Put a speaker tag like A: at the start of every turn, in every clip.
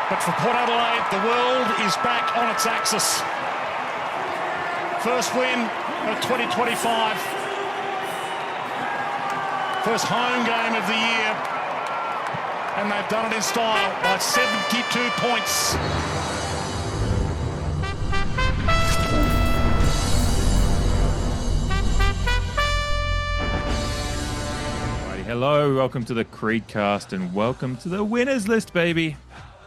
A: But for Port Adelaide, the world is back on its axis. First win of 2025. First home game of the year. And they've done it in style by 72 points.
B: Hello, welcome to the CREEDCAST and welcome to the winners list, baby.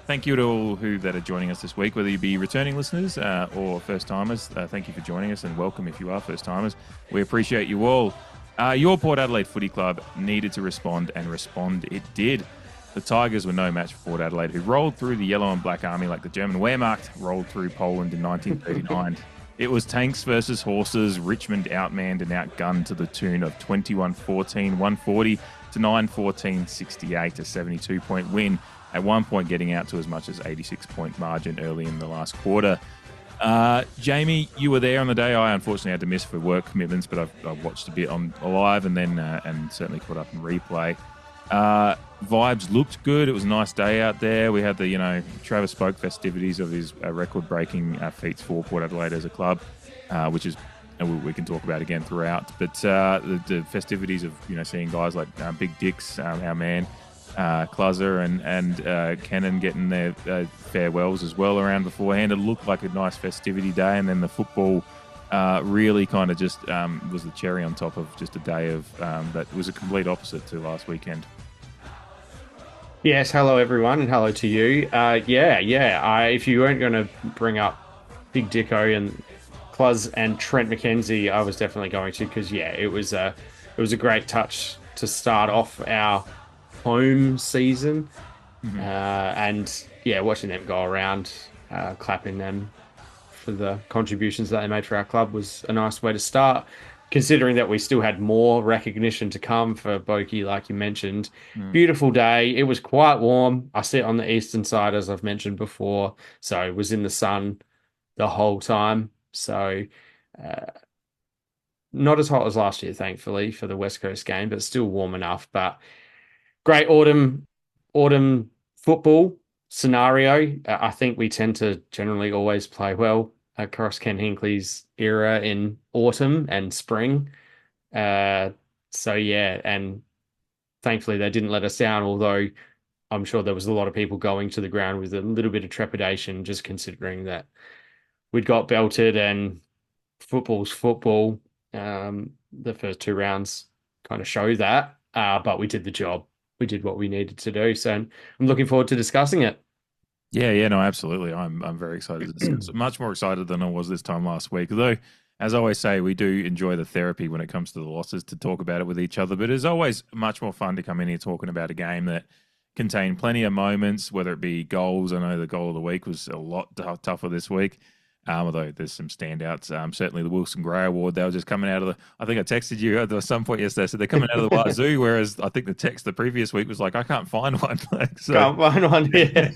B: Thank you to all who that are joining us this week, whether you be returning listeners or first-timers. Thank you for joining us and welcome if you are first-timers. We appreciate you all. Your Port Adelaide Footy Club needed to respond, and respond it did. The Tigers were no match for Port Adelaide, who rolled through the yellow and black army like the German Wehrmacht rolled through Poland in 1939. It was tanks versus horses. Richmond outmanned and outgunned to the tune of 21-14, 140 to 9-14, 68, a 72-point win. At one point getting out to as much as 86-point margin early in the last quarter. Jamie, you were there on the day. I unfortunately had to miss for work commitments, but I've watched a bit on live and then and certainly caught up in replay. Vibes looked good. It was a nice day out there. We had the Travis Spoke festivities of his record-breaking feats for Port Adelaide as a club, which is we can talk about again throughout. But the festivities of seeing guys like Big Dix, our man. Cluzzer and Kennan getting their farewells as well around beforehand. It looked like a nice festivity day, and then the football really kind of just was the cherry on top of just a day of that was a complete opposite to last weekend.
C: Yes, hello everyone, and hello to you. If you weren't going to bring up Big Dicko and Cluz and Trent McKenzie, I was definitely going to, because it was a great touch to start off our home season. Watching them go around, clapping them for the contributions that they made for our club was a nice way to start, considering that we still had more recognition to come for Boki, like you mentioned. Beautiful day. It was quite warm. I sit on the eastern side, as I've mentioned before, so it was in the sun the whole time. So not as hot as last year, thankfully, for the West Coast game, but still warm enough. But great autumn football scenario. I think we tend to generally always play well across Ken Hinckley's era in autumn and spring. And thankfully they didn't let us down, although I'm sure there was a lot of people going to the ground with a little bit of trepidation, just considering that we'd got belted and football's football. The first two rounds kind of show that, but we did the job. We did what we needed to do. So I'm looking forward to discussing it.
B: Yeah, no, absolutely. I'm very excited to discuss it. Much more excited than I was this time last week. Although, as I always say, we do enjoy the therapy when it comes to the losses to talk about it with each other. But it's always much more fun to come in here talking about a game that contained plenty of moments, whether it be goals. I know the goal of the week was a lot tougher this week. Although there's some standouts. Certainly the Wilson Gray Award, they were just coming out of I think I texted you at some point yesterday, so they're coming out of the wazoo, whereas I think the text the previous week was like, I can't find one. Can't
C: find one, yeah.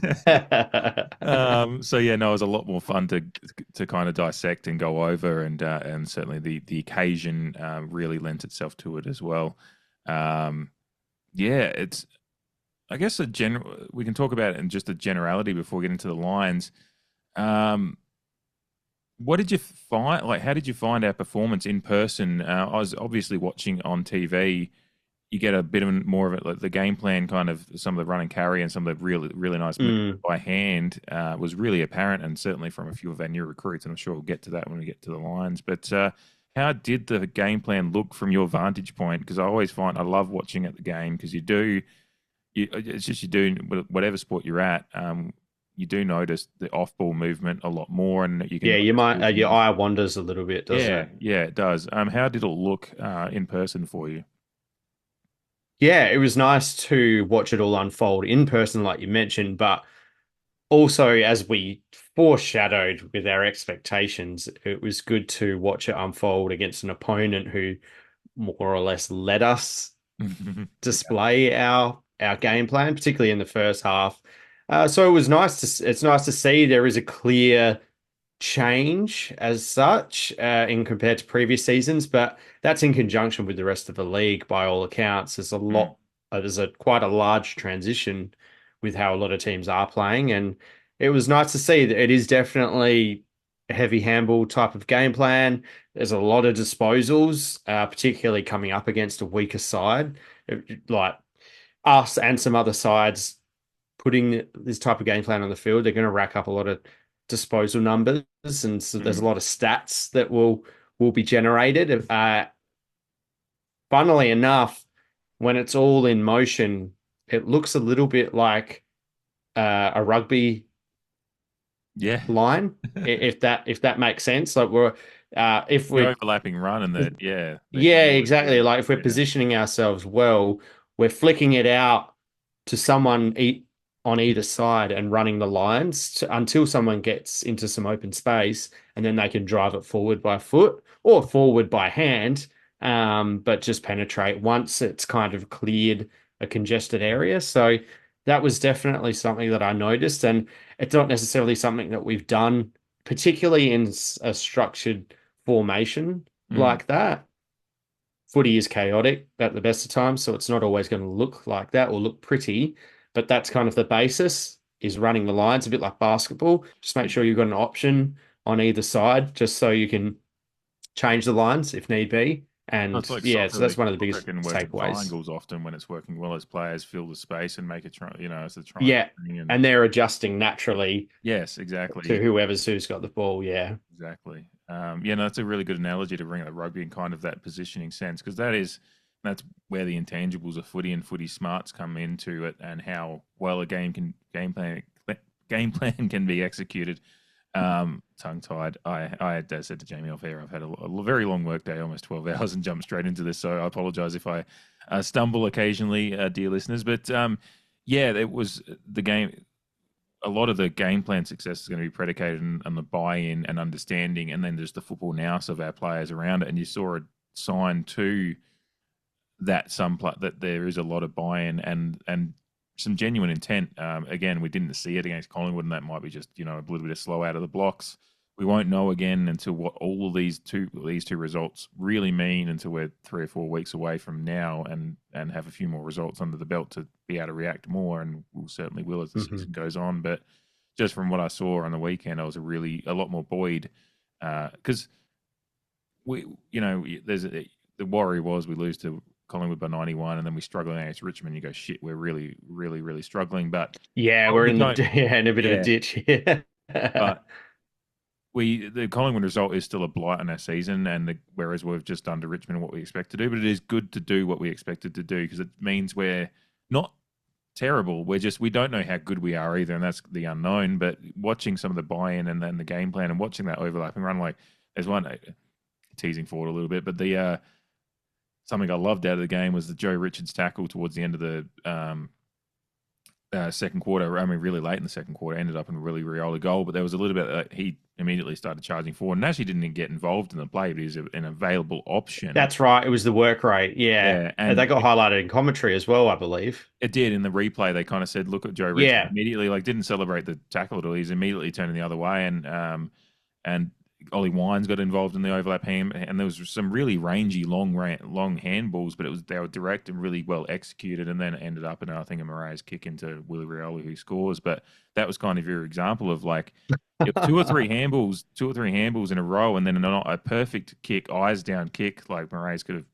B: It was a lot more fun to kind of dissect and go over, and certainly the occasion really lent itself to it as well. It's, I guess, we can talk about it in just a generality before we get into the lines. What did you find? Like, how did you find our performance in person? I was obviously watching on TV. You get a bit of more of it, like the game plan, kind of some of the run and carry, and some of the really nice movement by hand was really apparent, and certainly from a few of our new recruits. And I'm sure we'll get to that when we get to the lines. But how did the game plan look from your vantage point? Because I always find I love watching at the game, because you do whatever sport you're at. You do notice the off-ball movement a lot more, and you can
C: your eye wanders a little bit, doesn't it?
B: Yeah, it does. How did it look in person for you?
C: Yeah, it was nice to watch it all unfold in person, like you mentioned, but also, as we foreshadowed with our expectations, it was good to watch it unfold against an opponent who more or less let us display our game plan, particularly in the first half. So it was it's nice to see there is a clear change as such in compared to previous seasons, but that's in conjunction with the rest of the league. By all accounts, there's quite a large transition with how a lot of teams are playing. And it was nice to see that it is definitely a heavy handball type of game plan. There's a lot of disposals, particularly coming up against a weaker side. Like us and some other sides putting this type of game plan on the field, they're going to rack up a lot of disposal numbers, and so there's a lot of stats that will be generated. Funnily enough, when it's all in motion, it looks a little bit like a rugby line, if that makes sense. Like if
B: the
C: we're
B: overlapping run and
C: yeah, exactly. Like if we're positioning ourselves well, we're flicking it out to someone on either side and running the lines until someone gets into some open space, and then they can drive it forward by foot or forward by hand, but just penetrate once it's kind of cleared a congested area. So that was definitely something that I noticed, and it's not necessarily something that we've done, particularly in a structured formation like that. Footy is chaotic at the best of times, so it's not always going to look like that or look pretty, but that's kind of the basis, is running the lines, a bit like basketball. Just make sure you've got an option on either side just so you can change the lines if need be. And
B: it's like
C: yeah,
B: soccer,
C: so that's one of the biggest
B: can work in
C: takeaways.
B: triangles often when it's working well, as players fill the space and make it, as a triangle.
C: Yeah, and they're adjusting naturally.
B: Yes, exactly.
C: To who's got the ball. Yeah,
B: exactly. That's a really good analogy to bring up rugby in kind of that positioning sense, because that's where the intangibles of footy and footy smarts come into it, and how well a game plan can be executed. Tongue-tied. I had said to Jamie off air, I've had a very long work day, almost 12 hours, and jumped straight into this, so I apologize if I stumble occasionally, dear listeners. But it was the game. A lot of the game plan success is going to be predicated on the buy-in and understanding, and then there's the football nous of our players around it. And you saw a sign to that that there is a lot of buy-in and some genuine intent. Again, we didn't see it against Collingwood, and that might be just a little bit of slow out of the blocks. We won't know again until what all of these two results really mean, until we're 3 or 4 weeks away from now, and have a few more results under the belt to be able to react more, and we'll certainly will as the season goes on. But just from what I saw on the weekend, I was a lot more buoyed, because the worry was we lose to Collingwood by 91, and then we struggle against Richmond. You go, shit, we're really, really, really struggling. But
C: yeah, we're in a bit of a ditch. Yeah.
B: But the Collingwood result is still a blight on our season, and whereas we've just done to Richmond what we expect to do, but it is good to do what we expected to do, because it means we're not terrible. We don't know how good we are either, and that's the unknown. But watching some of the buy-in and then the game plan, and watching that overlapping run, like there's one teasing forward a little bit, but the something I loved out of the game was the Joe Richards tackle towards the end of the second quarter. I mean, really late in the second quarter, ended up in a really Rioli goal, but there was a little bit he immediately started charging forward, and actually didn't get involved in the play, but he was an available option.
C: That's right. It was the work rate. Yeah. And they got highlighted in commentary as well, I believe.
B: It did. In the replay, they kind of said, look at Joe Richards immediately, didn't celebrate the tackle at all. He's immediately turning the other way, and Ollie Wines got involved in the overlap and there was some really rangy, long handballs, but they were direct and really well executed, and then it ended up in, I think, a Moraes kick into Willie Rioli, who scores. But that was kind of your example of like two or three handballs in a row, and then a perfect kick, eyes down kick, like Moraes could have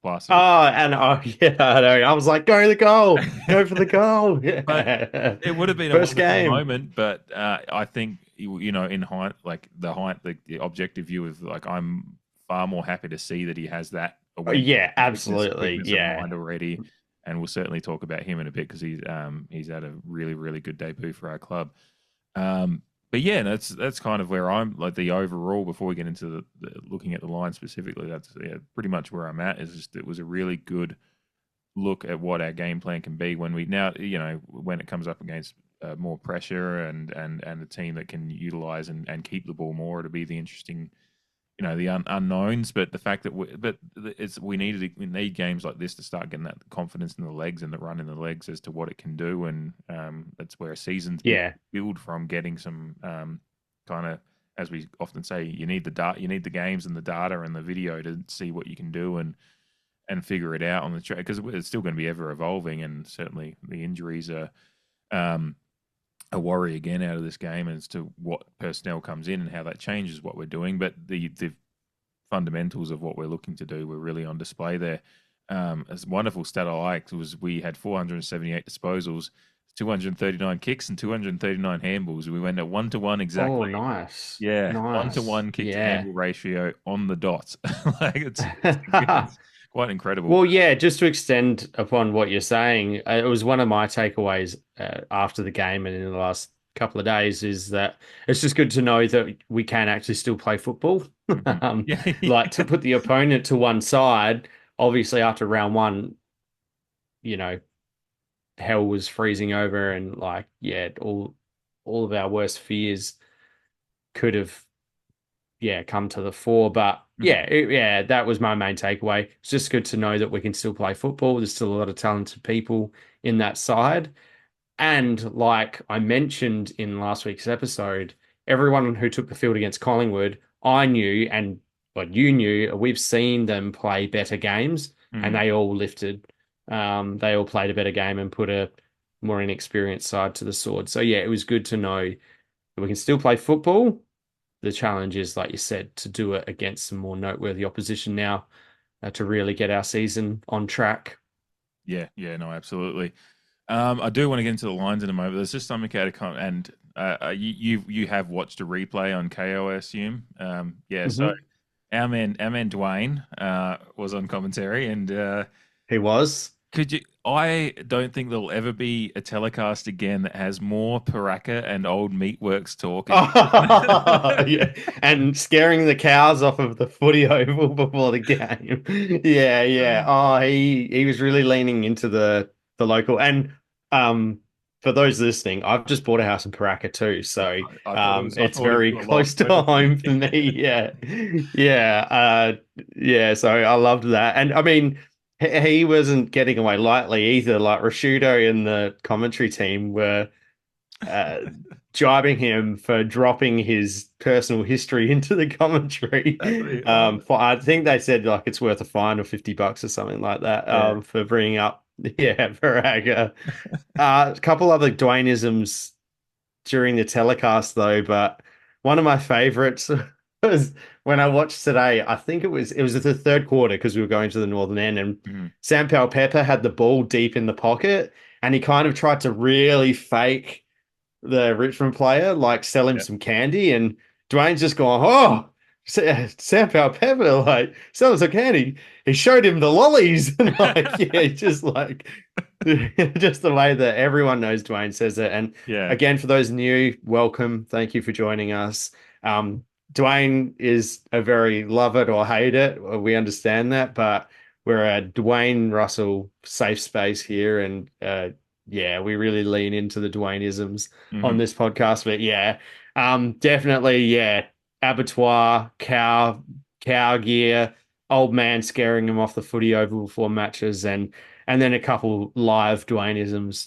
B: blasted.
C: I know. I was like, go to the goal, go for the goal. Yeah.
B: But it would have been
C: first
B: a
C: game
B: moment, but I think in the objective view of like, I'm far more happy to see that he has that awareness.
C: Yeah, absolutely. Yeah,
B: mind already, and we'll certainly talk about him in a bit, because he's had a really, really good debut for our club. But yeah, that's kind of where I'm, like, the overall, before we get into the looking at the line specifically, that's pretty much where I'm at. Is just, it was a really good look at what our game plan can be when when it comes up against more pressure and a team that can utilize and keep the ball more. It'll be the interesting, the unknowns. But the fact that we need games like this to start getting that confidence in the legs and the run in the legs as to what it can do, and that's where a season's build from, getting some kind of, as we often say, you need the games and the data and the video to see what you can do and figure it out on the track, because it's still going to be ever evolving, and certainly the injuries are a worry again out of this game as to what personnel comes in and how that changes what we're doing. But the fundamentals of what we're looking to do were really on display there. A wonderful stat I liked was we had 478 disposals, 239 kicks, and 239 handballs. We went at 1-to-1
C: Oh,
B: exactly.
C: nice.
B: Yeah,
C: Nice.
B: 1-to-1 kick to
C: Yeah.
B: handle ratio on the dot. Like it's quite incredible.
C: Well, yeah, just to extend upon what you're saying, it was one of my takeaways after the game and in the last couple of days is that it's just good to know that we can actually still play football.
B: Mhm. Yeah,
C: Like to put the opponent to one side, obviously after round one, you know, hell was freezing over and like, yeah, all of our worst fears could have come to the fore. But
B: Mhm.
C: that was my main takeaway. It's just good to know that we can still play football. There's still a lot of talented people in that side. And like I mentioned in last week's episode, everyone who took the field against Collingwood, I knew, and what you knew, we've seen them play better games, and
B: Mhm.
C: they all lifted. They all played a better game and put a more inexperienced side to the sword. So yeah, it was good to know that we can still play football. The challenge is, like you said, to do it against some more noteworthy opposition now to really get our season on track.
B: Yeah, no, absolutely. I do want to get into the lines in a moment. There's just something out of and you have watched a replay on KO, I assume. Yeah, so
C: Hmm.
B: our man Dwayne was on commentary, and
C: He was.
B: could you? I don't think there'll ever be a telecast again that has more Paraka and old Meatworks talk.
C: Yeah, and scaring the cows off of the footy oval before the game. Yeah, yeah. Oh, he was really leaning into the local. And um, for those listening, I've just bought a house in Paraka too, so
B: I thought it was. I
C: it's
B: thought it
C: very
B: was a lot
C: close to
B: further for you.
C: home for me. Yeah, yeah, yeah. So I loved that, and I mean. He wasn't getting away lightly either. Like Rashudo and the commentary team were uh, jibing him for dropping his personal history into the commentary.
B: Oh,
C: For I think they said like it's worth a fine of $50 or something like that.
B: yeah.
C: For bringing up Varaga. A couple other Dwayneisms during the telecast though, but one of my favorites was when I watched today. I think it was the third quarter because we were going to the northern end, and
B: Mhm.
C: Sam Pepper had the ball deep in the pocket, and he kind of tried to really fake the Richmond player, like sell him
B: Yeah.
C: some candy, and Dwayne's just going, "Oh, Sam Pepper, like sell him some candy." He showed him the lollies, and like, yeah, just like just the way that everyone knows Dwayne says it. And
B: Yeah.
C: again, for those new, welcome. Thank you for joining us. Dwayne is a very love it or hate it. We understand that, but we're a Dwayne Russell safe space here, and yeah, we really lean into the Dwayneisms on
B: Mhm.
C: this podcast. But yeah, definitely, yeah, abattoir, cow gear, old man scaring him off the footy oval before matches, and then a couple live Dwayneisms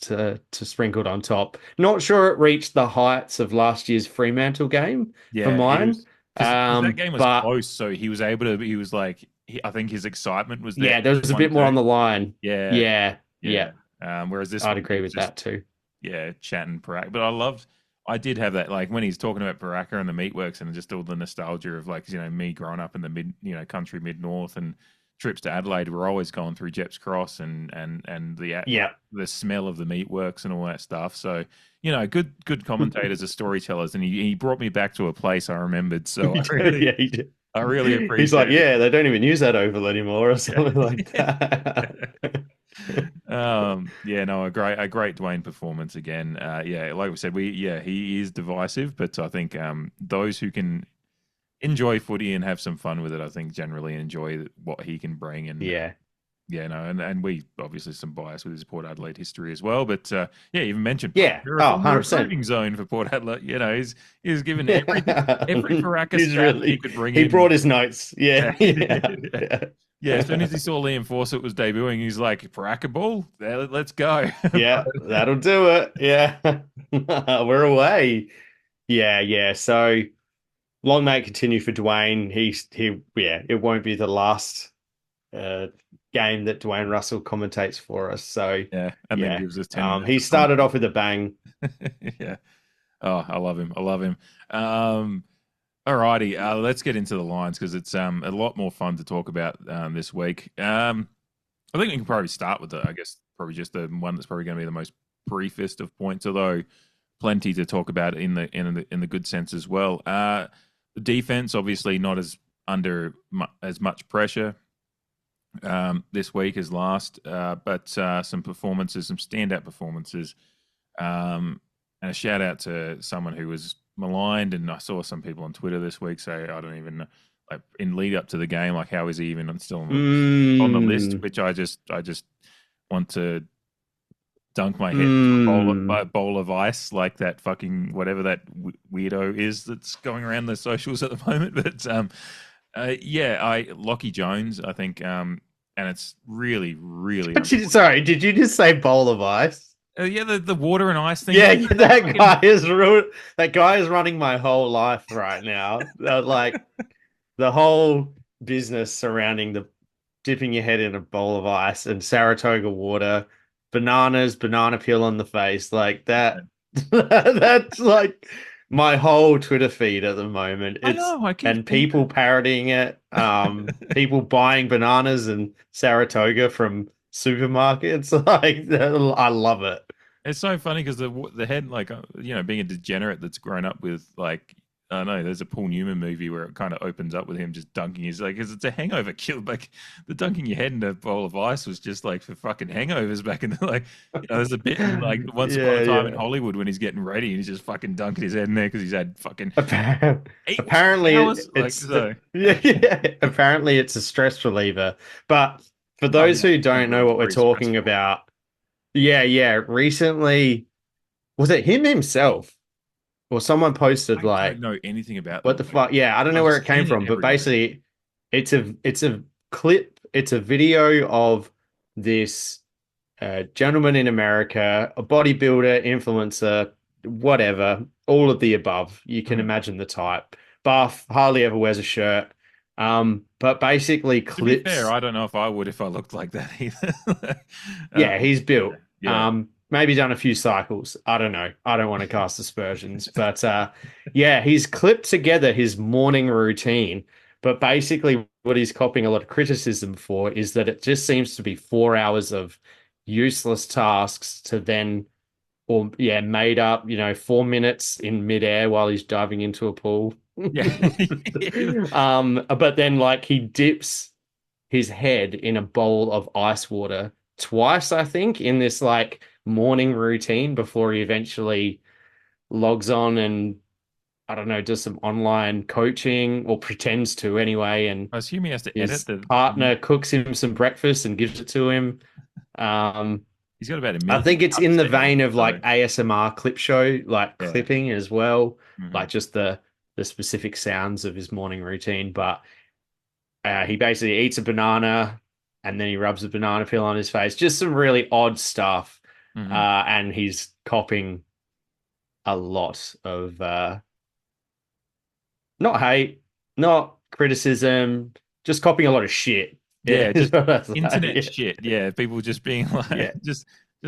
C: to sprinkled on top. Not sure it reached the heights of last year's Fremantle game for
B: Yeah, he
C: mine.
B: was because that game was
C: But
B: close, so he was able to. He was like, I think his excitement was there.
C: yeah, there was a bit more
B: 1-2.
C: on the line.
B: Yeah,
C: Yeah,
B: yeah.
C: yeah,
B: Whereas this
C: I'd
B: one, he
C: agree
B: was
C: with
B: just
C: that too.
B: chatting Paraka. But I did have that like when he's talking about Paraka and the meatworks and just all the nostalgia of like me growing up in the country mid north and trips to Adelaide. We're always going through Jepp's Cross and
C: Yeah.
B: the smell of the meatworks and all that stuff. So good commentators are storytellers, and he brought me back to a place I remembered. So
C: He did, yeah, he did.
B: I really
C: He's like,
B: appreciate it.
C: yeah, they don't even use that oval anymore or something like
B: Yeah.
C: that.
B: Yeah, no, a great Dwayne performance again. Yeah, like we said, he is divisive, but I think those who can enjoy footy and have some fun with it, I think generally enjoy what he can bring. And
C: Yeah.
B: yeah, no, and we obviously some bias with his Port Adelaide history as well. But yeah, even mentioned
C: Yeah.
B: Paraka, a
C: Oh,
B: former
C: 100%.
B: recruiting zone for Port Adelaide. He's given
C: Yeah.
B: every Paraka
C: He's
B: stat that he
C: really,
B: could bring
C: he
B: in.
C: brought his notes. Yeah.
B: Yeah.
C: Yeah. Yeah.
B: Yeah, as soon as he saw Liam Fawcett was debuting, he's like, Paraka ball, there, let's go.
C: Yeah, that'll do it. Yeah. We're away. Yeah, yeah. So long may it continue for Dwayne. Yeah, it won't be the last uh game that Dwayne Russell commentates for us. So
B: Yeah, and then
C: yeah,
B: gives us 10 minutes.
C: he started off with a bang.
B: Yeah. Oh, I love him. I love him. Alrighty, let's get into the lines because it's a lot more fun to talk about this week. I think we can probably start with I guess probably just the one that's probably going to be the most briefest of points, although plenty to talk about in the good sense as well. The defense obviously not as under as much pressure this week as last, but some performances, some standout performances, and a shout out to someone who was maligned, and I saw some people on Twitter this week say, I don't even know, like in lead up to the game, like how is he even still on the list? Which I just want to dunk my head into a bowl of ice, like that fucking whatever that weirdo is that's going around the socials at the moment. But yeah, Lockie Jones, I think, and it's really, really.
C: Sorry, did you just say bowl of ice?
B: Yeah, the water and ice thing.
C: Yeah, that guy is running my whole life right now. Like the whole business surrounding the dipping your head in a bowl of ice and Saratoga water, bananas, banana peel on the face, like that. That's like my whole Twitter feed at the moment. And people parodying it, people buying bananas and Saratoga from supermarkets. Like I love it.
B: It's so funny because the head, like, being a degenerate that's grown up with, like, I don't know, there's a Paul Newman movie where it kind of opens up with him just dunking his, like, because it's a hangover kill. Like, the dunking your head in a bowl of ice was just like for fucking hangovers back in the, like, there's a bit in, like, once upon a time in Hollywood when he's getting ready and he's just fucking dunking his head in there because he's had fucking
C: apparently apparently it's a stress reliever. But for those who don't know what we're talking about, recently, was it him himself? Or someone posted
B: I don't know anything about
C: what the fuck. Yeah, I don't know where it came from, but basically it's a clip, it's a video of this gentleman in America, a bodybuilder, influencer, whatever, all of the above. You can imagine the type. Buff, hardly ever wears a shirt. But basically clips.
B: To be fair, I don't know if I would if I looked like that either.
C: Yeah, he's built. Yeah. Maybe done a few cycles. I don't know. I don't want to cast aspersions. But yeah, he's clipped together his morning routine. But basically what he's copying a lot of criticism for is that it just seems to be 4 hours of useless tasks to then, made up, 4 minutes in midair while he's diving into a pool.
B: Yeah.
C: But then like he dips his head in a bowl of ice water twice, I think, in this like morning routine before he eventually logs on and I don't know, does some online coaching or pretends to anyway. And
B: I assume he has to edit the
C: partner cooks him some breakfast and gives it to him.
B: He's got about a minute.
C: I think it's in the vein of like ASMR clip show, like clipping as well, like just the specific sounds of his morning routine. But he basically eats a banana and then he rubs a banana peel on his face. Just some really odd stuff. And he's copying a lot of not hate, not criticism, just copying a lot of shit.
B: Yeah, just internet shit. Yeah, people just being like, just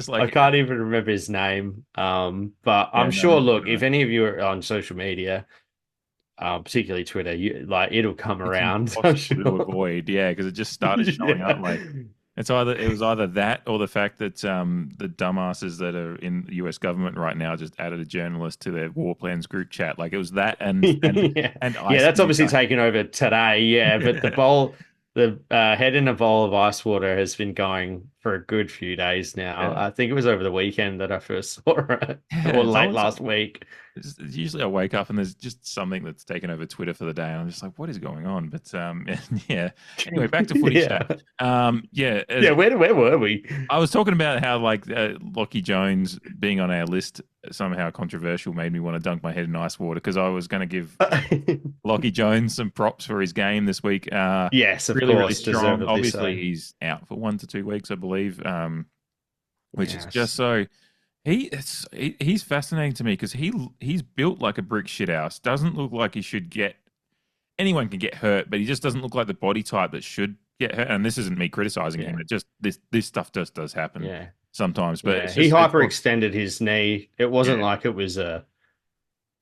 B: like
C: I can't even remember his name. But I'm sure. Look, if any of you are on social media, particularly Twitter, it'll come around.
B: I'm sure. To avoid, because it just started showing up. Like it was either that or the fact that the dumbasses that are in the US government right now just added a journalist to their war plans group chat. Like it was that and
C: that's obviously taken over today. Yeah, but the head in a bowl of ice water has been going for a good few days now. Yeah. I think it was over the weekend that I first saw it, or late last week.
B: Usually I wake up and there's just something that's taken over Twitter for the day, and I'm just like, what is going on? But yeah. Anyway, back to footy chat.
C: Where were we?
B: I was talking about how like Lockie Jones being on our list somehow controversial made me want to dunk my head in ice water because I was going to give Lockie Jones some props for his game this week.
C: Yes, of
B: really,
C: course.
B: Really strong. Obviously, he's out for 1 to 2 weeks, I believe, which is just so. He's fascinating to me because he's built like a brick shithouse. Doesn't look like he should get. Anyone can get hurt, but he just doesn't look like the body type that should Yeah, and this isn't me criticizing
C: Yeah.
B: him. It just this stuff just does happen
C: Yeah.
B: sometimes. But
C: Yeah.
B: it's
C: He
B: just
C: hyperextended his knee. It wasn't
B: yeah.
C: like it was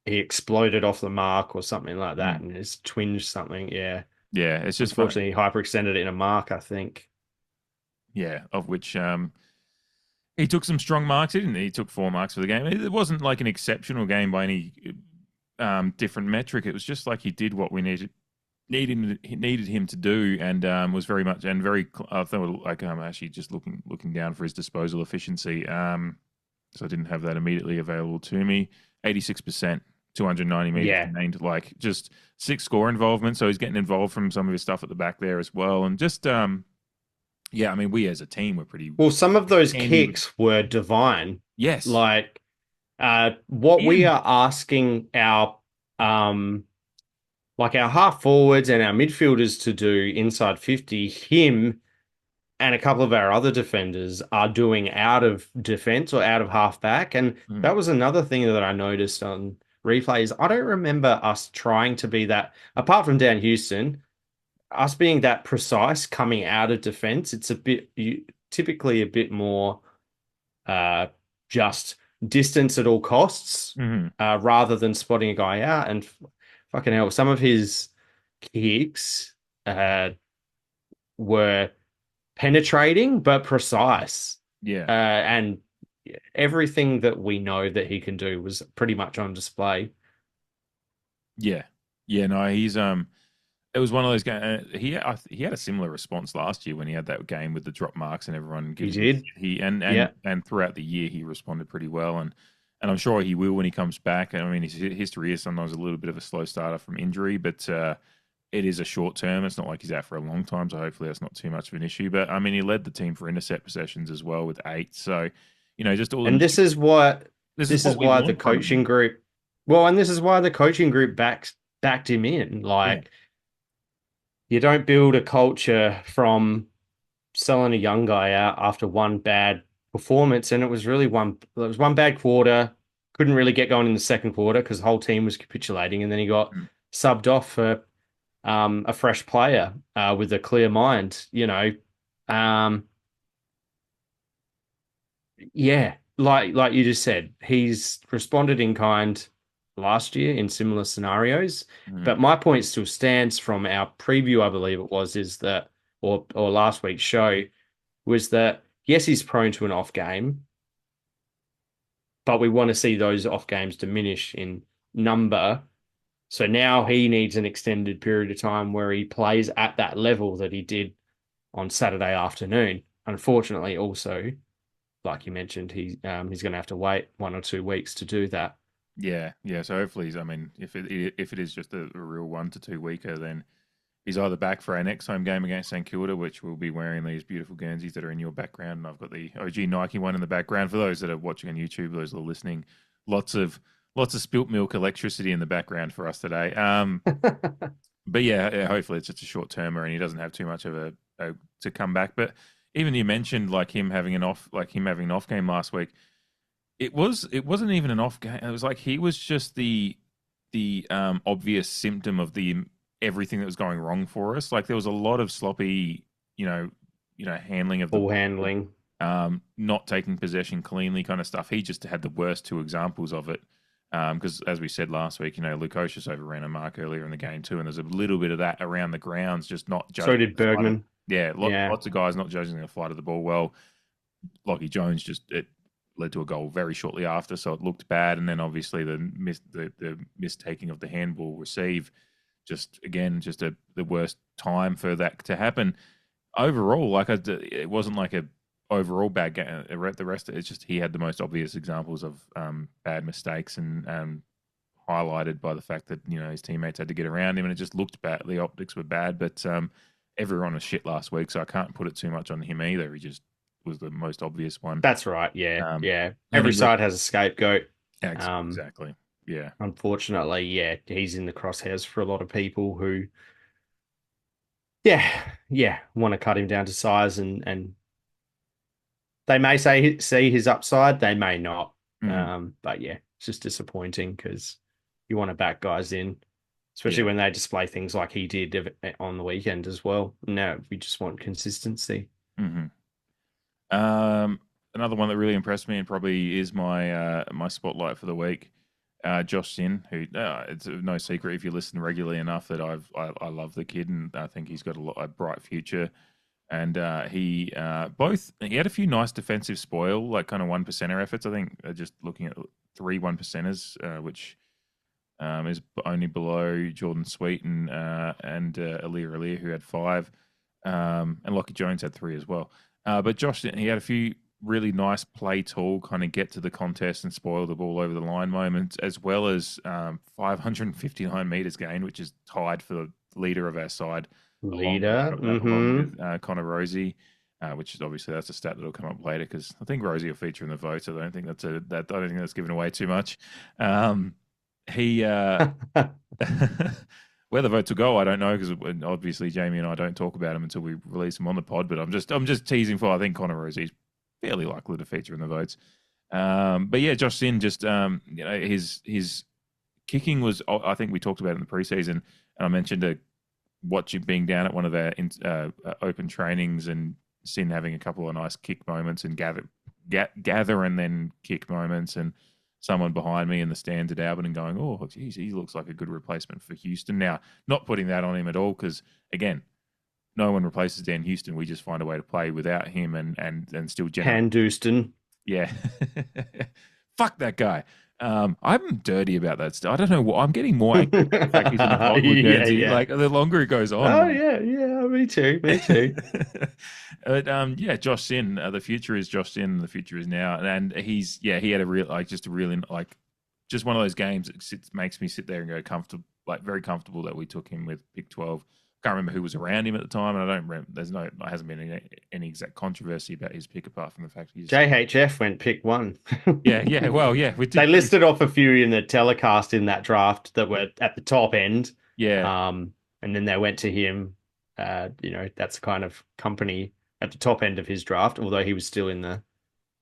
C: he exploded off the mark or something like that
B: Mm.
C: and his twinged something. Yeah.
B: Yeah, it's just funny.
C: Unfortunately, he hyperextended it in a mark, I think.
B: Yeah, of which he took some strong marks. He didn't. He took 4 marks for the game. It wasn't like an exceptional game by any different metric. It was just like he did what we needed him to do, and was very much and very. I thought like actually just looking down for his disposal efficiency. So I didn't have that immediately available to me. 86%, 290 meters
C: Yeah.
B: gained. Like just 6 score involvement. So he's getting involved from some of his stuff at the back there as well, and just yeah. I mean, we as a team were pretty
C: Well, some of those
B: handy with.
C: kicks were divine.
B: Yes.
C: Like what we
B: Him.
C: are asking our half forwards and our midfielders to do inside 50, him and a couple of our other defenders are doing out of defense or out of half back. And
B: Mm.
C: that was another thing that I noticed on replays. I don't remember us trying to be that, apart from down Houston, us being that precise coming out of defense. It's typically a bit more just distance at all costs,
B: Mhm.
C: rather than spotting a guy out. And fucking hell, some of his kicks were penetrating but precise.
B: Yeah.
C: And everything that we know that he can do was pretty much on display.
B: Yeah. Yeah. No, he's It was one of those games. He had a similar response last year when he had that game with the drop marks and everyone
C: He
B: giving him
C: did.
B: shit.
C: Yeah.
B: And throughout the year he responded pretty well, and I'm sure he will when he comes back. I mean, his history is sometimes a little bit of a slow starter from injury, but it is a short term. It's not like he's out for a long time, so hopefully that's not too much of an issue. But I mean, he led the team for intercept possessions as well with 8. So just all
C: And
B: the this is
C: this is
B: what we
C: why the
B: want from
C: coaching
B: him.
C: group and this is why the coaching group backed him in.
B: Yeah.
C: Like, you don't build a culture from selling a young guy out after one bad performance. And it was one bad quarter. Couldn't really get going in the second quarter because the whole team was capitulating. And then he got
B: Mm.
C: subbed off for a fresh player with a clear mind, yeah, like you just said, he's responded in kind last year in similar scenarios.
B: Mm.
C: But my point still stands from our preview, I believe it was, is that or last week's show was that yes, he's prone to an off game, but we want to see those off games diminish in number. So now he needs an extended period of time where he plays at that level that he did on Saturday afternoon. Unfortunately, also, like you mentioned, he's going to have to wait 1 or 2 weeks to do that.
B: Yeah, yeah. So hopefully, I mean, if it is just a real 1 to 2 weeker, then he's either back for our next home game against St Kilda, which we'll be wearing these beautiful Guernseys that are in your background, and I've got the OG Nike one in the background. For those that are watching on YouTube, those that are listening, lots of spilt milk electricity in the background for us today. But yeah, hopefully it's just a short termer and he doesn't have too much of a to come back. But even you mentioned like him having an off game last week. It wasn't even an off game. It was like he was just the obvious symptom of the everything that was going wrong for us. Like there was a lot of sloppy, handling of the
C: Ball
B: ball,
C: handling.
B: not taking possession cleanly, kind of stuff. He just had the worst 2 examples of it. Because as we said last week, Lukosius overran a mark earlier in the game too, and there's a little bit of that around the grounds, just not judging.
C: So did Bergman.
B: Lots of guys not judging the flight of the ball well. Lockie Jones it led to a goal very shortly after, so it looked bad. And then obviously the mistaking of the handball receive, just the worst time for that to happen. Overall, it wasn't like a overall bad game. The rest, it's just he had the most obvious examples of bad mistakes and highlighted by the fact that his teammates had to get around him, and it just looked bad. The optics were bad, but everyone was shit last week, so I can't put it too much on him either. He just was the most obvious one.
C: That's right. Yeah, yeah.
B: and
C: Every
B: he
C: side has a scapegoat.
B: exactly. Yeah.
C: Unfortunately, yeah, he's in the crosshairs for a lot of people who, want to cut him down to size, and they may see his upside, they may not.
B: Mhm.
C: But yeah, it's just disappointing because you want to back guys in. especially when they display things like he did on the weekend as well. No, we just want consistency.
B: Hmm. Another one that really impressed me and probably is my spotlight for the week, Josh Sin, who it's no secret if you listen regularly enough that I love the kid and I think he's got a bright future. And he had a few nice defensive spoil, like kind of 1%er efforts. I think just looking at 3 1%ers, which is only below Jordan Sweet and Aaliyah, who had 5, and Lockie Jones had 3 as well. But Josh, he had a few really nice play tall, kind of get to the contest and spoil the ball over the line moments, as well as 559 meters gained, which is tied for the leader of our side,
C: Leader.
B: along with Connor Rosie, which is obviously that's a stat that'll come up later because I think Rosie will feature in the vote. I don't think that's given away too much. He where the votes will go, I don't know because obviously Jamie and I don't talk about him until we release him on the pod. But I'm just teasing for I think Connor Rosie's fairly likely to feature in the votes. But yeah, Josh Sin just his kicking was, I think we talked about it in the preseason, and I mentioned watching being down at one of our open trainings and Sin having a couple of nice kick moments and gather and then kick moments, and someone behind me in the stands at Albert and going, oh, geez, he looks like a good replacement for Houston. Now, not putting that on him at all because, again, no one replaces Dan Houston. We just find a way to play without him and still generate.
C: Handuston.
B: Yeah. Fuck that guy. I'm dirty about that stuff. I don't know what I'm getting more angry about the fact he's in the Collingwood Guernsey.
C: Yeah.
B: Like the longer it goes on.
C: Oh yeah, me too.
B: But Josh Sin. The future is Josh Sin. The future is now, and he had a real just one of those games that makes me sit there and go comfortable, like very comfortable that we took him with pick 12. Can't remember who was around him at the time, and I don't remember. There hasn't been any exact controversy about his pick apart from the fact he's
C: JHF went pick 1.
B: Well,
C: they listed off a few in the telecast in that draft that were at the top end.
B: Yeah.
C: And then they went to him. That's the kind of company at the top end of his draft, although he was still in the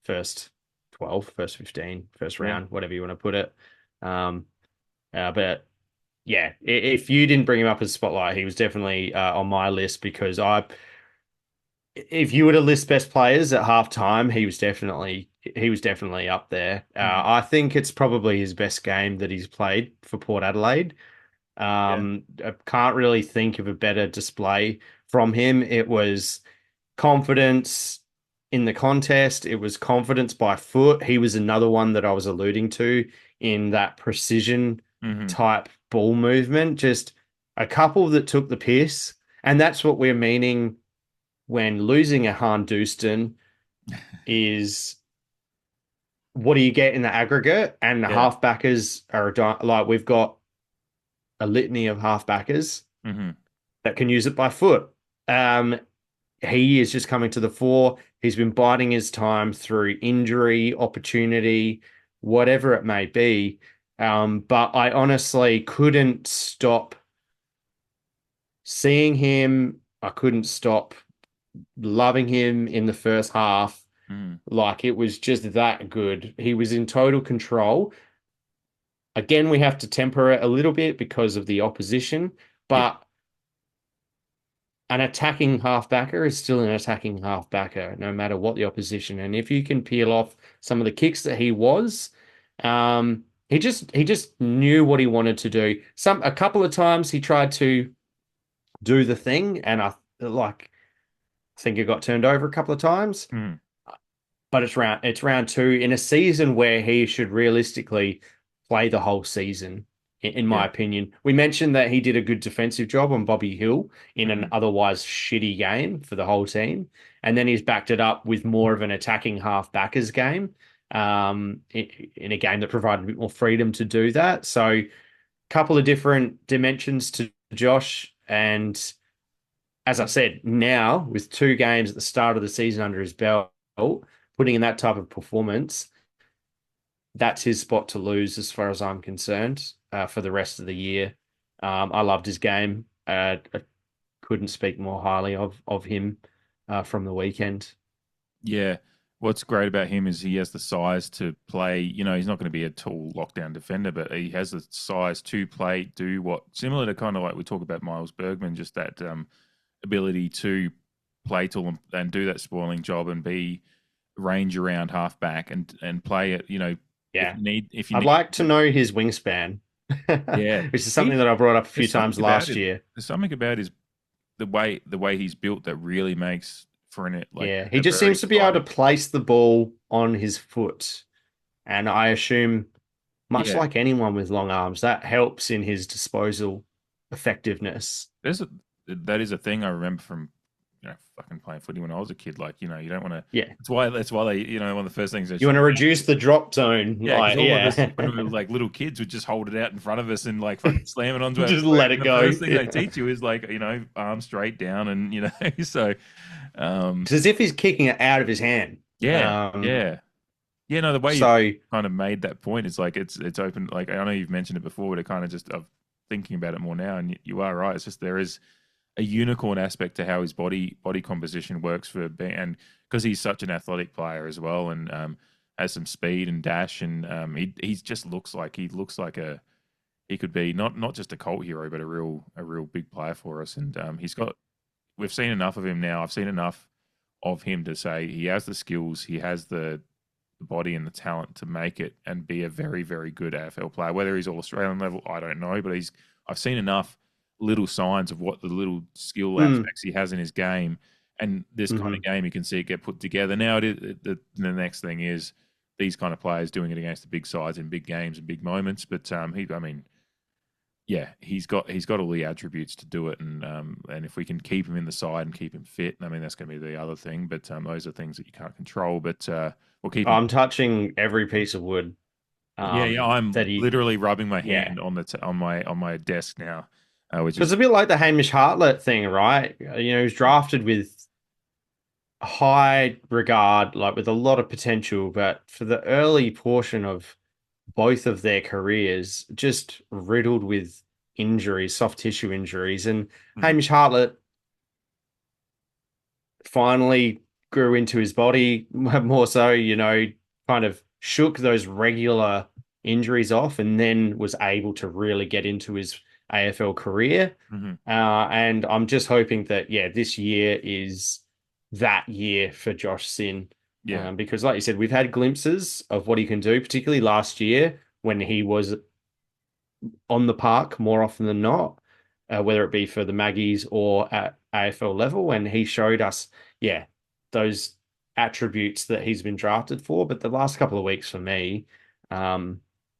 C: first 12, first 15, first round, whatever you want to put it. But yeah, if you didn't bring him up as spotlight, he was definitely on my list because if you were to list best players at halftime, he was definitely up there. I think it's probably his best game that he's played for Port Adelaide. I can't really think of a better display from him. It was confidence in the contest. It was confidence by foot. He was another one that I was alluding to in that precision type ball movement. Just a couple that took the piss. And that's what we're meaning when losing a Harne-Dustin is what do you get in the aggregate? And the halfbackers are like we've got a litany of halfbackers that can use it by foot. He is just coming to the fore. He's been biding his time through injury, opportunity, whatever it may be. But I honestly couldn't stop seeing him. I couldn't stop loving him in the first half. Like it was just that good. He was in total control. Again, we have to temper it a little bit because of the opposition, but an attacking halfbacker is still an attacking halfbacker, no matter what the opposition. And if you can peel off some of the kicks that he was, he just knew what he wanted to do. A couple of times he tried to do the thing, and I think it got turned over a couple of times. But it's round 2 in a season where he should realistically play the whole season, in my opinion. We mentioned that he did a good defensive job on Bobby Hill in an otherwise shitty game for the whole team. And then he's backed it up with more of an attacking half-backers game in a game that provided a bit more freedom to do that. So a couple of different dimensions to Josh. And as I said, now with 2 games at the start of the season under his belt, putting in that type of performance, that's his spot to lose as far as I'm concerned for the rest of the year. I loved his game. I couldn't speak more highly of him from the weekend.
B: Yeah. What's great about him is he has the size to play. He's not going to be a tall lockdown defender, but he has the size to play, do what similar to kind of like we talk about Miles Bergman, just that ability to play tall and do that spoiling job and be range around half back and play it.
C: Yeah.
B: If you
C: I'd
B: need,
C: like to know his wingspan,
B: yeah,
C: which is something that I brought up a few
B: there's
C: times
B: something about
C: last
B: it.
C: year.
B: There's something about his the way he's built that really makes for an like
C: Yeah, he
B: a
C: just
B: very
C: seems to be able to
B: exciting.
C: place the ball on his foot. And I assume, much
B: Yeah,
C: like anyone with long arms, that helps in his disposal effectiveness.
B: there's a that is a thing I remember from fucking playing footy when I was a kid. Like you don't want to.
C: Yeah.
B: That's why they one of the first things they
C: You want
B: should.
C: to reduce the drop zone.
B: Yeah, because
C: Like,
B: all of us
C: yeah.
B: when we were like little kids would just hold it out in front of us and like fucking slam it onto our
C: Just
B: foot.
C: let it
B: And the
C: go.
B: first thing they teach you is like arm straight down and so um
C: It's as if he's kicking it out of his hand.
B: yeah
C: Um,
B: yeah yeah no the way you
C: so
B: kind of made that point is like it's open. Like I know you've mentioned it before, but it kind of just of thinking about it more now, and you are right. It's just there is a unicorn aspect to how his body composition works for being, and because he's such an athletic player as well, and has some speed and dash, and he just looks like he could be not just a cult hero, but a real big player for us. And we've seen enough of him now. I've seen enough of him to say he has the skills, he has the body and the talent to make it and be a very, very good AFL player. Whether he's all Australian level, I don't know, but I've seen enough little signs of what the little skill
C: mm,
B: aspects he has in his game, and this kind of
C: mhm.
B: game you can see it get put together. Now the next thing is these kind of players doing it against the big sides in big games and big moments. But he's got all the attributes to do it, and if we can keep him in the side and keep him fit, I mean that's going to be the other thing. But those are things that you can't control. But we'll keep him.
C: I'm touching every piece of wood.
B: Yeah. I'm
C: That he,
B: literally rubbing my
C: yeah.
B: hand on my desk now, which
C: Because
B: is
C: it's a bit like the Hamish Hartlett thing, right? He was drafted with high regard, like with a lot of potential, but for the early portion of both of their careers, just riddled with injuries, soft tissue injuries. And
B: mm,
C: Hamish Hartlett finally grew into his body more so, kind of shook those regular injuries off and then was able to really get into his AFL career.
B: mhm.
C: And I'm just hoping that, yeah, this year is that year for Josh Sin.
B: Yeah,
C: Because, like you said, we've had glimpses of what he can do, particularly last year when he was on the park more often than not, whether it be for the Maggies or at AFL level. And he showed us, yeah, those attributes that he's been drafted for. But the last couple of weeks for me,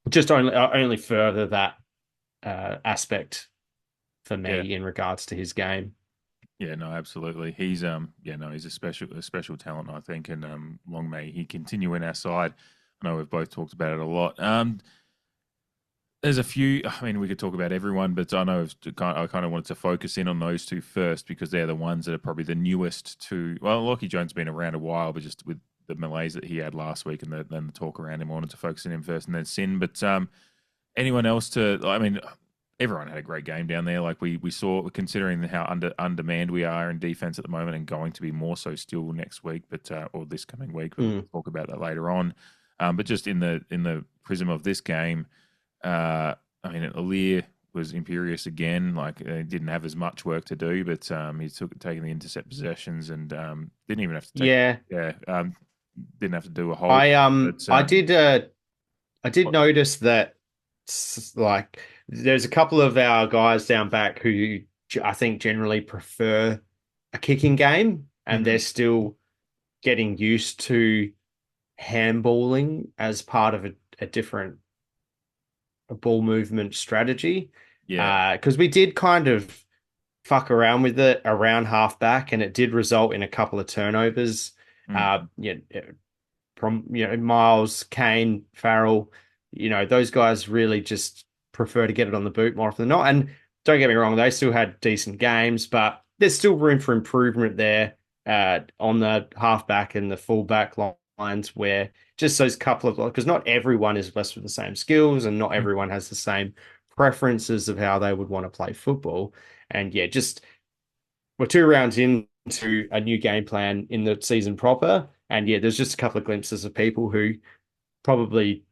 C: just only further that aspect for
B: yeah,
C: me in regards to his game.
B: yeah. No, absolutely. He's a special talent, I think, and long may he continue in our side. I know we've both talked about it a lot. There's a few. I mean, we could talk about everyone, but I know I kind of wanted to focus in on those two first because they're the ones that are probably the newest to. Well, Lockie Jones has been around a while, but just with the malaise that he had last week and then the talk around him, I wanted to focus on him first and then Sin. But anyone else to? I mean, everyone had a great game down there. Like we saw, considering how undermanned we are in defense at the moment, and going to be more so still next week, but or this coming week. But we'll
C: Mm.
B: talk about that later on. But just in the prism of this game. I mean, Alir was imperious again. Like, he didn't have as much work to do, but he taking the intercept possessions and didn't even have to take.
C: Yeah,
B: Yeah, didn't have to do a hold.
C: I
B: But
C: I did notice that like there's a couple of our guys down back who I think generally prefer a kicking game, and they're
B: mhm,
C: still getting used to handballing as part of a different ball movement strategy.
B: yeah,
C: Because we did kind of fuck around with it around halfback, and it did result in a couple of turnovers.
B: mhm,
C: Yeah, from Miles, Kane, Farrell, those guys really just prefer to get it on the boot more often than not. And don't get me wrong, they still had decent games, but there's still room for improvement there on the halfback and the fullback lines where just those couple of, because not everyone is blessed with the same skills and not
B: mhm,
C: everyone has the same preferences of how they would want to play football. And yeah, just we're 2 rounds into a new game plan in the season proper. And yeah, there's just a couple of glimpses of people who probably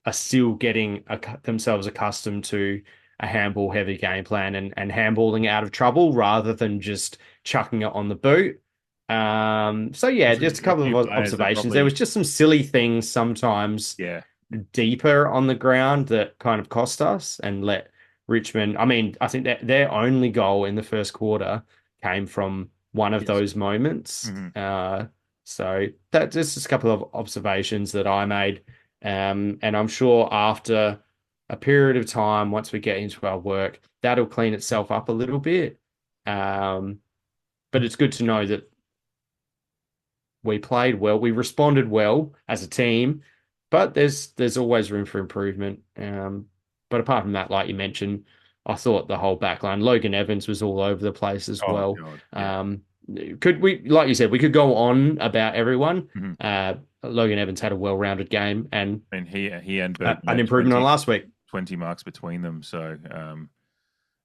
C: are still getting themselves accustomed to a handball heavy game plan and handballing out of trouble rather than just chucking it on the boot. So yeah, just a
B: A
C: couple
B: few
C: of
B: players that
C: observations. There
B: probably,
C: was just some silly things sometimes
B: yeah,
C: deeper on the ground that kind of cost us and let Richmond. I mean, I think that their only goal in the first quarter came from one of
B: yes.
C: those moments.
B: Mhm.
C: So that's just a couple of observations that I made. And I'm sure after a period of time, once we get into our work, that'll clean itself up a little bit. Um, but it's good to know that we played well, we responded well as a team, but there's always room for improvement. But apart from that, like you mentioned, I thought the whole back line, Logan Evans was all over the place as
B: Oh
C: well.
B: God, yeah.
C: Could we, like you said, we could go on about everyone.
B: Mhm.
C: Logan Evans had a well-rounded game and
B: And he and Bergman
C: an
B: had
C: improvement on last week.
B: 20 marks between them. So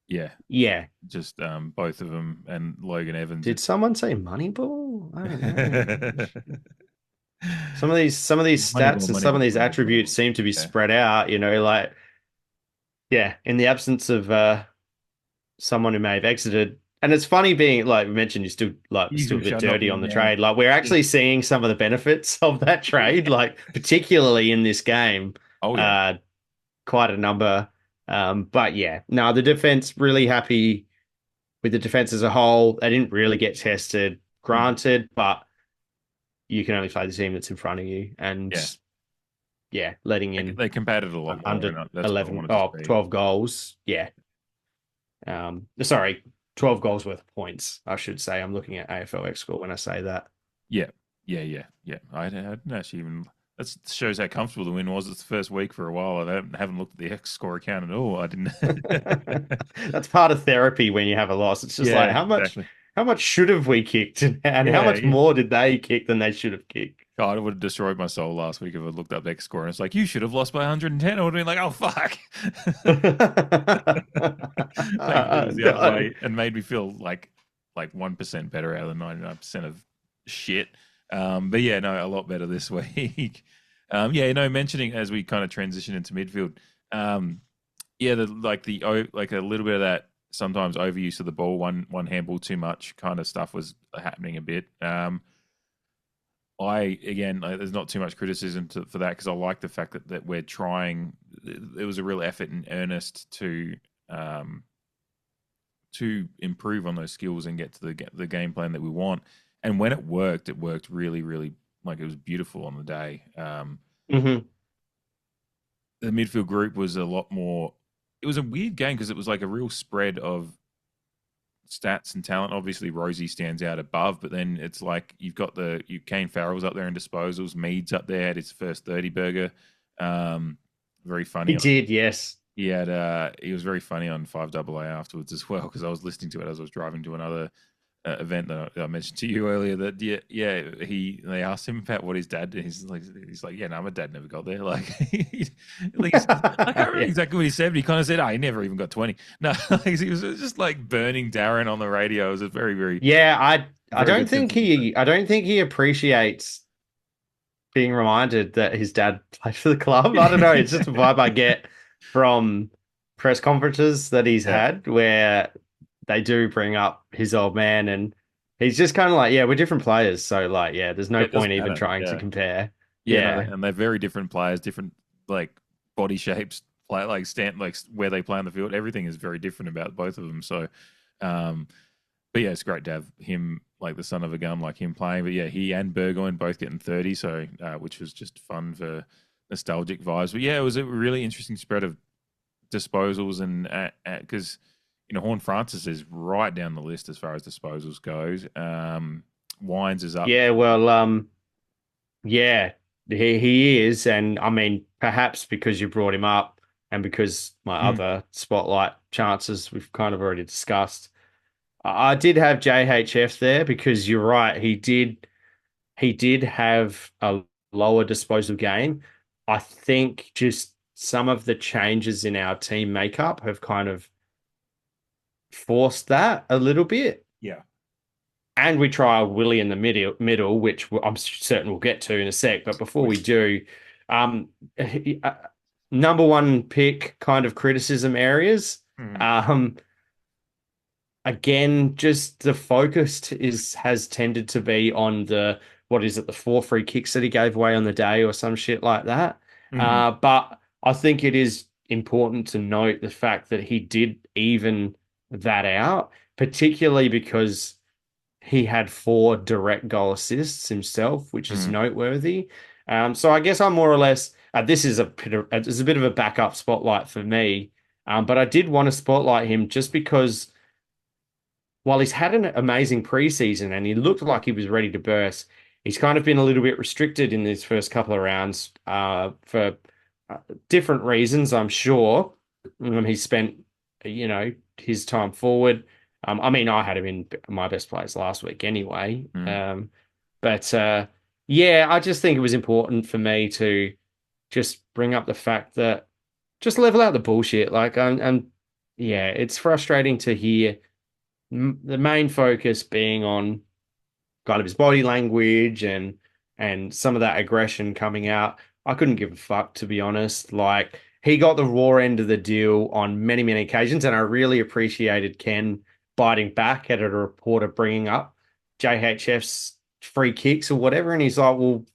B: yeah,
C: Yeah.
B: just both of them and Logan Evans.
C: Did someone say Moneyball? I don't know.
B: Moneyball,
C: Some of these stats and some of
B: Moneyball,
C: these attributes
B: Moneyball.
C: seem to be
B: Yeah.
C: spread out, like yeah, in the absence of someone who may have exited. And it's funny being like we mentioned, you're still a
B: Usual
C: bit
B: shut not
C: dirty
B: being
C: on the
B: down.
C: trade. Like we're actually seeing some of the benefits of that trade, like particularly in this game.
B: Oh yeah.
C: Uh quite a number. But yeah, no, the defense really happy with the defense as a whole. They didn't really get tested,
B: Mhm.
C: granted, but you can only play the team that's in front of you. And
B: Yeah.
C: yeah, letting in
B: They combated a lot more,
C: under
B: and that's what I
C: 11,
B: wanted to see.
C: 12 goals. Yeah. Sorry, 12 goals worth of points, I should say. I'm looking at AFL score when I say that.
B: Yeah, yeah. I didn't actually even. That shows how comfortable the win was. It's the first week for a while. I haven't looked at the X score account at all. I didn't.
C: That's part of therapy when you have a loss. It's just
B: Yeah,
C: like
B: exactly.
C: how much should have we kicked and how
B: Yeah,
C: much
B: yeah.
C: more did they kick than they should have kicked?
B: God, it would have destroyed my soul last week if I looked up the X score and it's like, you should have lost by 110. I would have been like, oh, fuck. Thankfully, it was the other
C: No.
B: way and made me feel like 1% better out of the 99% of shit. But yeah, no, a lot better this week. Yeah, no, mentioning as we kind of transition into midfield, yeah, like a little bit of that sometimes overuse of the ball, one handball too much kind of stuff was happening a bit. There's not too much criticism for that because I like the fact that we're trying. There was a real effort and earnest to improve on those skills and get to the game plan that we want. And when it worked really, really like it was beautiful on the day.
C: Mhm.
B: The midfield group was a lot more. It was a weird game because it was like a real spread of stats and talent. Obviously, Rosie stands out above, but then it's like you've got Kane Farrell's up there in disposals. Mead's up there, had his first 30 burger. Very funny.
C: He did, yes.
B: He was very funny on 5AA afterwards as well because I was listening to it as I was driving to another event that I mentioned to you earlier. That they asked him about what his dad did. He's like, yeah, no, my dad never got there. Like, I can't remember exactly what he said, but he kind of said, he never even got 20. No, he was just like burning Darren on the radio. It was a very, very
C: Yeah, I
B: very
C: don't
B: good
C: think
B: sense of humor.
C: I don't think he appreciates being reminded that his dad played for the club. I don't know. It's just a vibe I get from press conferences that he's
B: Yeah,
C: had where they do bring up his old man and he's just kind of like, yeah, we're different players. So like, yeah, there's
B: yeah,
C: no
B: it
C: point
B: doesn't
C: even
B: matter.
C: trying to
B: Yeah,
C: compare.
B: yeah, no,
C: Yeah.
B: and they're very different players, different like body shapes, play like stand like where they play on the field. Everything is very different about both of them. So, um, but yeah, it's great to have him like the son of a gun, like him playing. But yeah, he and Burgoyne both getting 30, so which was just fun for nostalgic vibes. But yeah, it was a really interesting spread of disposals and because HORNE-FRANCIS is right down the list as far as disposals goes. Wines is up.
C: Yeah, well, yeah, he is. And I mean, perhaps because you brought him up and because my
B: Mm.
C: other spotlight chances we've kind of already discussed. I did have JHF there because you're right. He did have a lower disposal game. I think just some of the changes in our team makeup have kind of forced that a little bit.
B: Yeah.
C: and we trial Willie in the middle, which I'm certain we'll get to in a sec. But before we do, um, number one pick kind of criticism areas.
B: Mhm.
C: Um, again, just the focus has tended to be on the what is it, the 4 free kicks that he gave away on the day or some shit like that.
B: Mhm.
C: But I think it is important to note the fact that he did even that out, particularly because he had 4 direct goal assists himself, which is
B: Mhm.
C: noteworthy. So I guess I'm more or less this is a bit of a backup spotlight for me. But I did want to spotlight him just because while he's had an amazing preseason and he looked like he was ready to burst, he's kind of been a little bit restricted in these first couple of rounds for different reasons, I'm sure. He spent, his time forward. I mean, I had him in my best players last week anyway.
B: Mhm.
C: But yeah, I just think it was important for me to just bring up the fact that just level out the bullshit. Like, yeah, it's frustrating to hear the main focus being on kind of his body language and some of that aggression coming out. I couldn't give a fuck, to be honest. Like, he got the raw end of the deal on many, many occasions, and I really appreciated Ken biting back at a reporter bringing up JHF's free kicks or whatever, and he's like, well,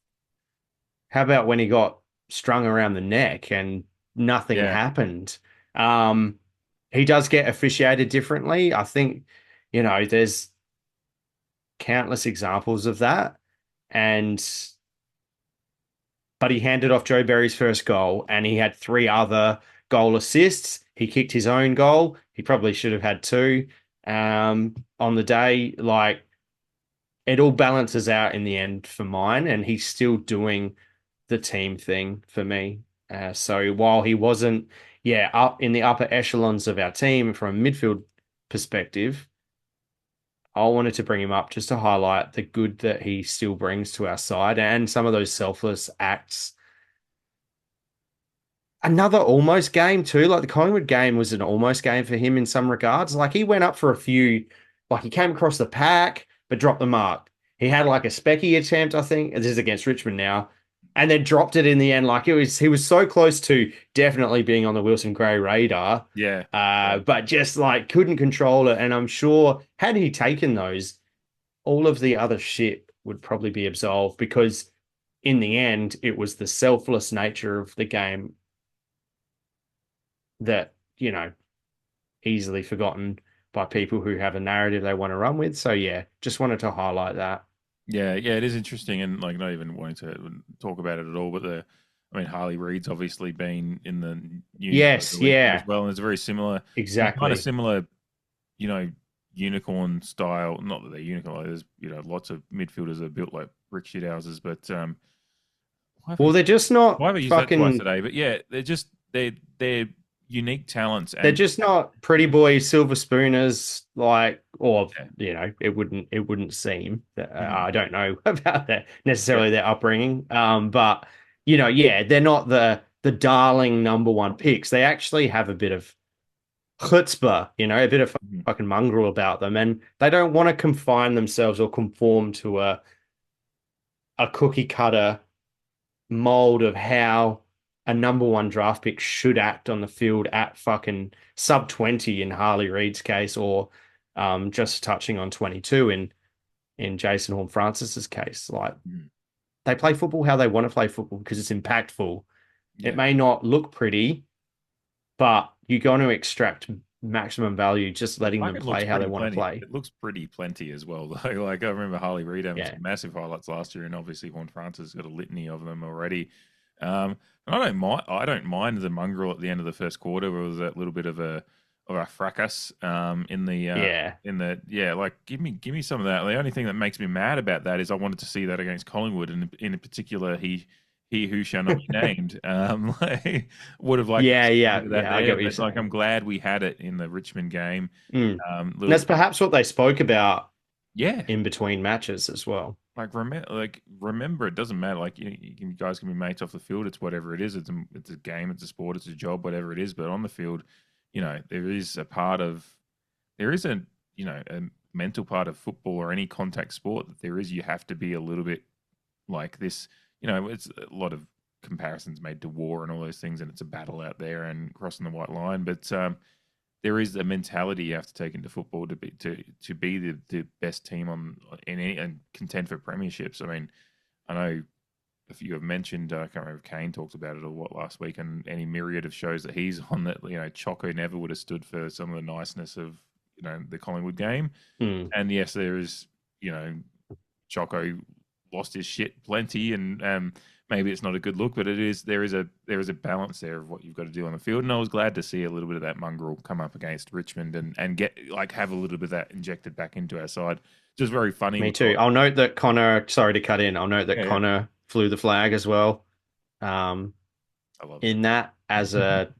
C: how about when he got strung around the neck and nothing
B: Yeah.
C: happened? Um, he does get officiated differently. I think, there's countless examples of that. And but he handed off Joe Berry's first goal and he had 3 other goal assists. He kicked his own goal. He probably should have had 2 on the day. Like, it all balances out in the end for mine, and he's still doing the team thing for me. So while he wasn't, yeah, up in the upper echelons of our team from a midfield perspective, I wanted to bring him up just to highlight the good that he still brings to our side and some of those selfless acts. Another almost game too. Like, the Collingwood game was an almost game for him in some regards. Like, he went up for a few, like he came across the pack but dropped the mark. He had like a specky attempt, I think. This is against Richmond now, and then dropped it in the end. Like, he was so close to definitely being on the Wilson Gray radar,
B: Yeah. Yeah.
C: but just like couldn't control it. And I'm sure had he taken those, all of the other shit would probably be absolved, because in the end, it was the selfless nature of the game that, easily forgotten by people who have a narrative they want to run with. So yeah, just wanted to highlight that.
B: Yeah, yeah, it is interesting, and like not even wanting to talk about it at all. But I mean, Harley Reid's obviously been in the news over
C: Yes,
B: the weekend as
C: yeah,
B: well, and it's very similar, kind of
C: exactly.
B: similar, you know, unicorn style. Not that they're unicorn. Like, there's lots of midfielders that are built like brick shit houses, but why have I
C: Well, they're just not
B: why have I used that twice
C: fucking
B: today? But yeah, they're unique talents,
C: they're
B: and
C: just not pretty boy silver spooners, like, or
B: yeah,
C: it wouldn't seem that
B: mhm,
C: I don't know about that
B: yeah,
C: necessarily their upbringing. But yeah, they're not the darling number one picks. They actually have a bit of chutzpah, a bit of
B: mhm,
C: fucking mongrel about them, and they don't want to confine themselves or conform to a cookie cutter mold of how a number one draft pick should act on the field at fucking sub 20 in Harley Reid's case, or just touching on 22 in Jason Horne-Francis's case. Like,
B: mhm,
C: they play football how they want to play football because it's impactful. It
B: yeah.
C: may not look pretty, but you're going to extract maximum value just letting
B: Like
C: them
B: it looks
C: play how they
B: pretty
C: want to
B: plenty.
C: play.
B: It looks pretty plenty as well, though. Like I remember Harley Reid having
C: Yeah.
B: some massive highlights last year, and obviously Horne-Francis got a litany of them already. And I don't mind. I don't mind the mongrel at the end of the first quarter. Where it was that little bit of a fracas
C: Yeah.
B: in the yeah. Like give me some of that. The only thing that makes me mad about that is I wanted to see that against Collingwood, and in particular he who shall not be named. Like, would have liked to
C: Yeah,
B: see a
C: yeah,
B: bit of that
C: yeah. I get
B: there,
C: what you're
B: but like
C: saying.
B: I'm glad we had it in the Richmond game.
C: Mm. And
B: Little
C: that's perhaps what they spoke about
B: yeah,
C: in between matches as well.
B: like remember, it doesn't matter. Like you guys can be mates off the field. It's whatever it is. It's a game. It's a sport. It's a job. Whatever it is. But on the field, there is a part of there is a mental part of football or any contact sport that there is. You have to be a little bit like this. It's a lot of comparisons made to war and all those things, and it's a battle out there and crossing the white line. But there is a mentality you have to take into football to be the best team and contend for premierships. I mean, I know if you have mentioned, I can't remember if Kane talked about it or what last week, and any myriad of shows that he's on that, Choco never would have stood for some of the niceness of, the Collingwood game. And yes, there is, Choco lost his shit plenty, and maybe it's not a good look, but there is a balance there of what you've got to do on the field. And I was glad to see a little bit of that mongrel come up against Richmond and get have a little bit of that injected back into our side. Just very funny.
C: Me too. I'll note that Connor. Sorry to cut in. I'll note that Connor flew the flag as well. I love in that as a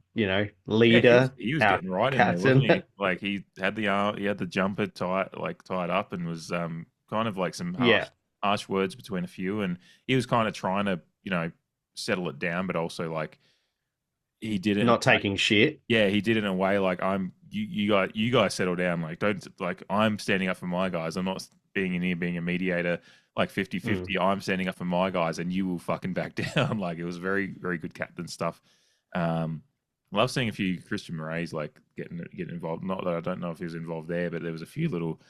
C: leader.
B: He was getting right captain. In there, wasn't he? Like he had the jumper tied up and was kind of like some harsh words between a few, and he was kind of trying to settle it down, but also like he did it
C: not taking shit.
B: Yeah, he did it in a way like you guys settle down. Like don't I'm standing up for my guys. I'm not being in here being a mediator like 50-50. I'm standing up for my guys, and you will fucking back down. Like it was very, very good captain stuff. Love seeing a few Christian Murray's like getting involved. Not that I don't know if he was involved there, but there was a few little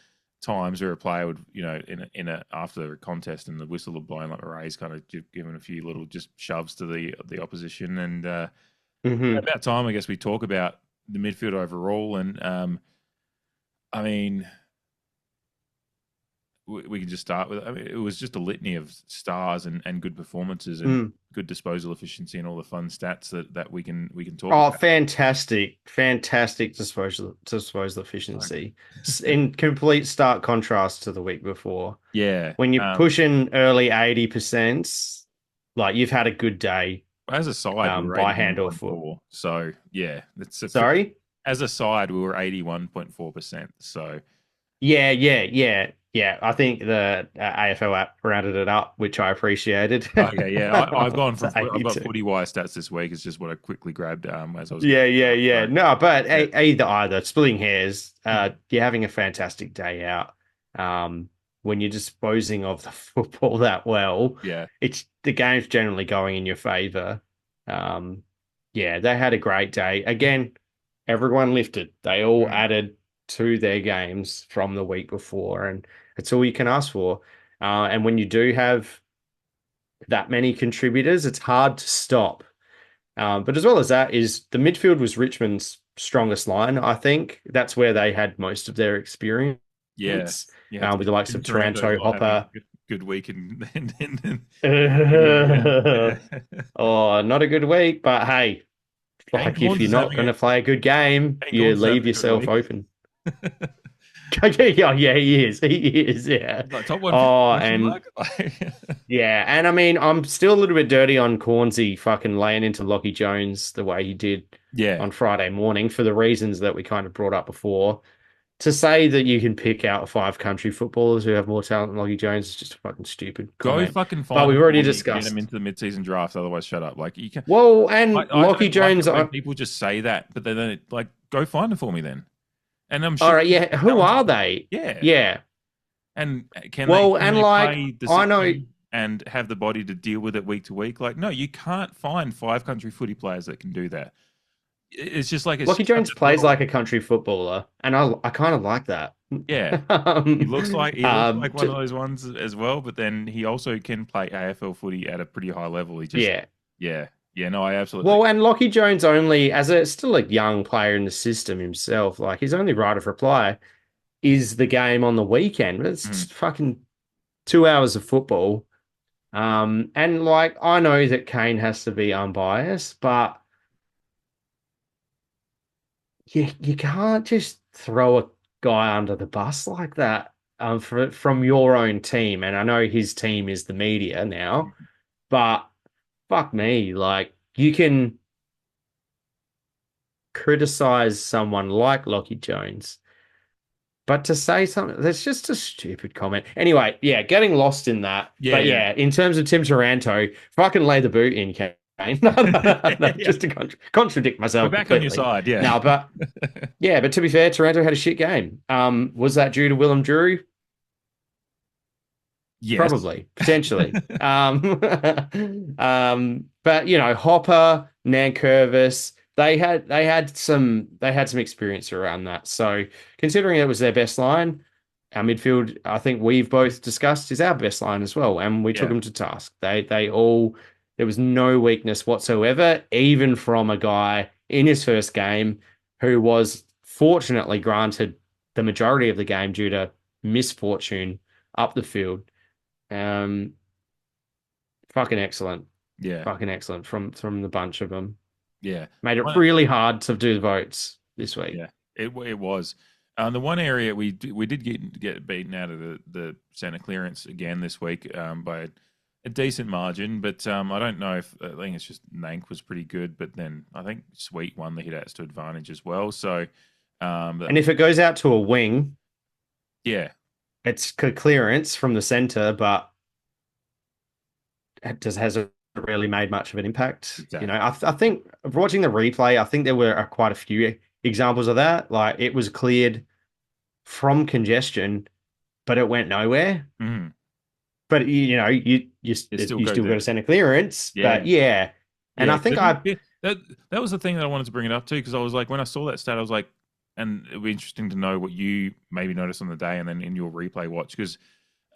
B: times where a player would, in a after a contest and the whistle would blow, like Murray's kind of giving a few little just shoves to the opposition. And about time, I guess we talk about the midfield overall. And I mean, we can just start with. I mean, it was just a litany of stars and good performances and good disposal efficiency and all the fun stats that we can talk about.
C: Fantastic disposal efficiency in complete stark contrast to the week before.
B: Yeah,
C: when you're pushing early 80%, like you've had a good day.
B: As a side,
C: by hand or foot.
B: So yeah,
C: sorry.
B: As a side, we were 81.4%. So
C: yeah. I think the AFL app rounded it up, which I appreciated.
B: Okay, yeah, I've gone from I've got Footy Wire stats this week. It's just what I quickly grabbed as I was.
C: Yeah. No, but either splitting hairs. You're having a fantastic day out. When you're disposing of the football that well, it's the game's generally going in your favor. They had a great day. Again, everyone lifted. They all added to their games from the week before, and it's all you can ask for. And when you do have that many contributors, it's hard to stop. But as well as that, is the midfield was Richmond's strongest line. I think that's where they had most of their experience.
B: Yes,
C: with the likes of Taranto, Hopper.
B: Good week and
C: oh, not a good week, but hey, like if you're not going to play a good game, you leave yourself open. Yeah, he is. Yeah.
B: Like top one.
C: And yeah, and I mean, I'm still a little bit dirty on Cornsey fucking laying into Lockie Jones the way he did on Friday morning for the reasons that we kind of brought up before. To say that you can pick out 5 country footballers who have more talent than Lockie Jones is just fucking stupid.
B: Go fucking find.
C: But we've already discussed.
B: Get them into the mid-season draft. Otherwise, shut up. Like you can.
C: Well, and Lockie Jones.
B: People just say that, but then like go find them for me then. And I'm sure.
C: All right, yeah. Who are they?
B: Yeah. And can
C: they I know,
B: and have the body to deal with it week to week. Like, no, you can't find 5 country footy players that can do that. It's just like
C: Lockie Jones plays like a country footballer, and I kind of like that.
B: Yeah, he looks like one of those ones as well. But then he also can play AFL footy at a pretty high level. He just yeah. No, I absolutely.
C: Well, and Lockie Jones only, still a young player in the system himself, like his only right of reply is the game on the weekend. It's fucking 2 hours of football. And like I know that Kane has to be unbiased, but you can't just throw a guy under the bus like that from your own team. And I know his team is the media now, but fuck me, like you can criticize someone like Lockie Jones, but to say something that's just a stupid comment. Anyway, getting lost in that. But in terms of Tim Taranto, fucking lay the boot in, No, just to contradict myself
B: We're back
C: completely.
B: on your side, yeah.
C: No, but yeah, but to be fair, Toronto had a shit game. Was that due to Willem Drew?
B: Yes.
C: Probably, potentially. But Hopper, Nankervis, they had some experience around that. So considering it was their best line, our midfield, I think we've both discussed, is our best line as well, and we took them to task. They all, there was no weakness whatsoever, even from a guy in his first game who was fortunately granted the majority of the game due to misfortune up the field. Fucking excellent.
B: Yeah.
C: Fucking excellent from the bunch of them.
B: Yeah.
C: Made it really hard to do the votes this week.
B: Yeah, it was. The one area we did get beaten out of the centre clearance again this week by a decent margin, but I don't know if, I think it's just Nank was pretty good, but then I think Sweet won the hit outs to advantage as well. So,
C: and if it goes out to a wing,
B: yeah,
C: it's clearance from the centre, but it just hasn't really made much of an impact.
B: Exactly.
C: I think watching the replay, I think there were quite a few examples of that. Like it was cleared from congestion, but it went nowhere.
B: Mm-hmm.
C: But you still got to send a clearance. Yeah. But yeah. And I think
B: that was the thing that I wanted to bring it up to, because I was like, when I saw that stat, I was like, and it'd be interesting to know what you maybe noticed on the day and then in your replay watch, because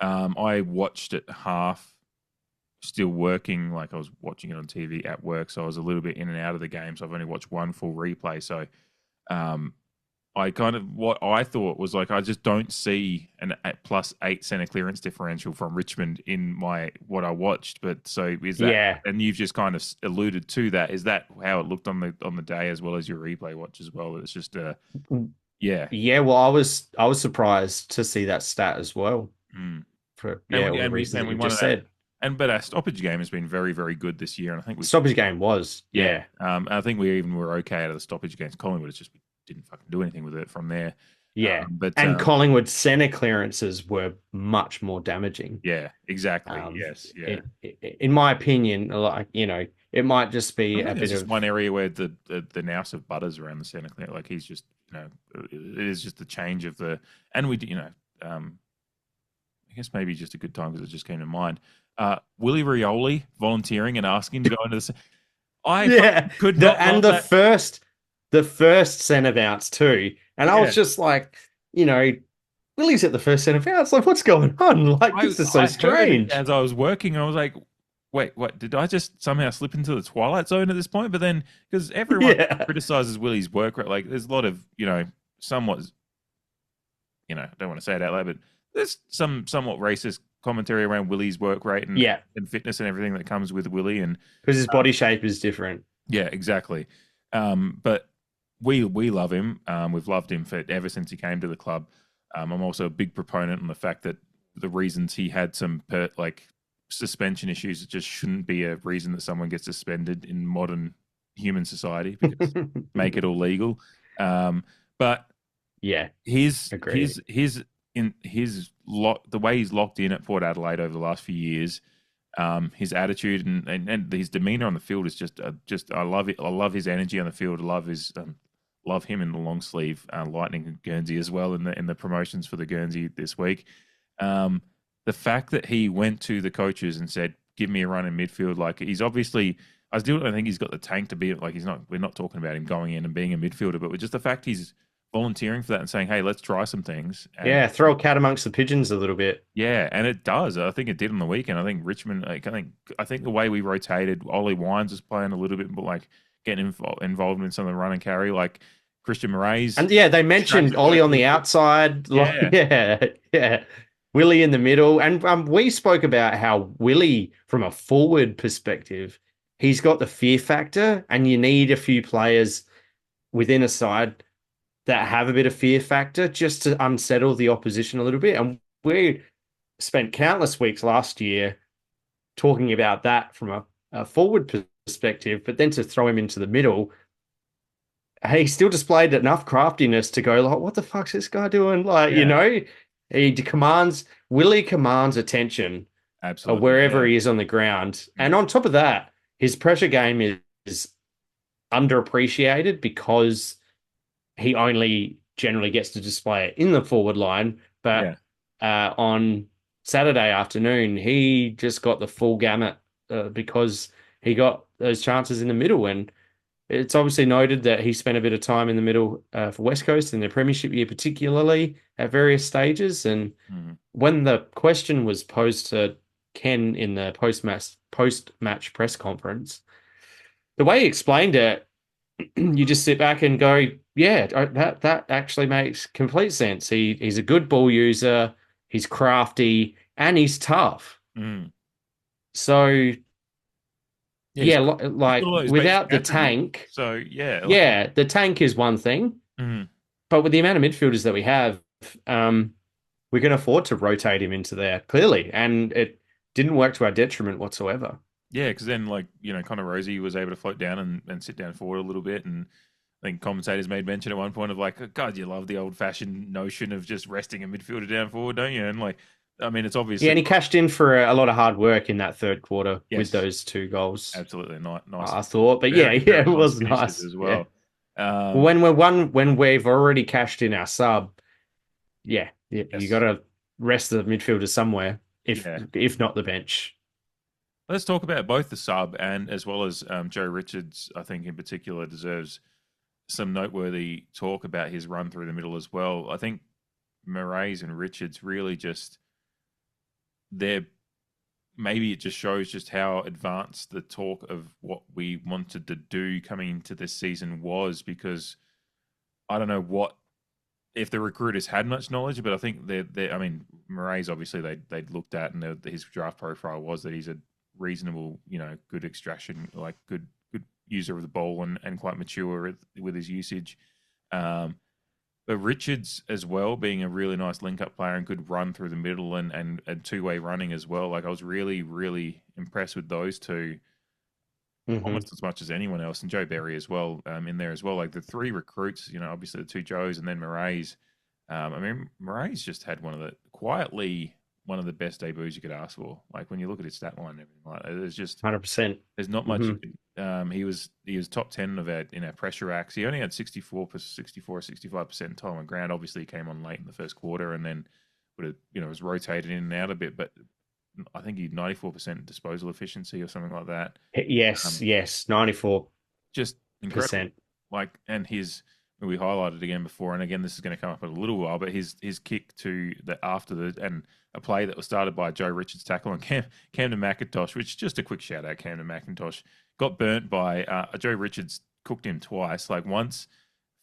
B: I watched it half still working, like I was watching it on TV at work, so I was a little bit in and out of the game, so I've only watched one full replay. So I kind of, what I thought was like, I just don't see an +8 centre clearance differential from Richmond in what I watched. But so is that,
C: yeah.
B: And you've just kind of alluded to that. Is that how it looked on the day as well as your replay watch as well? It's just yeah.
C: Well, I was surprised to see that stat as well. For all the reasons we just said.
B: But our stoppage game has been very, very good this year, and I think
C: stoppage game was
B: I think we even were okay out of the stoppage against Collingwood. It's just we didn't fucking do anything with it from there.
C: Yeah, Collingwood centre clearances were much more damaging.
B: Yeah, exactly. Yes, yeah.
C: In my opinion, like it might just be a bit of
B: one area where the nous of Butters around the centre clear, like he's just it is just the change of the, and we I guess maybe just a good time because it just came to mind. Willie Rioli volunteering and asking to go into the. Could not.
C: And the first centre bounce too, and I was just like, Willie's at the first centre bounce. Like, what's going on? Like, this is so strange.
B: As I was working, I was like, wait, what? Did I just somehow slip into the twilight zone at this point? But then, because everyone criticizes Willie's work rate, like there's a lot of somewhat, I don't want to say it out loud, but there's some somewhat racist commentary around Willie's work rate and fitness and everything that comes with Willie, and
C: because his body shape is different.
B: Yeah, exactly. But we love him. We've loved him ever since he came to the club. I'm also a big proponent on the fact that the reasons he had some suspension issues, it just shouldn't be a reason that someone gets suspended in modern human society, because make it all legal. But
C: yeah,
B: the way he's locked in at Port Adelaide over the last few years, his attitude and his demeanor on the field is just I love it. I love his energy on the field. I love him in the long sleeve Lightning and Guernsey as well in the promotions for the Guernsey this week. The fact that he went to the coaches and said, "Give me a run in midfield," like he's obviously, I still don't think he's got the tank to be like we're not talking about him going in and being a midfielder, but just the fact he's volunteering for that and saying, "Hey, let's try some things." And,
C: throw a cat amongst the pigeons a little bit.
B: Yeah, and it does. I think it did on the weekend. I think Richmond. I think the way we rotated, Ollie Wines was playing a little bit, but like getting involved in some of the run and carry, like Christian Moraes.
C: And they mentioned Ollie on the outside. Yeah. Willie in the middle, and we spoke about how Willie, from a forward perspective, he's got the fear factor, and you need a few players within a side that have a bit of fear factor just to unsettle the opposition a little bit. And we spent countless weeks last year talking about that from a forward perspective, but then to throw him into the middle, he still displayed enough craftiness to go like, what the fuck's this guy doing? Like, Willie commands attention.
B: Absolutely,
C: wherever he is on the ground. And on top of that, his pressure game is underappreciated because he only generally gets to display it in the forward line. But
B: Yeah.
C: on Saturday afternoon, he just got the full gamut because he got those chances in the middle. And it's obviously noted that he spent a bit of time in the middle for West Coast in the Premiership year, particularly at various stages. And
B: Mm.
C: when the question was posed to Ken in the post-match press conference, the way he explained it, you just sit back and go, yeah, that actually makes complete sense. He's a good ball user, he's crafty, and he's tough.
B: Mm.
C: So
B: Yeah,
C: yeah,
B: he's got
C: like
B: all those basic
C: without the
B: attributes.
C: tank,
B: So yeah, like,
C: yeah, the tank is one thing,
B: mm.
C: but with the amount of midfielders that we have, we can afford to rotate him into there clearly, and it didn't work to our detriment whatsoever.
B: Yeah, because then like Connor Rosie was able to float down and sit down forward a little bit, and I think commentators made mention at one point of like, God, you love the old fashioned notion of just resting a midfielder down forward, don't you? And like, I mean, it's
C: Yeah,
B: obviously
C: and he cashed in for a lot of hard work in that third quarter with
B: yes,
C: those two goals,
B: absolutely nice,
C: I thought. But yeah,
B: very
C: yeah, it
B: nice
C: was
B: finishes
C: nice.
B: as
C: Yeah.
B: well.
C: When we've already cashed in our sub, yeah, you got
B: Yes,
C: to rest the midfielders somewhere,
B: yeah.
C: if not the bench.
B: Let's talk about both the sub and as well as Joe Richards. I think in particular deserves some noteworthy talk about his run through the middle as well. I think Murray's and Richards really just they're maybe it just shows just how advanced the talk of what we wanted to do coming into this season was, because I don't know what if the recruiters had much knowledge, but I think they I mean Murray's obviously they'd looked at, and his draft profile was that he's a reasonable, good extraction, like good user of the ball and quite mature with his usage. Um, but Richards as well, being a really nice link-up player and good run through the middle and two-way running as well. Like I was really, really impressed with those two
C: Hmm.
B: almost as much as anyone else, and Joe Berry as well in there as well. Like the three recruits, obviously the two Joes and then Murray's. I mean, Murray's just had one of the best debuts you could ask for. Like when you look at his stat line and everything like that,
C: 100%.
B: there's not much
C: Hmm.
B: you could. He was top 10 of in our pressure acts. He only had 64 or 65% time on ground. Obviously, he came on late in the first quarter and then would have was rotated in and out a bit. But I think he had 94% disposal efficiency or something like that.
C: Yes,
B: Um,
C: yes, 94%.
B: just incredible. Like, and we highlighted again before, and again this is going to come up in a little while, but his kick to the after the and a play that was started by Joe Richards tackle on Camden McIntosh, which just a quick shout out, Camden McIntosh got burnt by Joe Richards, cooked him twice, like once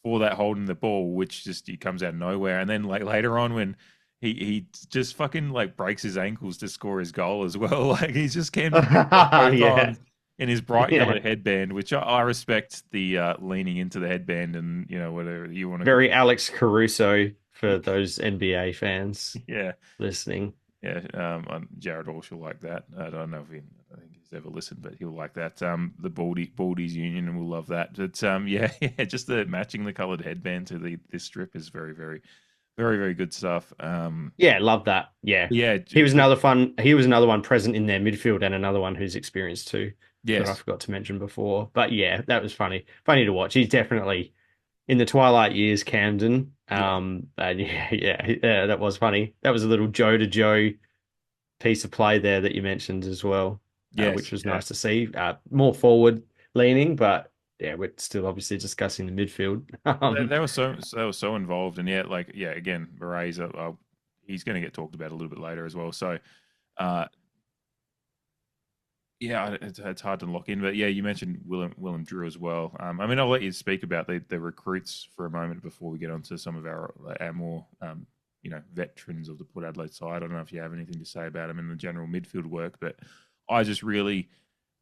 B: for that holding the ball, which just he comes out of nowhere, and then like later on when he just fucking like breaks his ankles to score his goal as well. Like he's just Camden McIntosh both
C: Yeah,
B: times in his bright
C: yeah.
B: yellow headband, which I respect the leaning into the headband and whatever you want to call
C: Very Alex Caruso for those NBA fans
B: it. Yeah,
C: listening.
B: yeah. Jared Walsh will like that. I don't know if I think he's ever listened, but he'll like that. The Baldies Union and will love that. But yeah, yeah, just the matching the coloured headband to this strip is very, very, very, very good stuff.
C: Yeah, love that. Yeah.
B: Yeah,
C: He was another one present in their midfield and another one who's experienced too that I
B: yes,
C: forgot to mention before. But yeah, that was funny. Funny to watch. He's definitely in the twilight years, Camden.
B: yeah,
C: And yeah, that was funny. That was a little Joe to Joe piece of play there that you mentioned as well,
B: yes,
C: which was
B: yeah.
C: nice to see. More forward leaning, but yeah, we're still obviously discussing the midfield.
B: They were so involved, and yet like yeah, again, Murray's he's going to get talked about a little bit later as well. So uh, yeah, it's hard to lock in, but yeah, you mentioned Willem Drew as well. I mean, I'll let you speak about the recruits for a moment before we get on to some of our more veterans of the Port Adelaide side. I don't know if you have anything to say about them in the general midfield work, but I just really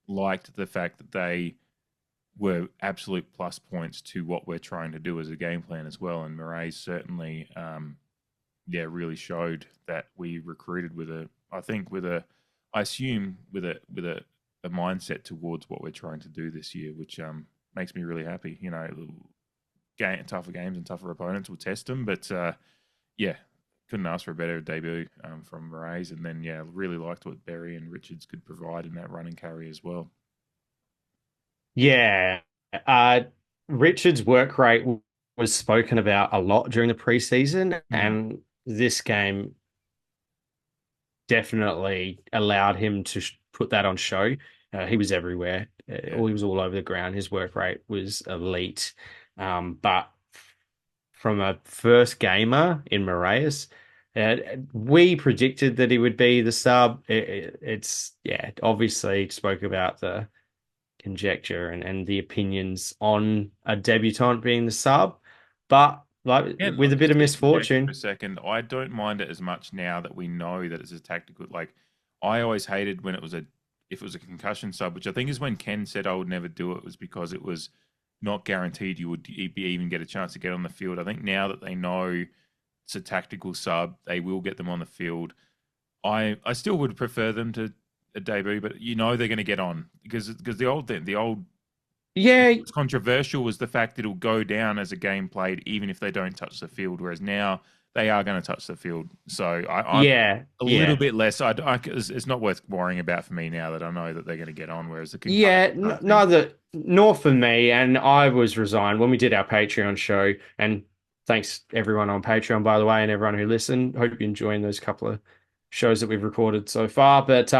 B: liked the fact that they were absolute plus points to what we're trying to do as a game plan as well. And Murray certainly, really showed that we recruited I assume with a mindset towards what we're trying to do this year, which makes me really happy. Tougher games and tougher opponents will test them, but yeah, couldn't ask for a better debut from Murray's. And then yeah, really liked what Berry and Richards could provide in that running carry as well.
C: Yeah. Uh, Richard's work rate was spoken about a lot during the preseason,
B: Mm,
C: and this game definitely allowed him to put that on show. He was everywhere.
B: yeah.
C: He was all over the ground. His work rate was elite. But from a first gamer in Moraes, uh, we predicted that he would be the sub. It's, yeah, obviously spoke about the conjecture and the opinions on a debutant being the sub, but like
B: And
C: with a bit
B: just
C: of
B: to interject for a
C: misfortune.
B: second, I don't mind it as much now that we know that it's a tactical. Like, I always hated when it was a if it was a concussion sub, which I think is when Ken said I would never do it, was because it was not guaranteed you would even get a chance to get on the field. I think now that they know it's a tactical sub, they will get them on the field. I still would prefer them to a debut, but you know they're going to get on because the old
C: Yeah,
B: what's controversial was the fact that it'll go down as a game played even if they don't touch the field, whereas now they are going to touch the field. So I'm
C: yeah,
B: a little
C: yeah.
B: bit less. It's not worth worrying about for me now that I know that they're going to get on. Whereas the
C: Yeah,
B: concussion kind of thing,
C: neither nor for me. And I was resigned when we did our Patreon show. And thanks everyone on Patreon, by the way, and everyone who listened. Hope you're enjoying those couple of shows that we've recorded so far. But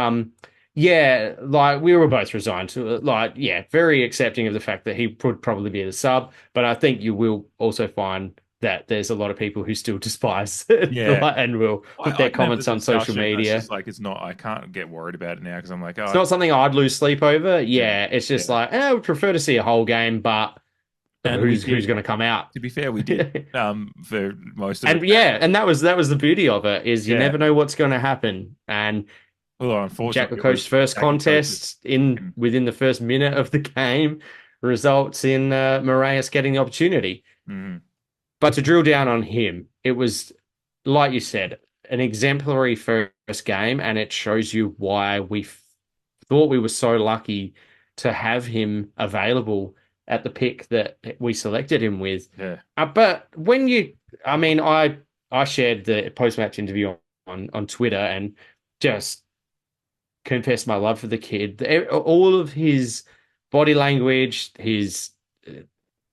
C: yeah, like we were both resigned to like, yeah, very accepting of the fact that he would probably be the sub. But I think you will also find that there's a lot of people who still despise it
B: yeah,
C: and will put
B: I
C: their
B: can have the
C: comments on social
B: discussion. It's
C: media.
B: just like it's not. I can't get worried about it now because I'm like,
C: It's
B: oh,
C: not something I'd lose sleep over.
B: yeah,
C: Yeah, it's just
B: yeah.
C: like, I would prefer to see a whole game, but
B: And we
C: who's
B: did.
C: going to come out?
B: To be fair, we did for most of it.
C: And yeah, and that was the beauty of it is you
B: Yeah.
C: never know what's going to happen. And
B: Well,
C: Jack
B: unfortunately, it was
C: Lakoche's first
B: Jack Lakoche's.
C: contest in within the first minute of the game results in Moraes getting the opportunity.
B: Mhm.
C: But to drill down on him, it was like you said, an exemplary first game, and it shows you why we thought we were so lucky to have him available at the pick that we selected him with.
B: Yeah.
C: But when you, I mean, I shared the post-match interview on Twitter and just confessed my love for the kid. All of his body language, his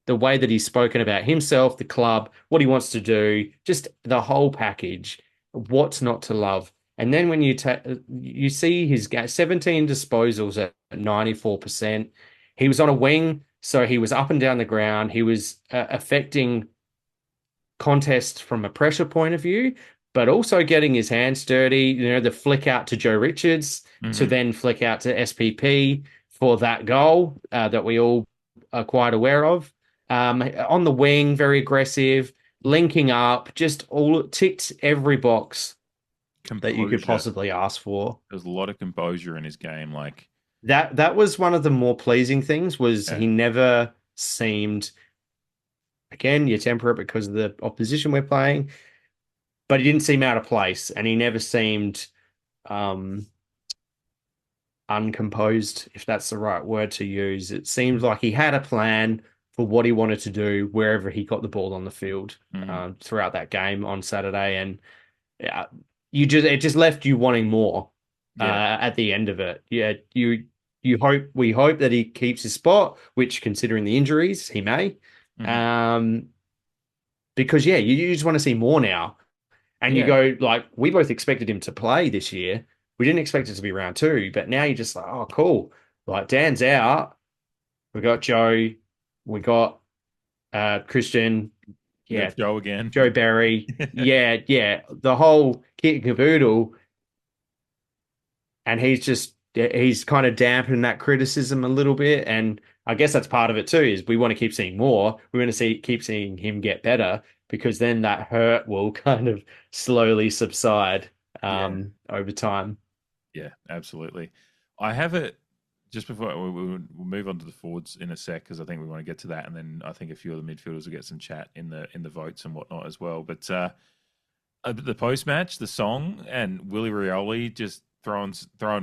C: the way that he's spoken about himself, the club, what he wants to do, just the whole package. What's not to love? And then when you see his 17 disposals at 94%, he was on a wing, so he was up and down the ground. He was affecting contests from a pressure point of view, but also getting his hands dirty. You know, the flick out to Joe Richards to
B: Hmm.
C: then flick out to SPP for that goal that we all are quite aware of. On the wing, very aggressive, linking up, just all ticked every box that you could
B: Composure.
C: possibly ask for.
B: There's a lot of composure in his game. Like,
C: That was one of the more pleasing things was
B: yeah.
C: he never seemed, again, you temper it because of the opposition we're playing, but he didn't seem out of place and he never seemed um uncomposed, if that's the right word to use. It seemed like he had a plan for what he wanted to do wherever he got the ball on the field
B: Mhm.
C: throughout that game on Saturday, and yeah, it just left you wanting more
B: Yeah.
C: at the end of it. Yeah, we hope that he keeps his spot, which considering the injuries, he may.
B: Mhm.
C: Um, because yeah, you just want to see more now. And you
B: Yeah.
C: go like, we both expected him to play this year. We didn't expect it to be round two, but now you're just like, oh, cool. Like Dan's out. We got Joe. We got Christian.
B: We got
C: Yeah,
B: Joe again.
C: Joe Barry. Yeah, yeah. The whole kit and caboodle. And he's kind of dampened that criticism a little bit. And I guess that's part of it too, is we want to keep seeing more. We want to keep seeing him get better because then that hurt will kind of slowly subside
B: Yeah.
C: over time.
B: Yeah. Absolutely. I have it just before we'll move on to the forwards in a sec because I think we want to get to that, and then I think a few of the midfielders will get some chat in the votes and whatnot as well. But the post match, the song, and Willie Rioli just throwing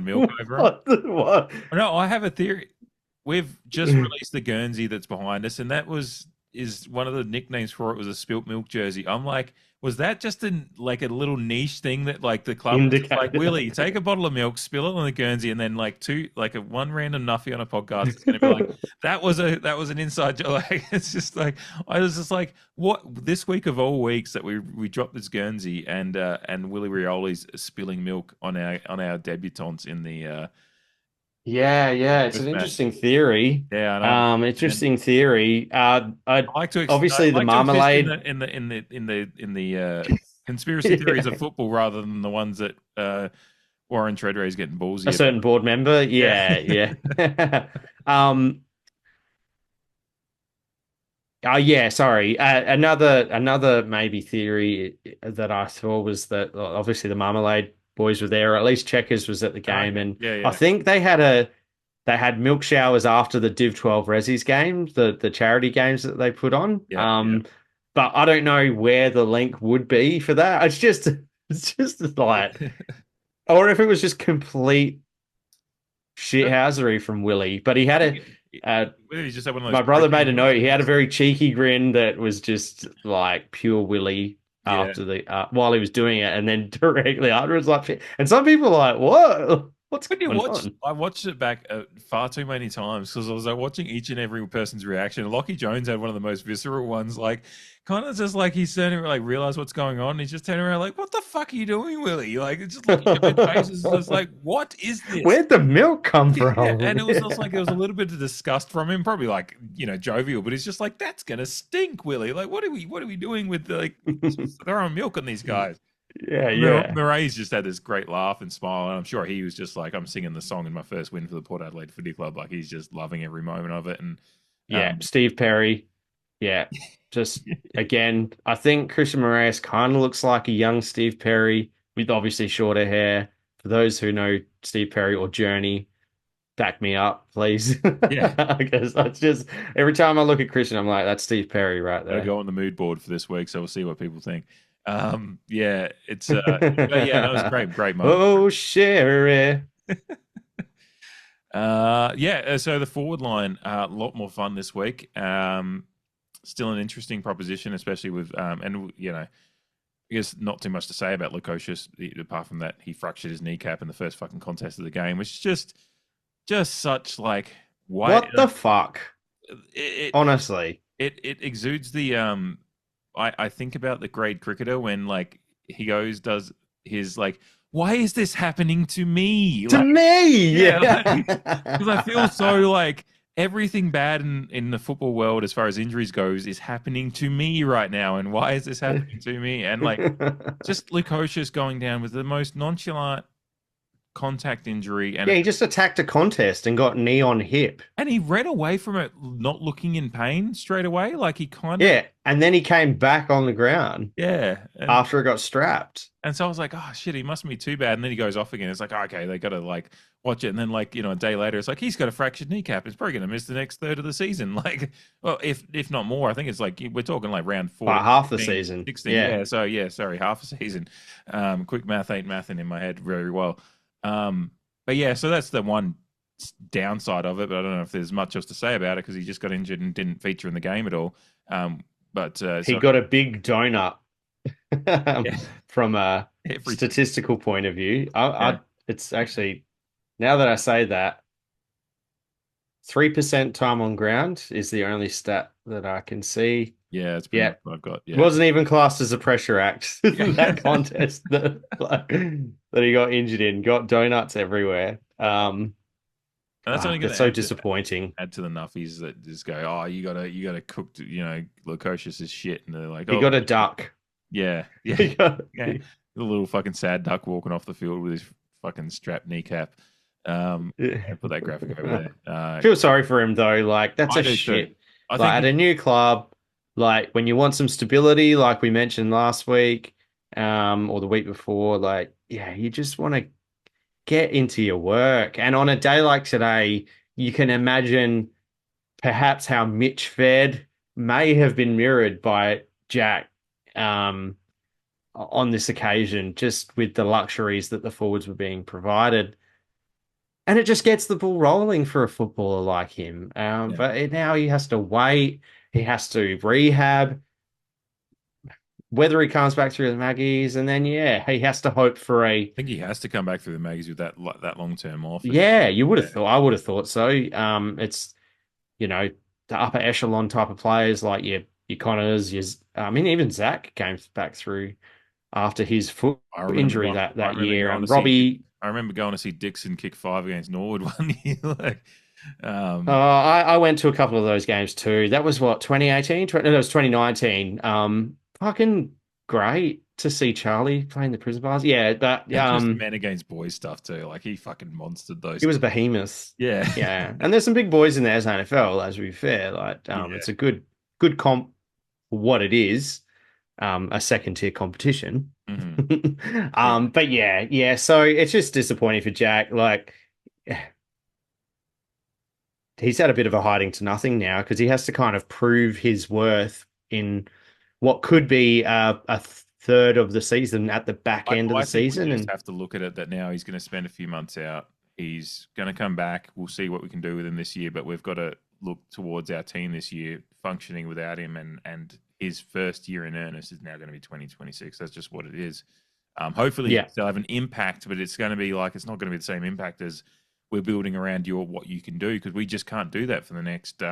B: milk over him.
C: What?
B: No, I have a theory. We've just released the Guernsey that's behind us, and that was is one of the nicknames for it was a spilt milk jersey. I'm like, was that just a little niche thing that like the club was just like,
C: Indicated.
B: Willie, take a bottle of milk, spill it on the Guernsey, and then like one random nuffy on a podcast is going to be like, that was an inside joke. Like, it's just like, I was just like, what, this week of all weeks that we dropped this Guernsey and Willie Rioli's spilling milk on our debutantes in the
C: Yeah, it's an
B: match.
C: interesting theory.
B: Yeah, I know.
C: Interesting theory.
B: I like to
C: Obviously the
B: I like to
C: marmalade.
B: exist in the conspiracy theories of football rather than the ones that Warren Treadway is getting ballsy
C: A certain
B: about.
C: board member.
B: Yeah.
C: Yeah. Yeah, sorry. Another maybe theory that I saw was that obviously the Marmalade boys were there, or at least Checkers was at the game,
B: Okay.
C: and
B: Yeah.
C: I think they had milk showers after the Div 12 Resi's games, the charity games that they put on.
B: Yeah.
C: But I don't know where the link would be for that. It's just like, or if it was just complete shithousery from Willie. But he had
B: He just had one of those
C: my brother made a
B: protein
C: note. He had a
B: ones.
C: very cheeky grin that was just like pure Willie
B: Yeah.
C: after while he was doing it, and then directly afterwards, like, and some people are like, "What? What's
B: When you
C: going
B: watch,
C: on?"
B: I watched it back far too many times because I was like watching each and every person's reaction. Lockie Jones had one of the most visceral ones, like kind of just like he's turning like realize what's going on. He's just turning around like, "What the fuck are you doing, Willie?" Like it's just looking at my face. It's just like, "What is this?"
C: Where'd the milk come from?
B: Yeah, and it was also like there was a little bit of disgust from him, probably like jovial, but he's just like, "That's gonna stink, Willie. Like, what are we doing with throwing milk on these guys?"
C: Yeah.
B: Murray's just had this great laugh and smile, and I'm sure he was just like, I'm singing the song in my first win for the Port Adelaide Footy Club. Like he's just loving every moment of it. And
C: Steve Perry. Yeah, just again, I think Christian Moraes kind of looks like a young Steve Perry with obviously shorter hair. For those who know Steve Perry or Journey, back me up, please.
B: Yeah.
C: Because that's just every time I look at Christian, I'm like, that's Steve Perry right
B: I'll
C: there.
B: go on the mood board for this week, so we'll see what people think. Yeah, it's that was great moment.
C: Oh, Sherry.
B: So the forward line, a lot more fun this week. Still an interesting proposition, especially with I guess not too much to say about Lukosius apart from that he fractured his kneecap in the first fucking contest of the game, which is just such like
C: What the fuck? Honestly,
B: it exudes the I think about the grade cricketer when like he does his like, why is this happening to me?
C: To me, yeah.
B: Because I feel so like everything bad in the football world as far as injuries goes is happening to me right now, and why is this happening to me? And like just Lukosius going down with the most nonchalant contact injury, and
C: he just attacked a contest and got knee on hip,
B: and he ran away from it not looking in pain straight away. Like he kind of
C: and then he came back on the ground after it got strapped,
B: and so I was like, oh shit, he mustn't be too bad. And then he goes off again. It's like, okay, they got to like watch it. And then like a day later, it's like he's got a fractured kneecap. He's probably going to miss the next third of the season. Like, well, if not more, I think it's like we're talking like round 4,
C: half the season,
B: 16. Yeah, so sorry, half a season. Quick math ain't mathing in my head very well. But yeah, so that's the one downside of it. But I don't know if there's much else to say about it because he just got injured and didn't feature in the game at all. But he
C: got a big donut from a statistical point of view. It's actually, now that I say that, 3% time on ground is the only stat that I can see.
B: Yeah, it's pretty much what I've got. Yeah.
C: It wasn't even classed as a pressure act, that contest that he got injured in. Got donuts everywhere.
B: And that's only going
C: so disappointing.
B: Add to the nuffies that just go, oh, you gotta cook, Lukosius' shit, and they're like,
C: he got a duck.
B: Yeah. The little fucking sad duck walking off the field with his fucking strapped kneecap. Put that graphic over there.
C: I feel sorry for him though. Like that's a shit. Like at a new club, like when you want some stability, like we mentioned last week, or the week before, like you just want to get into your work. And on a day like today, you can imagine perhaps how Mitch fared may have been mirrored by Jack on this occasion, just with the luxuries that the forwards were being provided. And it just gets the ball rolling for a footballer like him. But now he has to wait. he has to rehab, whether he comes back through the Maggies, and then he has to hope for
B: I think he has to come back through the Maggies with that long term off.
C: you would have thought, I would have thought so. It's the upper echelon type of players like your Connors, I mean even Zach came back through after his foot injury that year, and Robbie.
B: I remember going to see Dixon kick 5 against Norwood one year.
C: I went to a couple of those games too. That was what, 2018? No, it was 2019. Fucking great to see Charlie playing the prison bars. Yeah, that
B: just men against boys stuff too. Like he fucking monstered those.
C: He was a behemoth.
B: Yeah.
C: Yeah. And there's some big boys in the NFL, as we be fair. Like it's a good comp for what it is. A second tier competition.
B: Mm-hmm.
C: But yeah. So it's just disappointing for Jack. Like he's had a bit of a hiding to nothing now because he has to kind of prove his worth in what could be a third of the season at the back end of the season.
B: We just have to look at it that now he's going to spend a few months out. He's going to come back. We'll see what we can do with him this year, but we've got to look towards our team this year functioning without him, and his first year in earnest is now going to be 2026. That's just what it is. Hopefully they'll have an impact, but it's going to be like, it's not going to be the same impact as we're building around what you can do, because we just can't do that for the next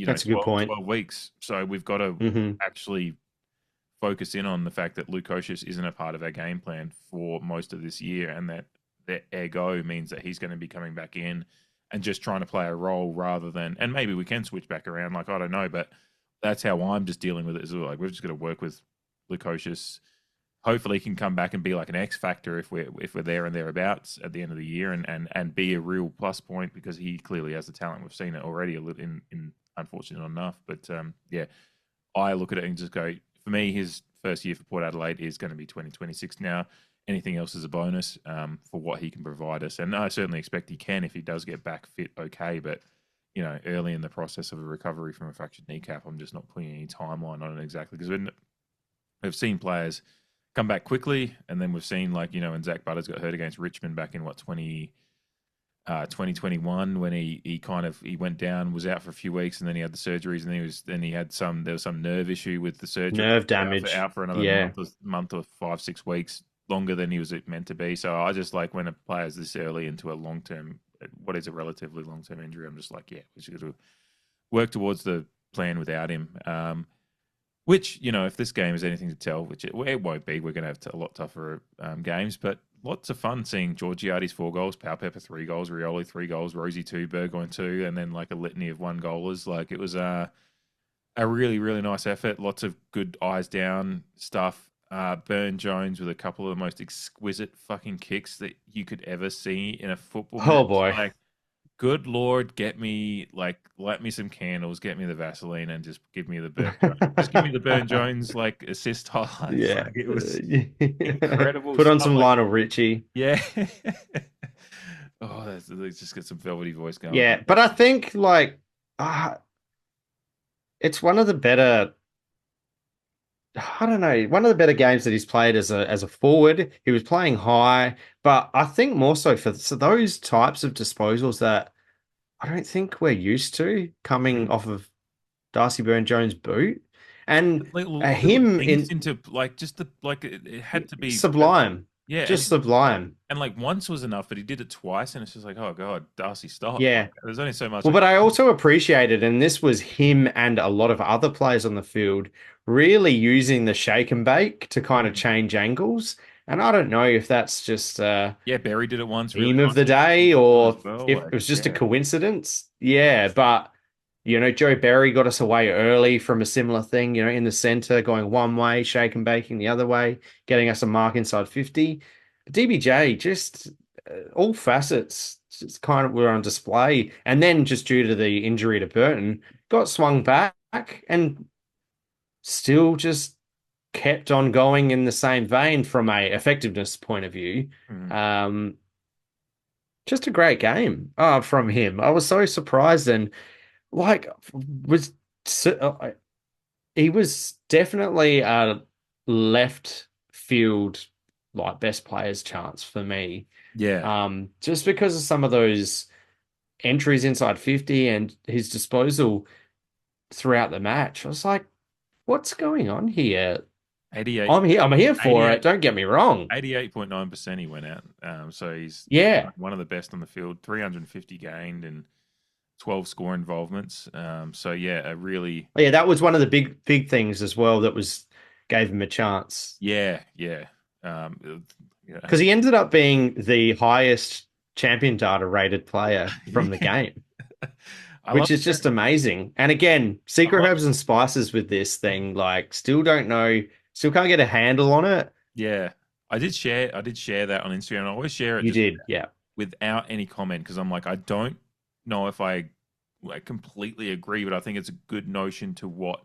C: that's a good point.
B: 12 weeks. So we've got to actually focus in on the fact that Lukosius isn't a part of our game plan for most of this year, and that ergo means that he's going to be coming back in and just trying to play a role rather than, and maybe we can switch back around, like I don't know, but that's how I'm just dealing with it. Is like we've just got to work with Lukosius. Hopefully, he can come back and be like an X factor if we're there and thereabouts at the end of the year, and be a real plus point, because he clearly has the talent. We've seen it already in unfortunate enough, but I look at it and just go, for me, his first year for Port Adelaide is going to be 2026 now. Anything else is a bonus for what he can provide us. And I certainly expect he can if he does get back fit okay. But, early in the process of a recovery from a fractured kneecap, I'm just not putting any timeline on it exactly. Because we've seen players come back quickly, and then we've seen, like, when Zach Butters got hurt against Richmond back in 2021, when he went down, was out for a few weeks, and then he had the surgeries, and there was some nerve issue with the surgery,
C: nerve damage,
B: out for another month or 5-6 weeks, longer than he was meant to be. So I just like when a player's this early into a long-term, what is a relatively long-term injury, I'm just like, we should work towards the plan without him. Which, if this game is anything to tell, which it won't be, we're going to have a lot tougher games, but lots of fun seeing Georgiades 4 goals, Powpepper 3 goals, Rioli 3 goals, Rosie 2, Burgoyne 2, and then like a litany of 1-goalers. Like it was a really, really nice effort. Lots of good eyes down stuff. Burn Jones with a couple of the most exquisite fucking kicks that you could ever see in a football match.
C: Oh boy.
B: Like, good Lord, light me some candles, get me the Vaseline, and just give me the Burn Jones. Just give me the Burn Jones, like, assist highlights.
C: Yeah.
B: Like, it was incredible.
C: Put on some Lionel Richie.
B: Yeah. Let's just get some velvety voice going.
C: Yeah, but I think, like, it's one of the better, I don't know, one of the better games that he's played as a forward. He was playing high, but I think more so for those types of disposals that I don't think we're used to coming off of Darcy Burn-Jones' boot. And him
B: into like just the like it had to be
C: sublime.
B: Yeah,
C: just sublime.
B: And like once was enough, but he did it twice, and it's just like, oh god, Darcy, stop.
C: Yeah,
B: like, there's only so much.
C: Well, but I also appreciated, and this was him and a lot of other players on the field really using the shake and bake to kind of change angles. And I don't know if that's just
B: Barry did it once.
C: Theme of the day, or if it was just a coincidence. Yeah, but Joe Barry got us away early from a similar thing, in the center, going one way, shake and baking the other way, getting us a mark inside 50. But DBJ, just all facets just kind of were on display. And then just due to the injury to Burton, got swung back and still just kept on going in the same vein from a effectiveness point of view. Just a great game from him. I was so surprised, and he was definitely a left field like best player's chance for me.
B: Yeah.
C: Just because of some of those entries inside 50 and his disposal. throughout the match. I was like, what's going on here?
B: 88,
C: I'm here for it.
B: 88,
C: Don't get me wrong.
B: 88.9% he went out. So he's
C: Yeah.
B: one of the best on the field, 350 gained and 12 score involvements. So yeah, a really
C: Yeah, that was one of the big things as well that was gave him a chance.
B: yeah.
C: Because he ended up being the highest champion data rated player from the game,
B: I love
C: which is just amazing. And again, secret herbs and spices with this thing, like still don't know, still can't get a handle on it.
B: Yeah, I did share that on Instagram. I always share it
C: You
B: just
C: did, yeah.
B: without any comment because I'm like, I don't know if I completely agree, but I think it's a good notion to what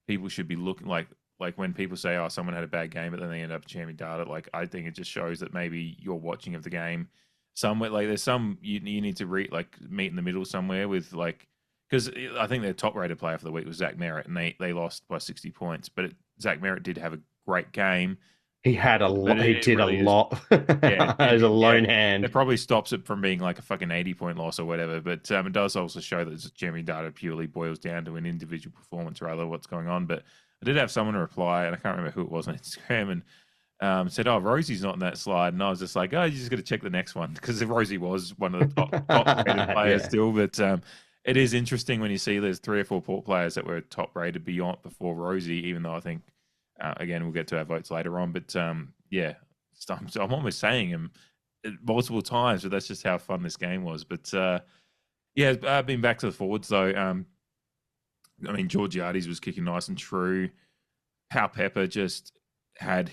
B: people should be looking like. Like when people say, "Oh, someone had a bad game," but then they end up champion data. Like I think it just shows that maybe your watching of the game somewhere. Like there's some you need to meet in the middle somewhere with like because I think their top rated player for the week was Zach Merritt, and they lost by 60 points. But Zach Merritt did have a great game.
C: He had a
B: But
C: lot. He
B: it
C: did a
B: really is.
C: lot.
B: Yeah,
C: As a
B: yeah.
C: lone
B: It
C: hand.
B: probably stops it from being like a fucking 80-point loss or whatever. But it does also show that Jeremy data purely boils down to an individual performance rather what's going on. But I did have someone reply, and I can't remember who it was on Instagram, and said, "Oh, Rosie's not in that slide." And I was just like, "Oh, you just got to check the next one," because Rosie was one of the top rated players
C: Yeah.
B: still. But it is interesting when you see there's 3 or 4 port players that were top rated beyond before Rosie, even though I think again we'll get to our votes later on. But yeah, I'm almost saying him multiple times, but that's just how fun this game was. But yeah, been back to the forwards though. I mean, Georgiades was kicking nice and true. Pal Pepper just had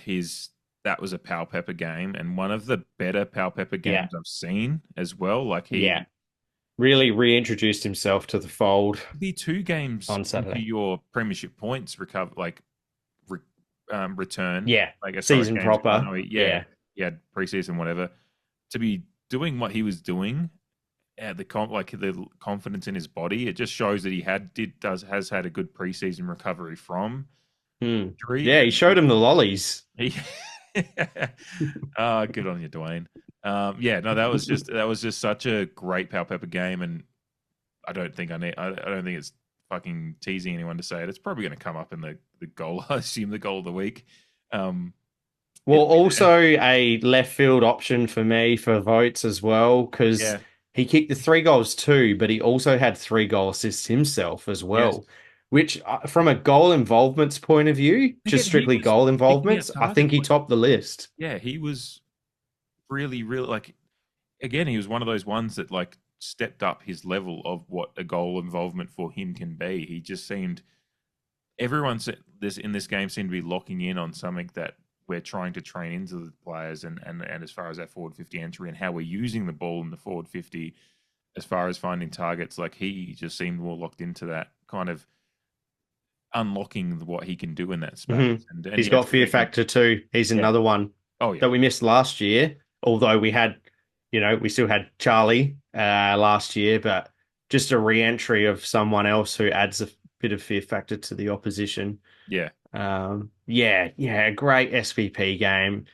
B: that was a Pal Pepper game and one of the better Pal Pepper games I've seen as well. Like he
C: really reintroduced himself to the fold
B: be 2 games
C: on
B: into
C: Saturday.
B: your premiership points return.
C: Yeah.
B: Like as far as
C: Season
B: games go. I
C: proper.
B: know
C: Yeah.
B: he had preseason, whatever. To be doing what he was doing, the confidence in his body, it just shows that he has had a good preseason recovery from injury.
C: Yeah, he showed him the lollies.
B: He, good on you, Dwayne. Yeah, no, that was just such a great Pal Pepper game, and I don't think it's fucking teasing anyone to say it. It's probably going to come up in the goal. I assume the goal of the week.
C: Well, also a left field option for me for votes as well, because he kicked the 3 goals too, but he also had 3 goal assists himself as well, which from a goal involvements point of view, just strictly goal involvements, I think he topped the list.
B: Yeah, he was really, really like, again, he was one of those ones that like stepped up his level of what a goal involvement for him can be. He just seemed, everyone in this game seemed to be locking in on something that we're trying to train into the players and as far as our forward 50 entry and how we're using the ball in the forward 50 as far as finding targets. Like he just seemed more locked into that kind of unlocking what he can do in that space. And
C: he's got fear factor too. He's another one that we missed last year, although we still had Charlie last year, but just a re-entry of someone else who adds a bit of fear factor to the opposition.
B: Yeah.
C: Great SPP game.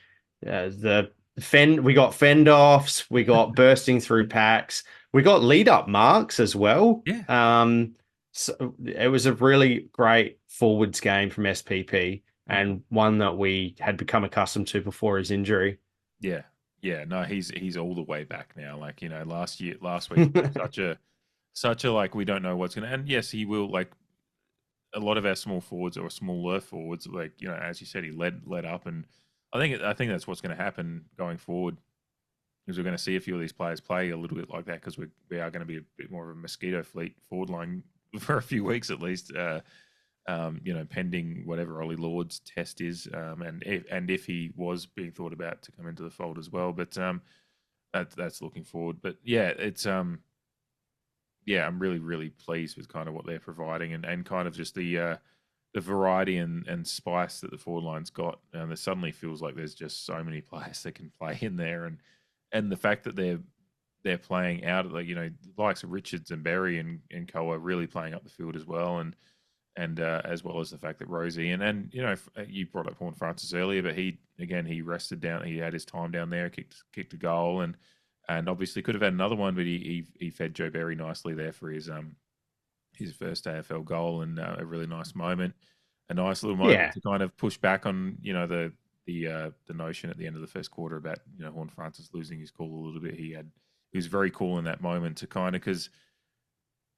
C: We got fend offs, we got bursting through packs, we got lead up marks as well.
B: Yeah.
C: So it was a really great forwards game from SPP and one that we had become accustomed to before his injury.
B: Yeah. Yeah. No, he's all the way back now. Like, last week such a like we don't know what's gonna, and yes, he will, like a lot of our small forwards or smaller forwards, like, as you said, he led up, and I think that's what's going to happen going forward, is we're going to see a few of these players play a little bit like that, because we are going to be a bit more of a mosquito fleet forward line for a few weeks at least, pending whatever Ollie Lord's test is, and if he was being thought about to come into the fold as well, but that's looking forward. But yeah, it's I'm really, really pleased with kind of what they're providing and kind of just the variety and spice that the forward line's got. And there suddenly feels like there's just so many players that can play in there, and the fact that they're playing out, like, the likes of Richards and Berry and co are really playing up the field as well, and as well as the fact that Rosie and you brought up HORNE-FRANCIS earlier, but he rested down, he had his time down there, kicked a goal, and obviously could have had another one, but he fed Joe Berry nicely there for his his first AFL goal, and a really nice moment, a nice little moment
C: Yeah.
B: to kind of push back on the notion at the end of the first quarter about Horne-Francis losing his cool a little bit. He was very cool in that moment to kind of, because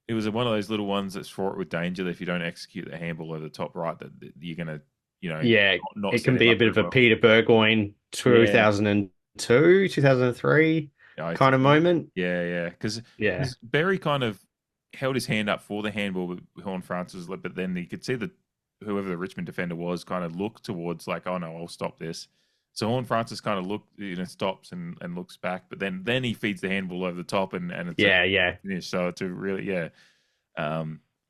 B: it was one of those little ones that's fraught with danger that if you don't execute the handball over the top right, that you're gonna
C: Yeah.
B: not
C: It
B: set
C: can
B: him
C: be a
B: up
C: bit
B: very
C: of a
B: well.
C: Peter Burgoyne
B: Yeah,
C: 2002, 2003
B: I
C: kind of moment.
B: yeah, because
C: Yeah.
B: Berry kind of held his hand up for the handball with Horne-Francis, but then you could see that whoever the Richmond defender was kind of looked towards like, oh no, I'll stop this. So Horne-Francis kind of stops and looks back, but then he feeds the handball over the top, and it's a
C: Yeah.
B: finish. So it's a really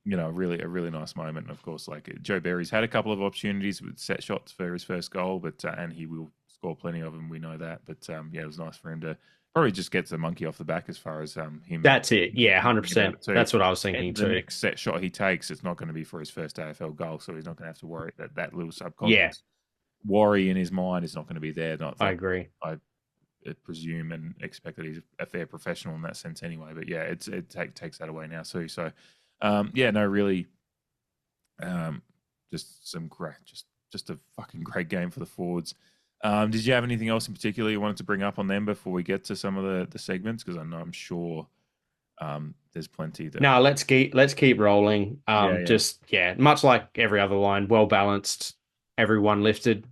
B: really a really nice moment. And of course, like Joe Berry's had a couple of opportunities with set shots for his first goal, but and he will score plenty of them. We know that, but yeah, it was nice for him to probably just get the monkey off the back as far as him
C: That's it. Yeah,
B: thinking about
C: 100%.
B: it too.
C: That's what I was thinking
B: And the
C: too.
B: next set shot he takes, it's not going to be for his first AFL goal, so he's not going to have to worry that little
C: Yeah,
B: subconscious worry in his mind is not going to be there. Not
C: I
B: that
C: agree.
B: I presume and expect that he's a fair professional in that sense anyway. But yeah, takes that away now too. So yeah, no, really, just some great, just a fucking great game for the forwards. Did you have anything else in particular you wanted to bring up on them before we get to some of the segments? Because I'm sure there's plenty that.
C: No, let's keep rolling.
B: Yeah.
C: Just much like every other line, well balanced. Everyone lifted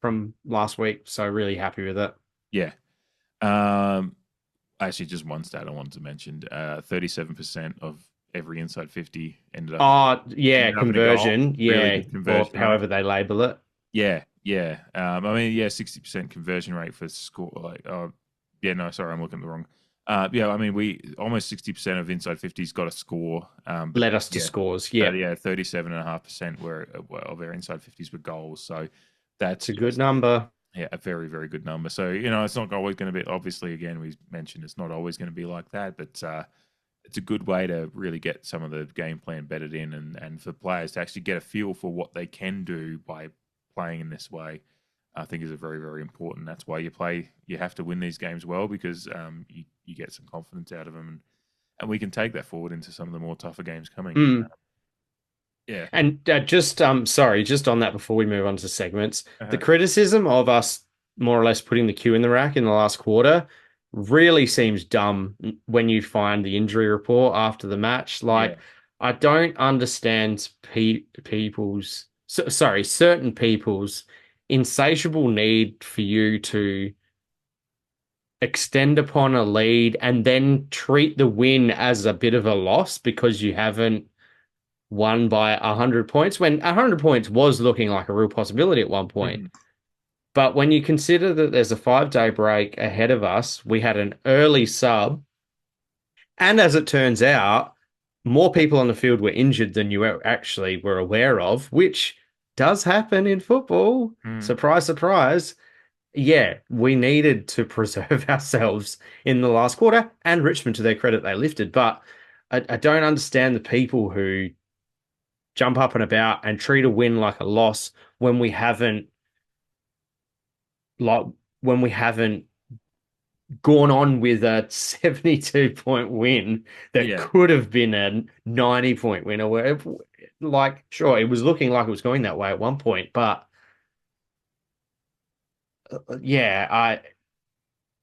C: from last week, so really happy with it.
B: Yeah. Actually, just one stat I wanted to mention: 37% of every inside 50 ended up.
C: Oh, yeah,
B: Up in a goal.
C: conversion.
B: Really
C: Yeah,
B: good
C: or
B: conversion rate.
C: however they label it.
B: Yeah. I mean, yeah, 60% conversion rate for score. Like, yeah, no, sorry, I'm looking at the wrong. Yeah, I mean, we almost 60% of inside 50s got a score. But
C: Led us to
B: yeah,
C: scores. Yeah,
B: yeah, 37.5% were of our inside 50s were goals. So that's
C: it's a good
B: just,
C: number.
B: yeah, a very, very good number. So, it's not always going to be, obviously, again, we mentioned it's not always going to be like that, but it's a good way to really get some of the game plan bedded in and for players to actually get a feel for what they can do by playing in this way. I think is a very, very important. That's why you have to win these games well, because you get some confidence out of them, and we can take that forward into some of the more tougher games coming. Yeah.
C: And just sorry, just on that before we move on to segments, the
B: Uh-huh.
C: criticism of us more or less putting the cue in the rack in the last quarter really seems dumb when you find the injury report after the match.
B: Yeah.
C: Like, I don't understand certain people's insatiable need for you to extend upon a lead and then treat the win as a bit of a loss because you haven't won by 100 points, when 100 points was looking like a real possibility at one point.
B: Mhm.
C: But when you consider that there's a 5-day break ahead of us, we had an early sub, and as it turns out, more people on the field were injured than you actually were aware of, which does happen in football.
B: Mm.
C: Surprise, surprise. Yeah, we needed to preserve ourselves in the last quarter, and Richmond, to their credit, they lifted. But I don't understand the people who jump up and about and treat a win like a loss when we haven't gone on with a 72-point win that
B: Yeah.
C: could have been a 90-point win, or whatever. Like, sure, it was looking like it was going that way at one point, but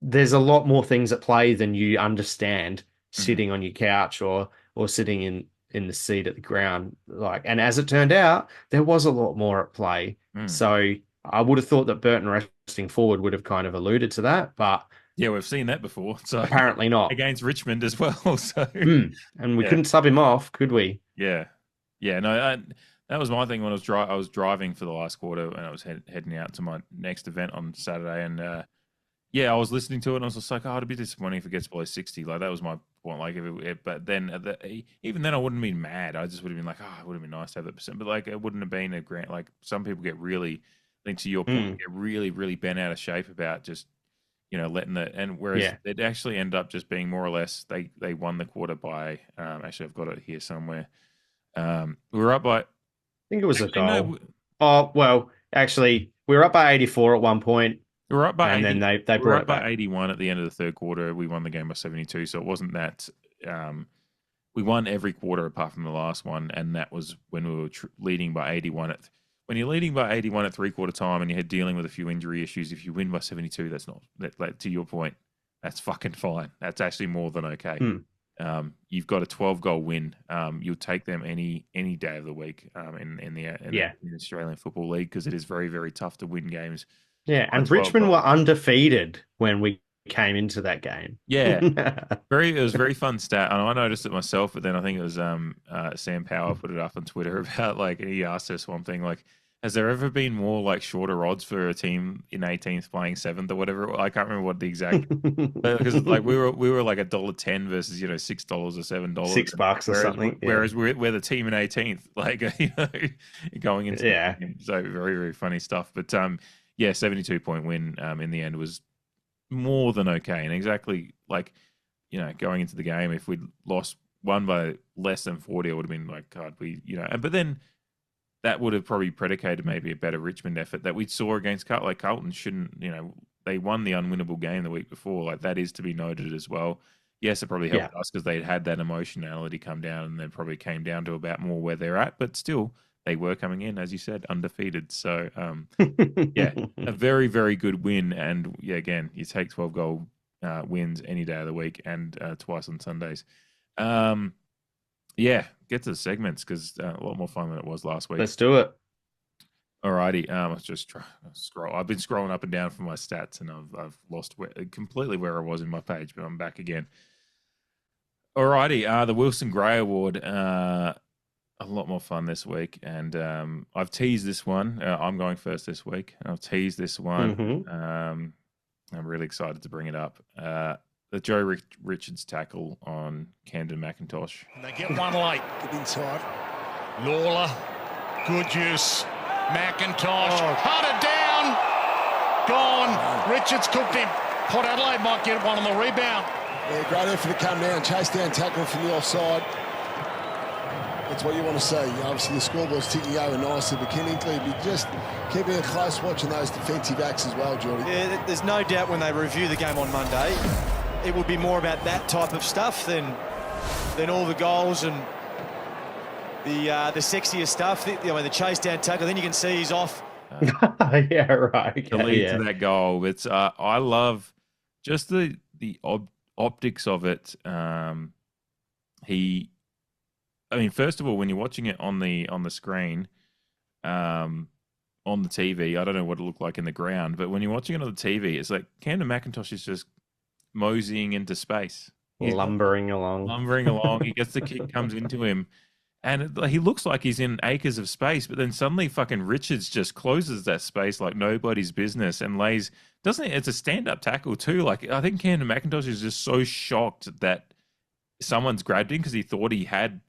C: there's a lot more things at play than you understand
B: Mhm.
C: sitting on your couch or sitting in the seat at the ground. Like, and as it turned out, there was a lot more at play.
B: Mm.
C: So I would have thought that Burton resting forward would have kind of alluded to that, but
B: Yeah, we've seen that before. So
C: apparently not.
B: against Richmond as well. So
C: And we
B: yeah.
C: couldn't sub him off, could we?
B: Yeah. No, that was my thing when I was driving for the last quarter, and I was heading out to my next event on Saturday, and yeah, I was listening to it, and I was just like, oh, it'd be disappointing if it gets below 60. Like, that was my point. Like, but then even then, I wouldn't have been mad. I just would have been like, oh, it would have been nice to have that percent. But like, it wouldn't have been a grant. Like, some people get really, I think to your point, get really, really bent out of shape about just letting that. And whereas it actually ended up just being more or less they won the quarter by. Actually, I've got it here somewhere. We were up by.
C: I think it was a goal.
B: No,
C: Oh, well, actually, we were up by 84 at one point.
B: we were up by
C: and
B: 80,
C: then they
B: we were
C: brought
B: up
C: it back.
B: by 81 at the end of the third quarter. We won the game by 72, so it wasn't that we won every quarter apart from the last one, and that was when we were leading by 81 at. When you're leading by 81 at 3/4 time and you're dealing with a few injury issues, if you win by 72, that's not, like, to your point, that's fucking fine. That's actually more than okay. You've got a 12-goal win. You'll take them any day of the week in the Australian Football League, because it is very, very tough to win games.
C: Yeah, and Richmond were undefeated when we came into that game.
B: Yeah, it was very fun stat. And I noticed it myself, but then I think it was Sam Power put it up on Twitter about, like, he asked us one thing, like, has there ever been more, like, shorter odds for a team in 18th playing 7th or whatever? I can't remember what the exact, because like we were like $1.10 versus $6 or $7,
C: $6 or something.
B: Whereas we're the team in 18th, like, going into the game. So very, very funny stuff. But 72-point win in the end was more than okay, and exactly, like, going into the game, if we'd won by less than 40, it would have been like, God, but then that would have probably predicated maybe a better Richmond effort that we saw against Carlton. Like, Carlton shouldn't, they won the unwinnable game the week before. Like, that is to be noted as well. Yes, it probably helped us because they'd had that emotionality come down, and then probably came down to about more where they're at, but still, they were coming in, as you said, undefeated. So, a very, very good win. And again, you take 12-goal wins any day of the week, and twice on Sundays. Get to the segments, because a lot more fun than it was last week.
C: Let's do it.
B: Alrighty, let's just scroll. I've been scrolling up and down for my stats, and I've lost completely where I was in my page, but I'm back again. Alrighty, the Wilson Gray Award. A lot more fun this week, and I've teased this one. I'm going first this week. I've teased this one. I'm really excited to bring it up. The Joe Richards tackle on Camden McIntosh.
A: And they get one late. Get inside. Lawler, good use. McIntosh, hunted down, gone. Richards cooked him. Port Adelaide might get one on the rebound.
D: Yeah, great effort to come down, chase down, tackle from the offside. That's what you want to see. Obviously, the scoreboard's ticking over nicely, but Ken Inkley be just keeping a close watch on those defensive acts as well, Geordie.
E: Yeah, there's no doubt when they review the game on Monday, it will be more about that type of stuff than all the goals and the sexier stuff. The chase down tackle. Then you can see he's off.
C: Yeah, right.
B: The lead to that goal. It's I love just the optics of it. First of all, when you're watching it on the screen, on the TV, I don't know what it looked like in the ground, but when you're watching it on the TV, it's like Camden McIntosh is just moseying into space. He's
C: lumbering along.
B: He gets the kick, comes into him, and he looks like he's in acres of space, but then suddenly fucking Richards just closes that space like nobody's business and lays, doesn't it? It's a stand-up tackle too. Like, I think Camden McIntosh is just so shocked that someone's grabbed him, because he thought he had,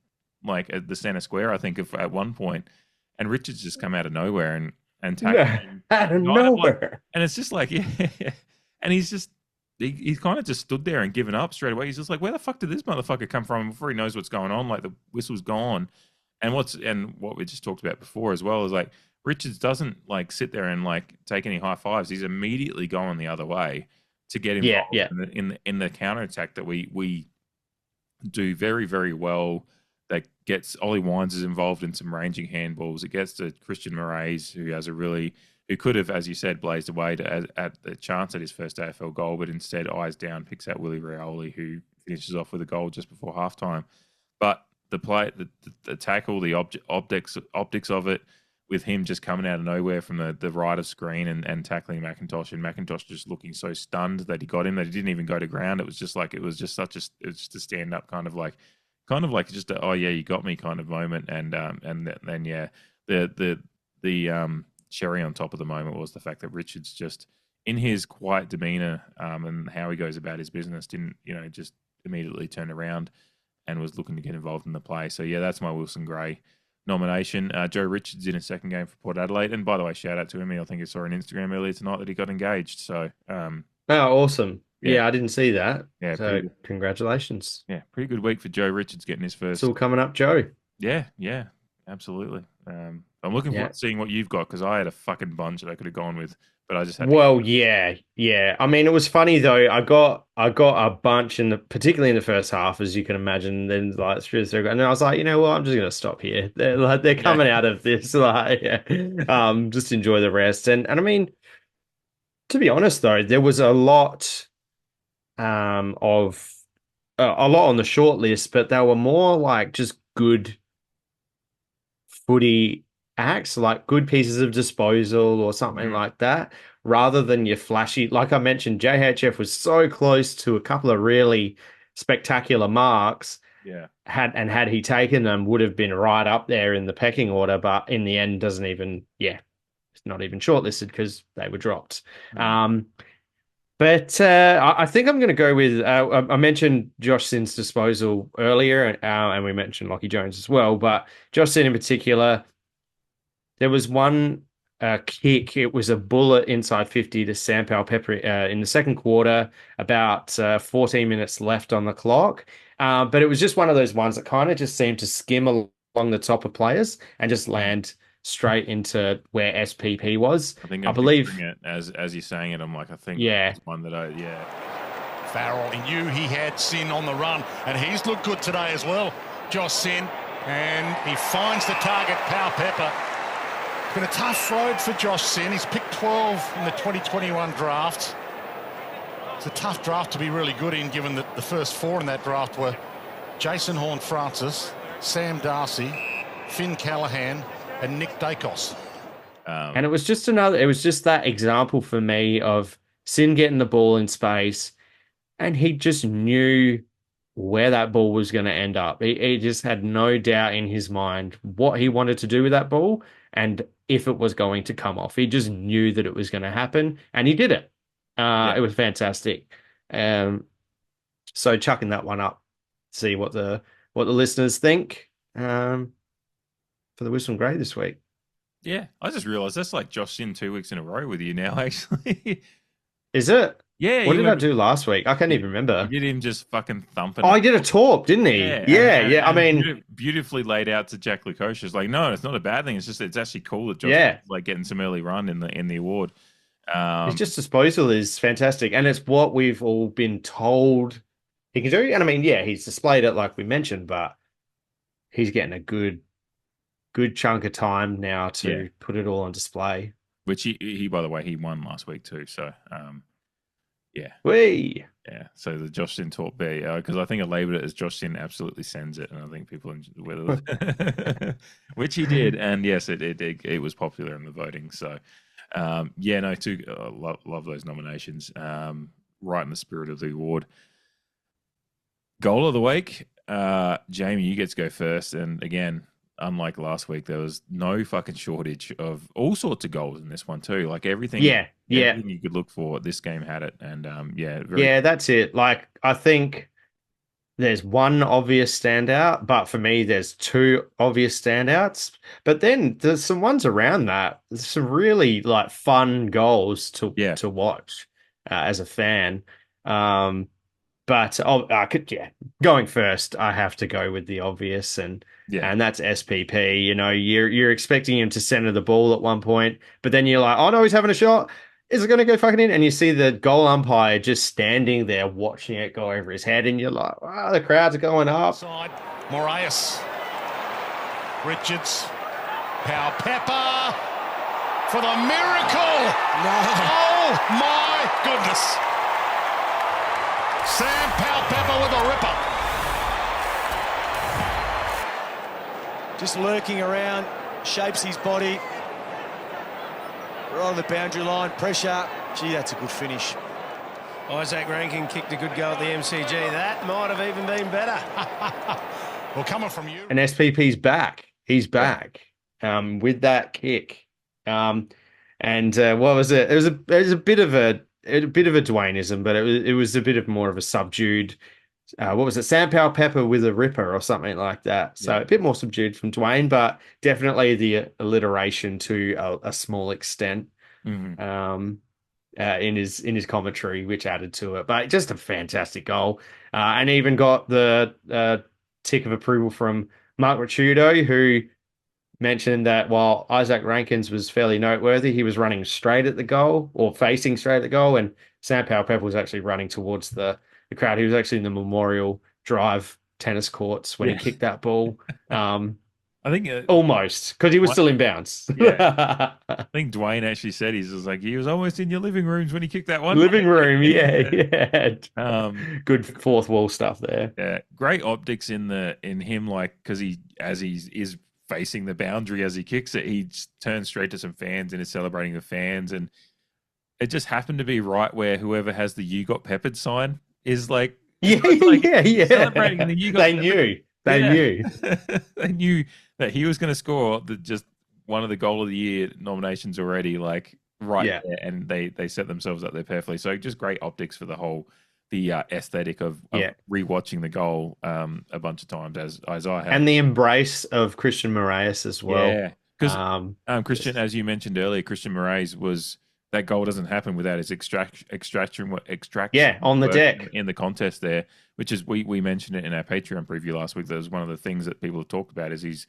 B: like, at the center square, I think, at one point, and Richards just come out of nowhere and tackle him
C: out of nowhere,
B: and it's just like, and he's kind of just stood there and given up straight away. He's just like, where the fuck did this motherfucker come from? Before he knows what's going on, like, the whistle's gone, and what we just talked about before as well is, like, Richards doesn't, like, sit there and, like, take any high fives. He's immediately going the other way to get involved in the counter attack that we do very, very well. That gets Ollie Wines is involved in some ranging handballs. It gets to Christian Moraes, who could have, as you said, blazed away at the chance at his first AFL goal, but instead eyes down, picks out Willie Rioli, who finishes off with a goal just before halftime. But the play, the tackle, the optics of it, with him just coming out of nowhere from the right of screen and tackling McIntosh, and McIntosh just looking so stunned that he got him, that he didn't even go to ground. It was just a stand up kind of like just a, oh yeah, you got me kind of moment. And then the cherry on top of the moment was the fact that Richards, just in his quiet demeanor and how he goes about his business, didn't just immediately turn around and was looking to get involved in the play. So yeah, that's my Wilson Gray nomination. Joe Richards in his second game for Port Adelaide, and by the way, shout out to him. I think I saw on Instagram earlier tonight that he got engaged. So
C: awesome. Yeah, I didn't see that.
B: Yeah,
C: so congratulations.
B: Yeah, pretty good week for Joe Richards getting his first.
C: It's all coming up, Joe.
B: Yeah, absolutely. I'm looking
C: Yeah.
B: forward to seeing what you've got because I had a fucking bunch that I could have gone with, but I just had to
C: Well, yeah. I mean, it was funny though. I got a bunch particularly in the first half, as you can imagine. Then like and I was like, you know what, I'm just gonna stop here. They're coming out of this, like, just enjoy the rest. And I mean, to be honest though, there was of a lot on the short list, but they were more like just good footy acts, like good pieces of disposal or something like that, rather than your flashy. Like I mentioned, JHF was so close to a couple of really spectacular marks.
B: Yeah.
C: Had he taken them, would have been right up there in the pecking order, but in the end, doesn't even. Yeah, it's not even shortlisted because they were dropped. But I think I'm going to go with. I mentioned Josh Sinn's disposal earlier, and we mentioned Lockie Jones as well. But Josh Sinn in particular, there was one kick. It was a bullet inside 50 to Sam Powell-Pepper in the second quarter, about 14 minutes left on the clock. But it was just one of those ones that kind of just seemed to skim along the top of players and just land straight into where SPP was.
B: I think
C: I believe
B: it as you're saying it. I'm like, I think
C: that's
B: one that
A: Farrell, he knew he had Sin on the run, and he's looked good today as well, Josh Sin. And he finds the target, Powell-Pepper. It's been a tough road for Josh Sin. He's picked 12 in the 2021 draft. It's a tough draft to be really good in, given that the first four in that draft were Jason Horne-Francis, Sam Darcy, Finn Callahan, and Nick Dacos.
C: And it was just that example for me of Sin getting the ball in space, and he just knew where that ball was going to end up. He just had no doubt in his mind what he wanted to do with that ball and if it was going to come off. He just knew that it was going to happen, and he did it. It was fantastic. So chucking that one up, see what the listeners think for the Wisdom Grey this week.
B: Yeah, I just realised that's like Josh Sin 2 weeks in a row with you now, actually.
C: Is it?
B: Yeah.
C: What did I do last week? I can't even remember.
B: You did him just fucking thumping.
C: Oh, he did a talk, didn't he? Yeah. I mean,
B: beautifully laid out to Jack Lukosius. Like, no, it's not a bad thing. It's just it's actually cool that Josh is like getting some early run in the award.
C: His just disposal is fantastic, and it's what we've all been told he can do. And I mean, yeah, he's displayed it like we mentioned, but he's getting a good chunk of time now to put it all on display.
B: Which he by the way, he won last week too. So, yeah. So the Josh Sin talk there, because I think I labeled it as Josh Sin absolutely sends it, and I think people which he did, and yes, it was popular in the voting. So, love those nominations. Right in the spirit of the award. Goal of the week, Jamie, you get to go first, and again, unlike last week, there was no fucking shortage of all sorts of goals in this one too. Like everything, everything you could look for, this game had it, and that's it. Like I think there's one obvious standout, but for me, there's two obvious standouts. But then there's some ones around that. There's some really like fun goals to watch as a fan. But going first, I have to go with the obvious, and that's SPP. You know, you're expecting him to center the ball at one point, but then you're like, oh no, he's having a shot. Is it going to go fucking in? And you see the goal umpire just standing there watching it go over his head, and you're like, wow, the crowds are going up.
A: Side, Moraes, Richards, Powell-Pepper for the miracle.
D: No.
A: Oh my goodness. Sam Powell-Pepper with a ripper.
E: Just lurking around, shapes his body. Right on the boundary line, pressure. Gee, that's a good finish.
F: Isaac Rankin kicked a good go at the MCG. That might have even been better.
A: Well, coming from you.
C: And SPP's back. He's back with that kick. And what was it? It was a bit of a Dwayneism, but it was a bit of more of a subdued. What was it? Sam Powell-Pepper with a ripper or something like that. So a bit more subdued from Dwayne, but definitely the alliteration to a small extent in his commentary, which added to it. But just a fantastic goal, and even got the tick of approval from Mark Ricciuto, who mention that while Isaac Rankins was fairly noteworthy, he was running straight at the goal or facing straight at the goal, and Sam Powell-Pepper was actually running towards the crowd. He was actually in the Memorial Drive tennis courts when he kicked that ball.
B: I think
C: Almost, because he was still in bounds.
B: Yeah. I think Dwayne actually said he was almost in your living rooms when he kicked that one.
C: Living room, yeah. Good fourth wall stuff there.
B: Yeah, great optics in him, like, because he is facing the boundary as he kicks it, he just turns straight to some fans and is celebrating the fans, and it just happened to be right where whoever has the "You Got Peppered" sign is like, celebrating the "You Got
C: They
B: Peppered."
C: knew. They knew.
B: They knew that he was going to score just one of the goal of the year nominations already, like there, and they set themselves up there perfectly. So just great optics for the aesthetic of rewatching the goal a bunch of times as I have,
C: and the embrace of Christian Moraes as well.
B: Yeah, because Christian, as you mentioned earlier, Christian Moraes was. That goal doesn't happen without his extraction
C: on the deck
B: in the contest there, which is we mentioned it in our Patreon preview last week. That was one of the things that people have talked about is he's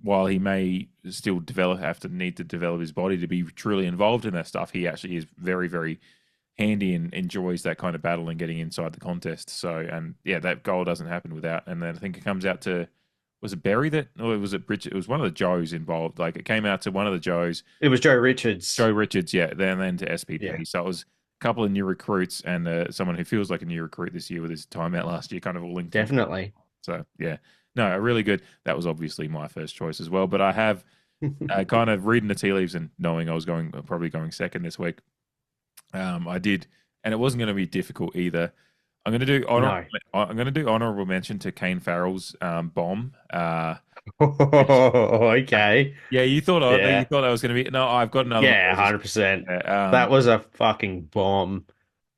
B: while he may still need to develop his body to be truly involved in that stuff, he actually is very, very handy and enjoys that kind of battle and getting inside the contest. So, and yeah, that goal doesn't happen without. And then I think it comes out to. Was it Barry or was it Bridget? It was one of the Joes involved. Like it came out to one of the Joes.
C: It was Joe Richards.
B: Yeah. Then to SPP. Yeah. So it was a couple of new recruits and someone who feels like a new recruit this year with his time out last year, kind of all linked.
C: Definitely.
B: So yeah, no, really good. That was obviously my first choice as well. But I have kind of reading the tea leaves and knowing I was probably going second this week. I did, and it wasn't going to be difficult either. I'm going to do honorable mention to Kane Farrell's bomb.
C: Okay.
B: Yeah, you thought that was going to be. No, I've got another.
C: Yeah, 100%. That was a fucking bomb.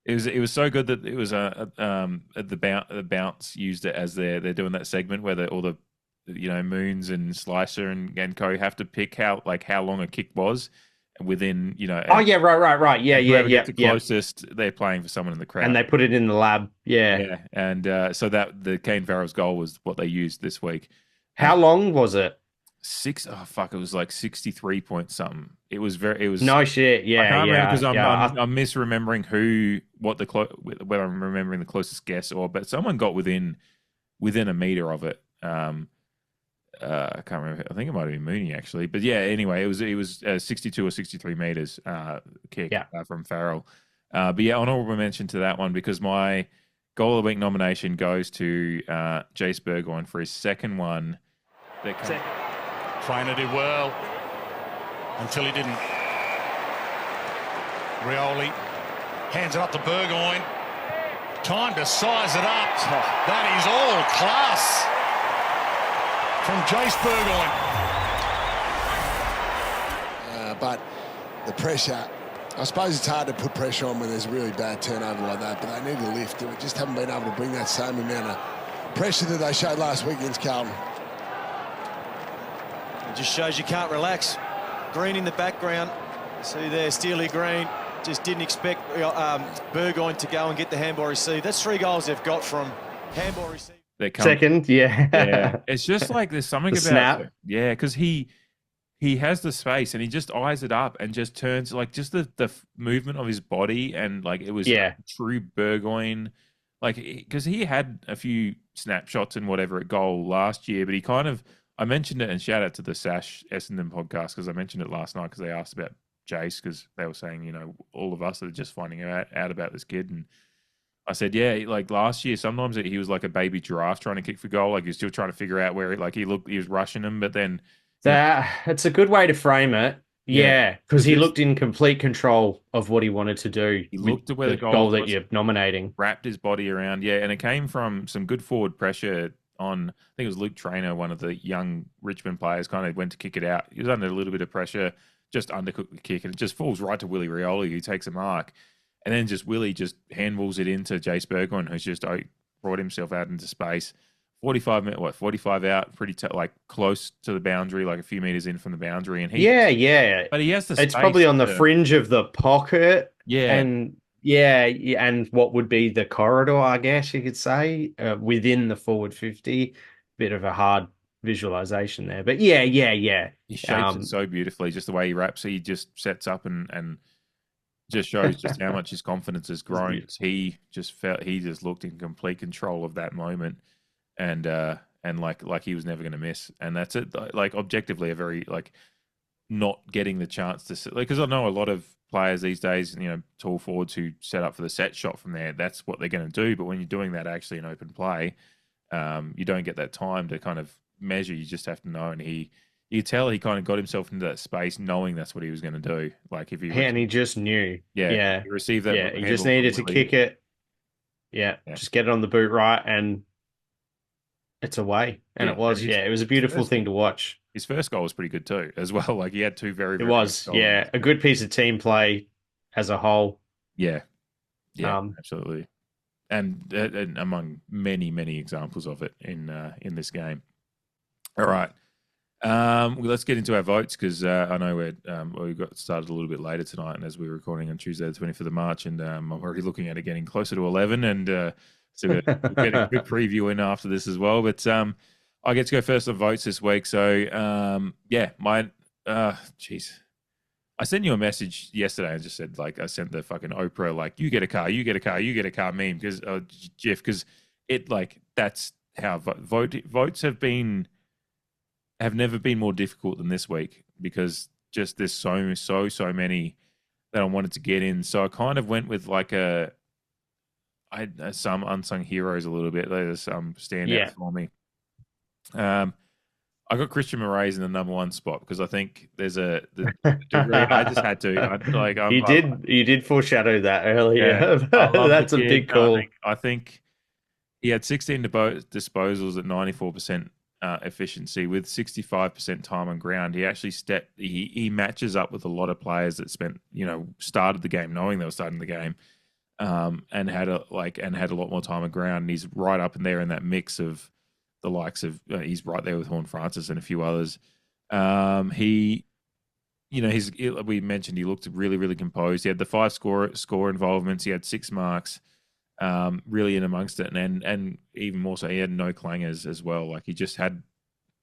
B: It was so good that it was the bounce used it as they're doing that segment where all the Moons and Slicer and co have to pick how long a kick was. Within,
C: oh yeah, right. Yeah.
B: Closest, they're playing for someone in the crowd,
C: and they put it in the lab. Yeah.
B: And so that the Kane Farrell's goal was what they used this week.
C: How long was it?
B: It was like 63 point something. It was
C: no shit. Yeah,
B: I can't remember because I'm misremembering whether I'm remembering the closest guess but someone got within a meter of it. I can't remember. I think it might have been Mooney actually, but yeah. Anyway, it was 62 or 63 meters kick from Farrell. But yeah, honorable mention to that one because my goal of the week nomination goes to Jace Burgoyne for his second one.
A: Trainer did well until he didn't. Rioli hands it up to Burgoyne. Time to size it up. That is all class. From Jace Burgoyne.
D: But the pressure, I suppose it's hard to put pressure on when there's a really bad turnover like that, but they need to lift. They just haven't been able to bring that same amount of pressure that they showed last week against Carlton.
E: It just shows you can't relax. Green in the background. See there, Steely Green. Just didn't expect Burgoyne to go and get the handball receive. That's 3 goals they've got from handball receive.
C: Second, yeah.
B: It's just like there's something about
C: snap.
B: Yeah, because he has the space and he just eyes it up and just turns like just the movement of his body and like it was true Burgoyne, like because he had a few snapshots and whatever at goal last year, but he kind of I mentioned it and shout out to the Sash Essendon podcast because I mentioned it last night because they asked about Jace because they were saying all of us are just finding out about this kid and. I said, yeah, like last year, sometimes he was like a baby giraffe trying to kick for goal. Like he was still trying to figure out where he was rushing him, but then
C: it's a good way to frame it. Yeah, because he looked in complete control of what he wanted to do.
B: He looked at where the
C: goal that you're nominating,
B: wrapped his body around. Yeah, and it came from some good forward pressure on. I think it was Luke Trainer, one of the young Richmond players, kind of went to kick it out. He was under a little bit of pressure, just undercooked the kick, and it just falls right to Willie Rioli, who takes a mark. And then Willie just handballs it into Jace Burgoyne, who's just brought himself out into space. 45 out, pretty close to the boundary, like a few meters in from the boundary. And but he has the space.
C: It's probably on the fringe of the pocket.
B: Yeah.
C: And what would be the corridor, I guess you could say, within the forward 50. Bit of a hard visualization there. But yeah.
B: He shapes it so beautifully, just the way he raps. He just sets up and just shows just how much his confidence has grown. He just looked in complete control of that moment, and like he was never going to miss. And that's it. Like objectively, a very like not getting the chance to sit, because I know a lot of players these days, tall forwards who set up for the set shot from there. That's what they're going to do. But when you're doing that actually in open play, you don't get that time to kind of measure. You just have to know. And you tell he kind of got himself into that space knowing that's what he was going to do. Like if
C: and he just knew.
B: Yeah. He received that.
C: Yeah. He just needed to kick it. Yeah. Just get it on the boot right and it's away. And it was. It was a beautiful thing to watch.
B: His first goal was pretty good too, as well. Like he had two very, very
C: it was, yeah, a good piece of team play as a whole.
B: Yeah. Yeah, absolutely. And among many, many examples of it in this game. All right. Well, let's get into our votes because I know we got started a little bit later tonight, and as we're recording on Tuesday, the 25th of March, and I'm already looking at it getting closer to 11, and so we'll get a quick preview in after this as well. But I get to go first on votes this week, so I sent you a message yesterday and just said, like, I sent the fucking Oprah, like, you get a car, you get a car, you get a car meme, because Jeff, because it, like, that's how votes have never been more difficult than this week, because just there's so many that I wanted to get in. So I kind of went with like some unsung heroes a little bit. There's some standouts for me. I got Christian Moraes in the number one spot because I think there's the degree. I just had to.
C: You did foreshadow that earlier. Yeah, that's a big call.
B: I think he had 16 disposals at 94% efficiency with 65% time on ground. He actually he matches up with a lot of players that started the game knowing they were starting the game, and had a lot more time on ground. And he's right up in there in that mix of the likes of he's right there with HORNE-FRANCIS and a few others. We mentioned he looked really, really composed. He had the 5 score involvements. He had 6 marks, really in amongst it, and even more so, he had no clangers as well. Like he just had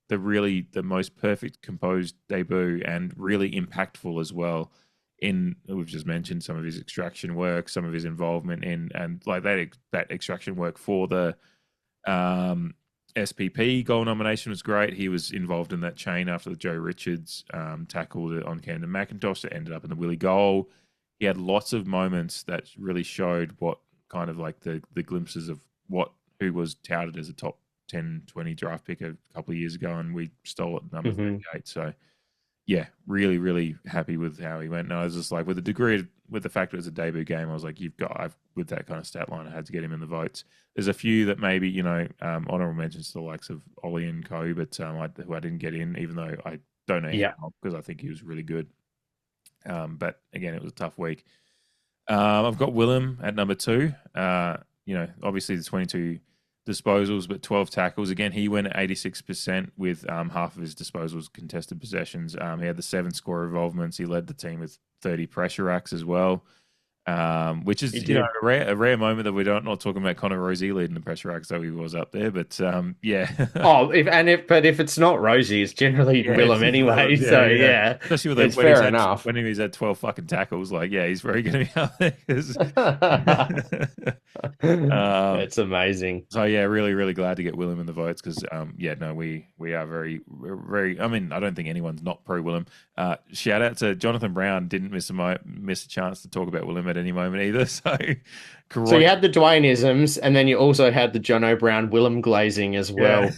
B: the most perfect composed debut and really impactful as well. We've just mentioned some of his extraction work, some of his involvement in, and like that extraction work for the SPP goal nomination was great. He was involved in that chain after the Joe Richards tackled on Camden McIntosh that ended up in the Willie goal. He had lots of moments that really showed what kind of like the glimpses of who was touted as a top 10, 20 draft pick a couple of years ago, and we stole it at number 38. So yeah, really, really happy with how he went. And I was just like, with the fact it was a debut game, I was like, with that kind of stat line, I had to get him in the votes. There's a few that maybe, honorable mentions to the likes of Ollie and Co, but who I didn't get in, even though I don't know him because I think he was really good. But again, it was a tough week. I've got Willem at number 2. Obviously the 22 disposals, but 12 tackles. Again, he went at 86% with half of his disposals contested possessions. He had the 7 score involvements. He led the team with 30 pressure acts as well, which is a rare moment that we're not talking about Connor Rosie leading the pressure acts, though he was up there. But yeah.
C: If it's not Rosie, it's generally Willem anyway.
B: Especially with
C: it's fair enough.
B: When he's had 12 fucking tackles, he's very going to be up there.
C: It's amazing.
B: So yeah, really, really glad to get Willem in the votes because we are very, very. I mean, I don't think anyone's not pro Willem. Shout out to Jonathan Brown. Didn't miss a chance to talk about Willem at any moment either. So
C: you had the Dwayneisms, and then you also had the Jono Brown Willem glazing as well,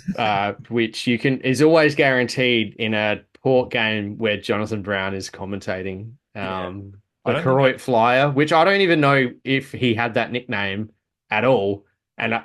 C: which is always guaranteed in a Port game where Jonathan Brown is commentating. The Koroit Flyer, which I don't even know if he had that nickname at all. And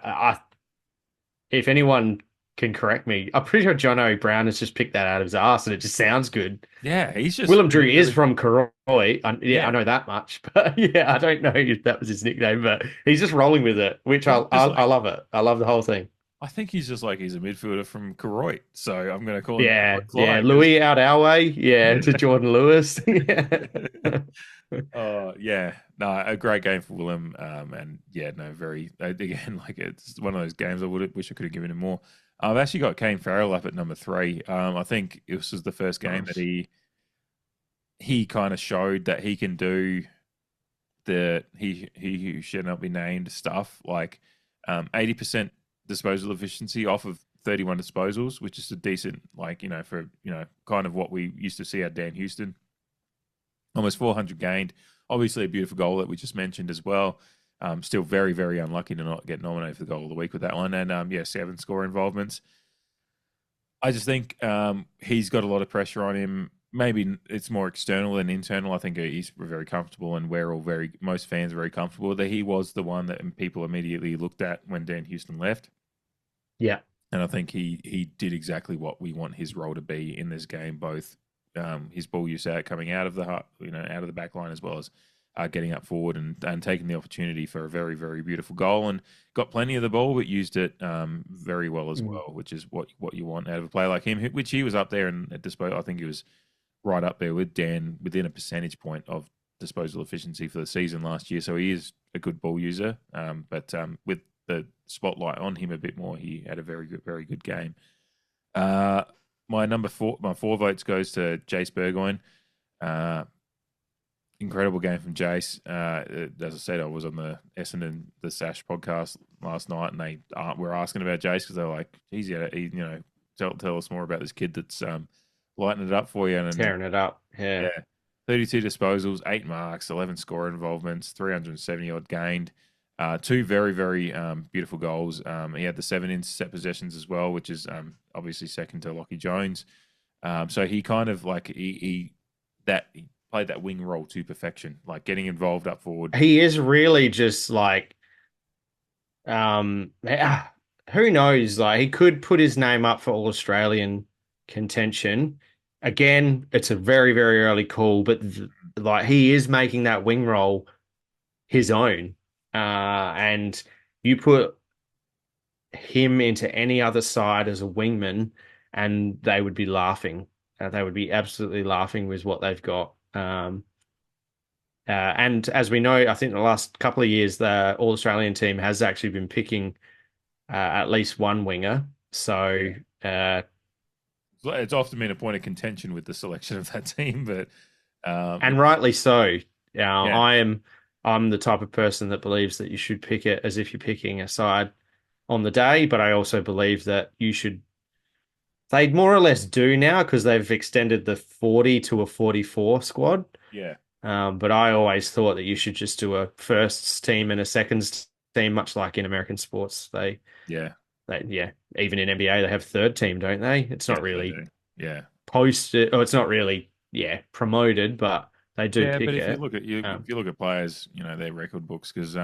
C: if anyone can correct me, I'm pretty sure Jono Brown has just picked that out of his ass and it just sounds good.
B: Yeah, he's just...
C: Willem Drew is from Koroit. I know that much. But I don't know if that was his nickname, but he's just rolling with it, which I love it. I love the whole thing.
B: I think he's just he's a midfielder from Koroit, so I'm going to call him.
C: Louis out our way, to Jordan Lewis.
B: A great game for Willem, and very again it's one of those games I wish I could have given him more. I've actually got Kane Farrell up at number 3. I think this was the first game that he kind of showed that he can do the he who should not be named stuff, like 80% disposal efficiency off of 31 disposals, which is a decent, like, for kind of what we used to see at Dan Houston. Almost 400 gained. Obviously a beautiful goal that we just mentioned as well. Still very, very unlucky to not get nominated for the goal of the week with that one. And 7 score involvements. I just think he's got a lot of pressure on him. Maybe it's more external than internal. I think he's very comfortable, and most fans are very comfortable that he was the one that people immediately looked at when Dan Houston left.
C: Yeah.
B: And I think he did exactly what we want his role to be in this game, both his ball use out coming out of the out of the back line, as well as getting up forward and taking the opportunity for a very, very beautiful goal, and got plenty of the ball, but used it very well as well, which is what you want out of a player like him, which he was up there and at disposal. I think he was right up there with Dan within a percentage point of disposal efficiency for the season last year. So he is a good ball user, but with the spotlight on him a bit more, he had a very good game. My four votes goes to Jace Burgoyne. Incredible game from Jace. As I said, I was on the Essendon, the Sash podcast last night, and they were asking about Jace because they were like, "Geez, tell us more about this kid that's lighting it up for you." And
C: tearing it up. Yeah.
B: 32 disposals, 8 marks, 11 score involvements, 370 odd gained. 2 very, very beautiful goals. He had the 7 intercept possessions as well, which is obviously second to Lockie Jones. So he kind of like he played that wing role to perfection, like getting involved up forward.
C: He is really just like, who knows? Like, he could put his name up for All-Australian contention. Again, it's a very, very early call, but like he is making that wing role his own. And you put him into any other side as a wingman, and they would be laughing. They would be absolutely laughing with what they've got. And as we know, I think the last couple of years, the All-Australian team has actually been picking at least one winger. So
B: it's often been a point of contention with the selection of that team, but
C: and rightly so. I'm the type of person that believes that you should pick it as if you're picking a side on the day, but I also believe that you should. They more or less do now because they've extended the 40 to a 44 squad.
B: Yeah.
C: But I always thought that you should just do a first team and a second team, much like in American sports. Even in NBA, they have third team, don't they? It's not really posted, or it's not really promoted, but they do pick
B: but
C: it.
B: If you look at players, their record books, because as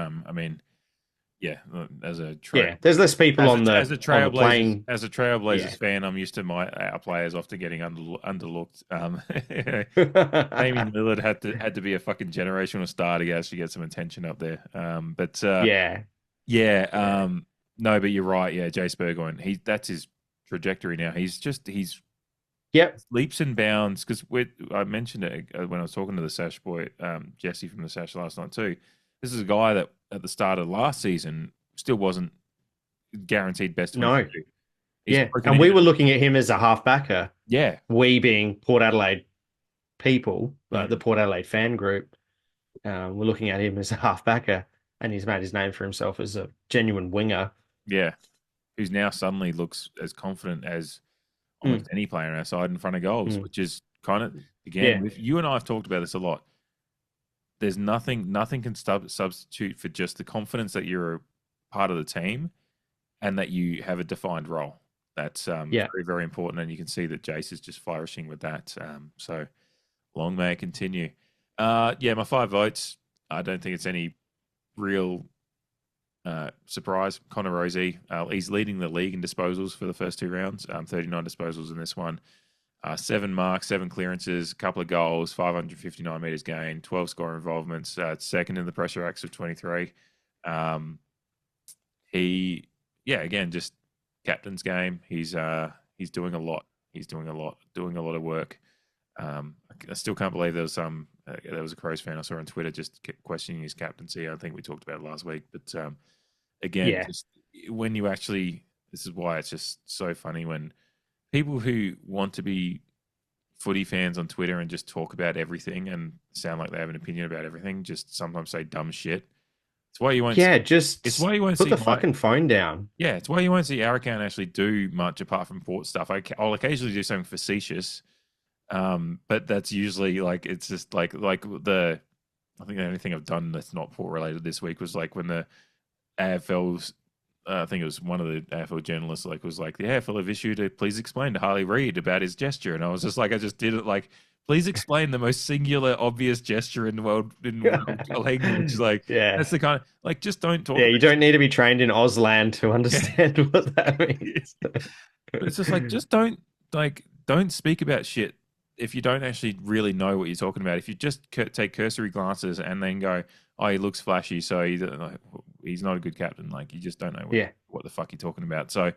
B: a
C: there's less people on the
B: Trailblazers as a Trailblazers fan, I'm used to our players often getting underlooked. Damian Lillard had to be a fucking generational star to actually get some attention up there. No, but you're right. Yeah, Jace Burgoyne, that's his trajectory now. He's leaps and bounds, because I mentioned it when I was talking to the Sash boy, Jesse from the Sash last night too. This is a guy that at the start of last season still wasn't guaranteed best.
C: No. And we were looking at him as a half-backer.
B: Yeah.
C: We being Port Adelaide people, the Port Adelaide fan group, we're looking at him as a half-backer, and he's made his name for himself as a genuine winger.
B: Yeah. Who's now suddenly looks as confident as almost any player on our side in front of goals, which is kind of, again, you and I have talked about this a lot. There's nothing can substitute for just the confidence that you're a part of the team and that you have a defined role. That's very, very important, and you can see that Jace is just flourishing with that. So long may it continue. My 5 votes. I don't think it's any real surprise. Connor Rozee, he's leading the league in disposals for the first 2 rounds. 39 disposals in this one. 7 marks, 7 clearances, a couple of goals, 559 metres gained, 12 score involvements, second in the pressure acts of 23. Again, just captain's game. He's doing a lot. He's doing a lot of work. I still can't believe there was a Crows fan I saw on Twitter just questioning his captaincy. I think we talked about it last week, but just when you actually this is why it's just so funny when people who want to be footy fans on Twitter and just talk about everything and sound like they have an opinion about everything, just sometimes say dumb shit. It's why you won't.
C: Yeah, just
B: it's why you won't
C: put
B: see
C: the fucking phone down.
B: Yeah, it's why you won't see our account actually do much apart from Port stuff. I'll occasionally do something facetious, but that's usually like it's just like the. I think the only thing I've done that's not Port related this week was like when the AFL's. I think it was one of the AFL journalists was like the AFL have issued a please explain to Harley Reid about his gesture, and I was just like I just did it like please explain the most singular obvious gesture in the world language. Like that's the kind of like just don't talk.
C: Yeah, you don't need to be trained in Auslan to understand what that means.
B: But it's just like just don't speak about shit if you don't actually really know what you're talking about. If you just take cursory glances and then go, oh, he looks flashy, so he's not a good captain. Like you just don't know what the fuck you're talking about. So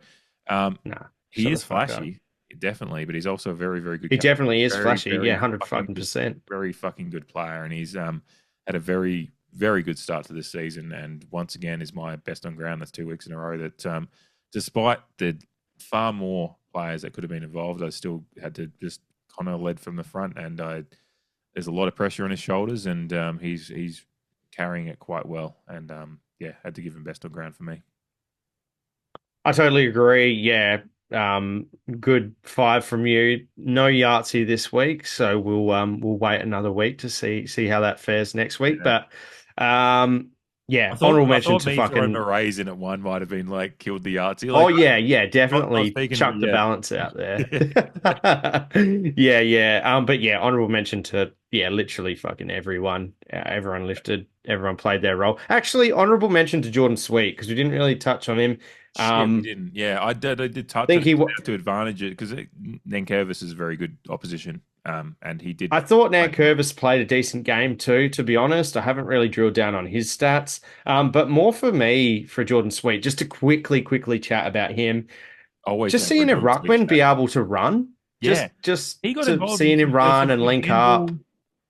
B: he is flashy, definitely, but he's also a very, very good.
C: He definitely is
B: very,
C: flashy.
B: very
C: 100%.
B: Very fucking good player, and he's had a very, very good start to this season. And once again, is my best on ground. That's 2 weeks in a row. That despite the far more players that could have been involved, I still had to just Connor led from the front, and there's a lot of pressure on his shoulders, and he's carrying it quite well, and had to give him best on ground for me.
C: I totally agree. Yeah, good 5 from you. No Yahtzee this week, so we'll wait another week to see how that fares next week.
B: Yeah.
C: But honorable mention to fucking
B: a raise in at 1 might have been like killed the Yahtzee.
C: Like, definitely chuck the balance out there. But honorable mention to literally fucking everyone. Everyone lifted. Everyone played their role. Actually, honorable mention to Jordan Sweet because we didn't really touch on him.
B: We didn't. Yeah, I did touch on him to advantage it because Nankervis is a very good opposition. And he did.
C: I thought Nankervis played a decent game too, to be honest. I haven't really drilled down on his stats. But more for me, for Jordan Sweet, just to quickly chat about him.
B: Always
C: just seeing a ruckman be able to run.
B: Yeah.
C: Just
B: he got
C: seeing him run and link up.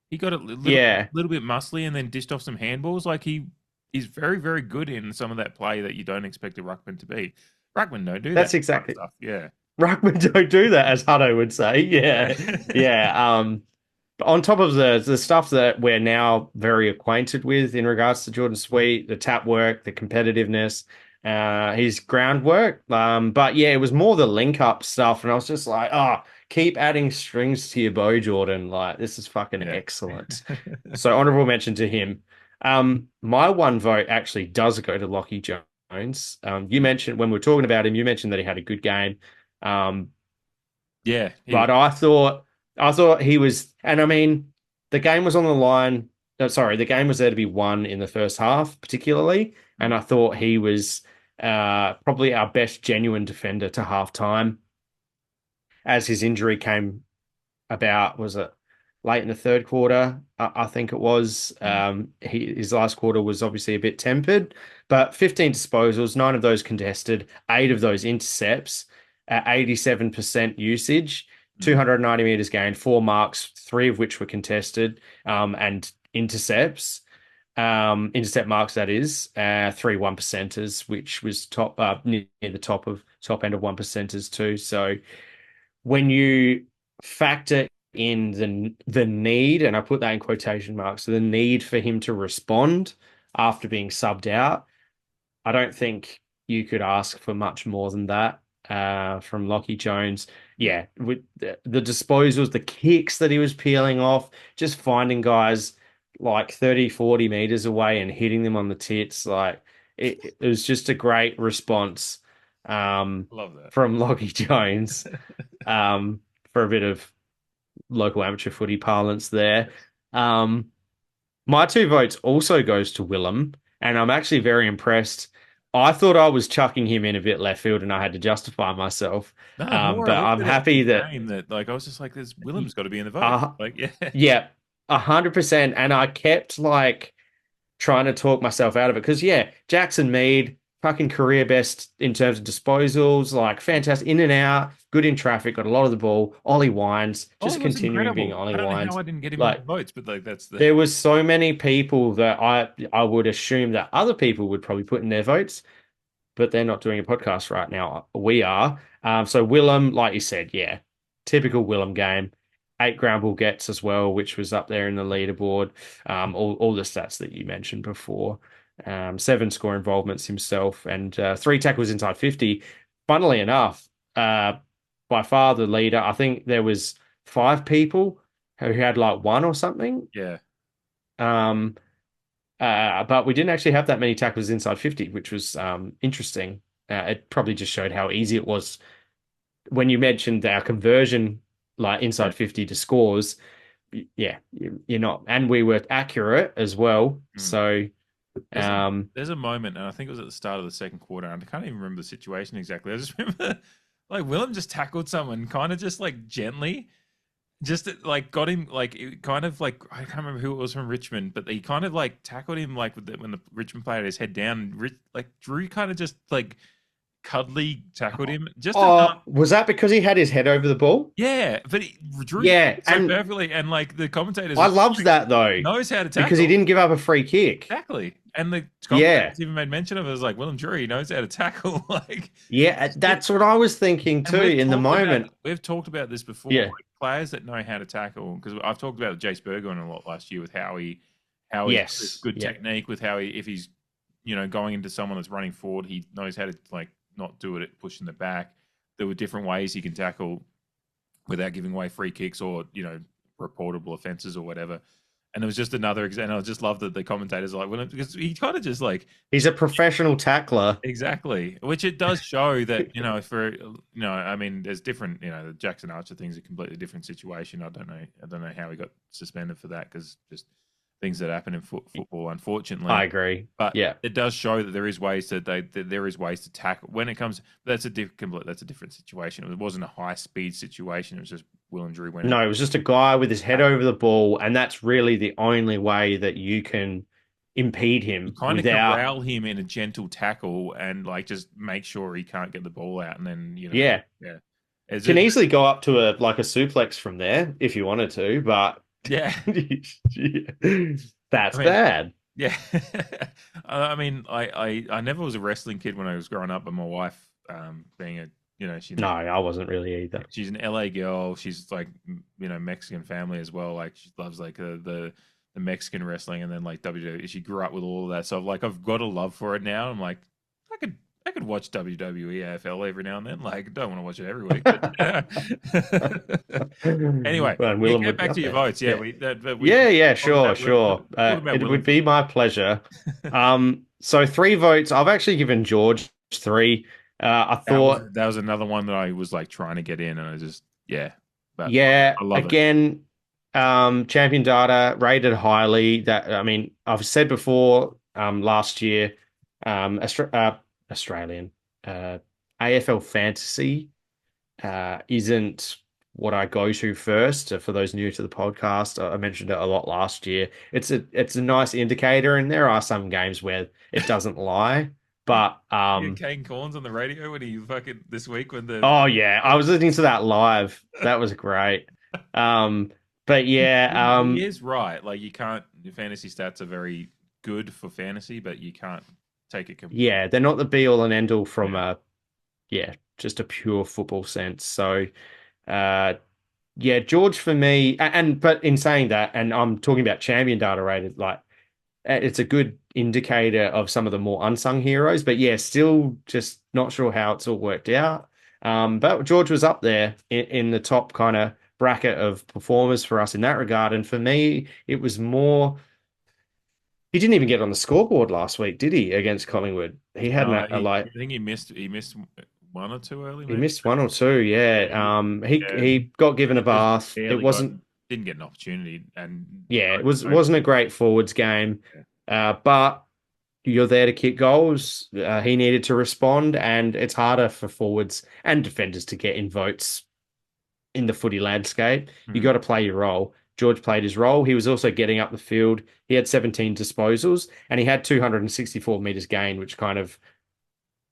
B: He got a little bit muscly and then dished off some handballs. Like he's very, very good in some of that play that you don't expect a ruckman to be. Ruckman don't do that.
C: That's exactly
B: stuff. Yeah.
C: Ruckman don't do that, as Hutto would say. Yeah. On top of the stuff that we're now very acquainted with in regards to Jordan Sweet, the tap work, the competitiveness, his groundwork. But it was more the link up stuff. And I was just like, keep adding strings to your bow, Jordan. Like, this is fucking excellent. So honorable mention to him. My one vote actually does go to Lockie Jones. You mentioned when we were talking about him, you mentioned that he had a good game. But I thought he was, and I mean, the game was on the line. The game was there to be won in the first half, particularly, and I thought he was probably our best genuine defender to halftime. As his injury came about, was it late in the third quarter? I think it was. His last quarter was obviously a bit tempered, but 15 disposals, 9 of those contested, 8 of those intercepts. At 87% usage, 290 meters gained, 4 marks, 3 of which were contested, and intercepts. Intercept marks, that is, 3 1%ers, which was near the top end of 1%ers too. So when you factor in the need, and I put that in quotation marks, the need for him to respond after being subbed out, I don't think you could ask for much more than that. From Lockie Jones. With the disposals, the kicks that he was peeling off, just finding guys like 30, 40 meters away and hitting them on the tits. Like it was just a great response
B: Love that.
C: from Lockie Jones for a bit of local amateur footy parlance there. My 2 votes also goes to Willem, and I'm actually very impressed. I thought I was chucking him in a bit left field, and I had to justify myself. But I'm happy that
B: I was just like, "This Willem's got to be in the vote."
C: 100%. And I kept trying to talk myself out of it because Jackson Mead, fucking career best in terms of disposals, fantastic in and out, good in traffic, got a lot of the ball. Ollie Wines, just continuing being Ollie Wines.
B: I don't know how I didn't get him in the votes, but
C: there was so many people that I would assume that other people would probably put in their votes. but they're not doing a podcast right now. We are. So Willem, like you said, yeah, typical Willem game. 8 ground ball gets as well, which was up there in the leaderboard. All the stats that you mentioned before. 7 score involvements himself, and 3 tackles inside 50. Funnily enough, by far the leader. I think there was 5 people who had like 1 or something.
B: Yeah.
C: But we didn't actually have that many tackles inside 50, which was interesting. It probably just showed how easy it was when you mentioned our conversion, like inside 50 to scores. Yeah, you're not, and we were accurate as well. So
B: there's a moment, and I think it was at the start of the second quarter, and I can't even remember the situation exactly. I just remember like Willem just tackled someone kind of just like gently, just like got him like it kind of like I can't remember who it was from Richmond, but he kind of like tackled him like when the Richmond player had his head down, like Drew kind of just like cuddly tackled him. Just
C: was that because he had his head over the ball?
B: Yeah, but Drew so perfectly, and like the commentators,
C: I loved that though.
B: Knows how to tackle
C: because he didn't give up a free kick.
B: Exactly, and the commentators even made mention of it. It was like Willem Drury knows how to tackle. Like,
C: that's what I was thinking too in the moment.
B: We've talked about this before.
C: Yeah.
B: Like, players that know how to tackle, because I've talked about Jace Burgoyne a lot last year with how he has good technique, with how if he's going into someone that's running forward, he knows how to like not do it at pushing the back. There were different ways he can tackle without giving away free kicks or reportable offenses or whatever. And it was just another example. I just love that the commentators are like, because he kind of just like
C: he's a professional tackler.
B: Exactly, which it does show that I mean, there's different. The Jackson Archer thing's a completely different situation. I don't know how he got suspended for that, because just things that happen in football, unfortunately.
C: I agree,
B: but it does show that there is ways to tackle when it comes. That's a different situation. It wasn't a high speed situation. It was just Willem Drew went.
C: No, it was just a guy with his head over the ball, and that's really the only way that you can impede him.
B: You kind of corral him in a gentle tackle and like just make sure he can't get the ball out, and then
C: can easily go up to a suplex from there if you wanted to, but. That's bad.
B: Yeah. I mean, I never was a wrestling kid when I was growing up, but my wife, being a,
C: I wasn't really either.
B: She's an LA girl. She's like, Mexican family as well. Like she loves like the Mexican wrestling, and then like WWE. She grew up with all of that. So I've got a love for it now. I'm like, I could watch WWE AFL every now and then. Like, don't want to watch it every week. But, anyway, get back to your votes. Sure.
C: It would be my pleasure. So 3 votes. I've actually given George 3. I thought
B: that was another one that I was like trying to get in, and I just I love
C: again. Champion data rated highly. That I mean, I've said before. Last year, Australian AFL fantasy isn't what I go to first. For those new to the podcast, I mentioned it a lot last year. It's a nice indicator, and there are some games where it doesn't lie. But
B: Kane Corns on the radio when he fucking this week when the
C: I was listening to that live. That was great. But
B: he is right. Like you can't. Your fantasy stats are very good for fantasy, but you can't take it completely.
C: Yeah, they're not the be all and end all from just a pure football sense. So George for me, but in saying that, and I'm talking about champion data rated, like it's a good indicator of some of the more unsung heroes, but still just not sure how it's all worked out. But George was up there in the top kind of bracket of performers for us in that regard. And for me, it was more. He didn't even get on the scoreboard last week, did he? Against Collingwood, he had
B: I think he missed 1 or 2 early. Maybe?
C: He missed 1 or 2. Yeah. He got given a bath. It wasn't.
B: Didn't get an opportunity, and
C: it wasn't a great forwards game. But you're there to kick goals. He needed to respond, and it's harder for forwards and defenders to get in votes in the footy landscape. You got to play your role. George played his role. He was also getting up the field. He had 17 disposals, and he had 264 meters gain, which kind of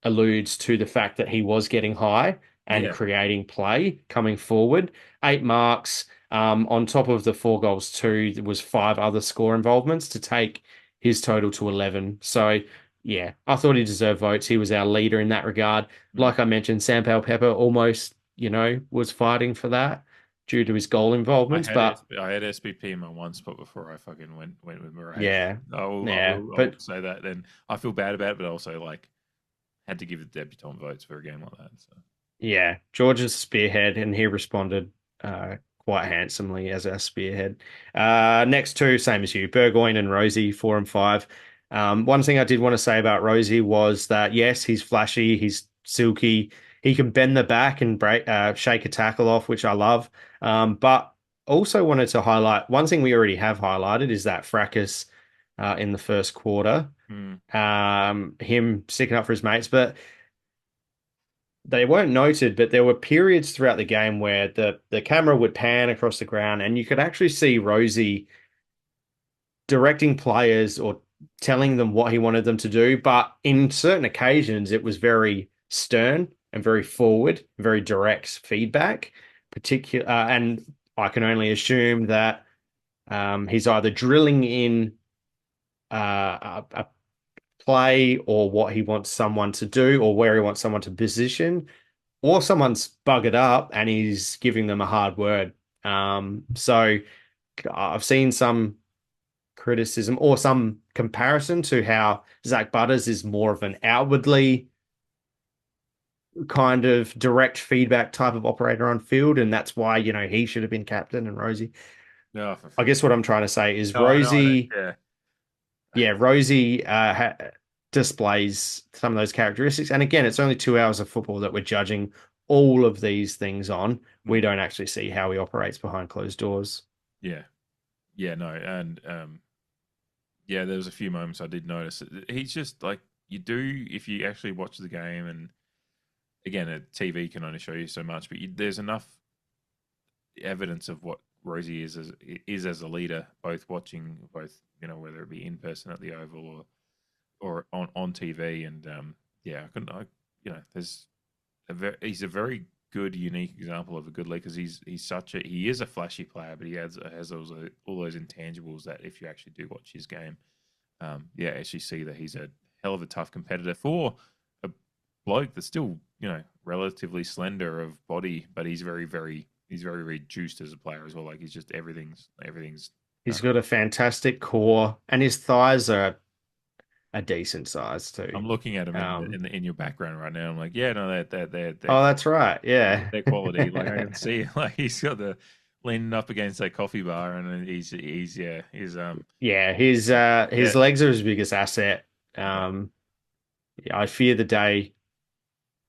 C: alludes to the fact that he was getting high and creating play coming forward. 8 marks. On top of the 4 goals too, there was 5 other score involvements to take his total to 11. So yeah, I thought he deserved votes. He was our leader in that regard. Like I mentioned, Sam Pepper almost, was fighting for that due to his goal involvements. But
B: I had SPP in my one spot before I fucking went with Murray.
C: yeah,
B: I
C: yeah,
B: will
C: but
B: say that. Then I feel bad about it, but also like had to give the debutant votes for a game like that. So
C: yeah, George's spearhead, and he responded quite handsomely as our spearhead. Next two, same as you, Burgoyne and Rosie, 4 and 5. One thing I did want to say about Rosie was that yes, he's flashy, he's silky, he can bend the back and break, shake a tackle off, which I love. But also wanted to highlight one thing we already have highlighted is that fracas in the first quarter, him sticking up for his mates, but they weren't noted, but there were periods throughout the game where the camera would pan across the ground and you could actually see Rosie directing players or telling them what he wanted them to do. But in certain occasions, it was very stern and very forward, very direct feedback. And I can only assume that he's either drilling in a play or what he wants someone to do or where he wants someone to position, or someone's buggered up and he's giving them a hard word. So I've seen some criticism or some comparison to how Zach Butters is more of an outwardly kind of direct feedback type of operator on field, and that's why he should have been captain and Rosie.
B: no,
C: I guess what I'm trying to say is
B: no,
C: Rosie,
B: yeah,
C: Rosie displays some of those characteristics. And again, it's only 2 hours of football that we're judging all of these things on. We don't actually see how he operates behind closed doors.
B: Yeah, no, and yeah, there was a few moments I did notice. He's just like you do if you actually watch the game, and again, a TV can only show you so much, but there's enough evidence of what Rosie is as a leader, both watching whether it be in person at the Oval or on TV, and there's he's a very good, unique example of a good leader because he is a flashy player, but he has all those intangibles that if you actually do watch his game, actually see that he's a hell of a tough competitor for a bloke that's still relatively slender of body, but he's very juiced as a player as well. Like he's just everything's.
C: He's got a fantastic core, and his thighs are a decent size too.
B: I'm looking at him in your background right now. I'm like, yeah, no, they're
C: oh, that's right, yeah,
B: they're quality. Like I can see, like he's got the leaning up against that coffee bar, and his legs
C: are his biggest asset. I fear the day,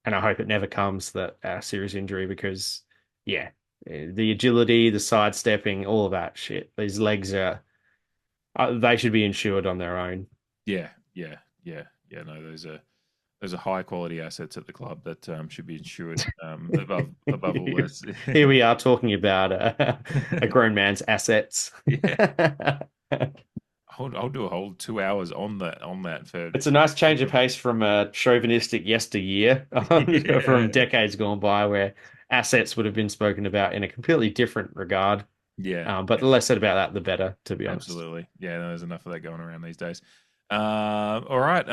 C: and I hope it never comes, that serious injury because, the agility, the sidestepping, all of that shit. These legs they should be insured on their own.
B: Yeah. No, those are high quality assets at the club that should be insured above all this.
C: Here we are talking about a grown man's assets.
B: Yeah. I'll do a whole 2 hours on that.
C: It's a nice change of pace from a chauvinistic yesteryear, from decades gone by, where assets would have been spoken about in a completely different regard.
B: Yeah.
C: But the less said about that, the better, to be honest.
B: Absolutely. Yeah, no, there's enough of that going around these days. All right.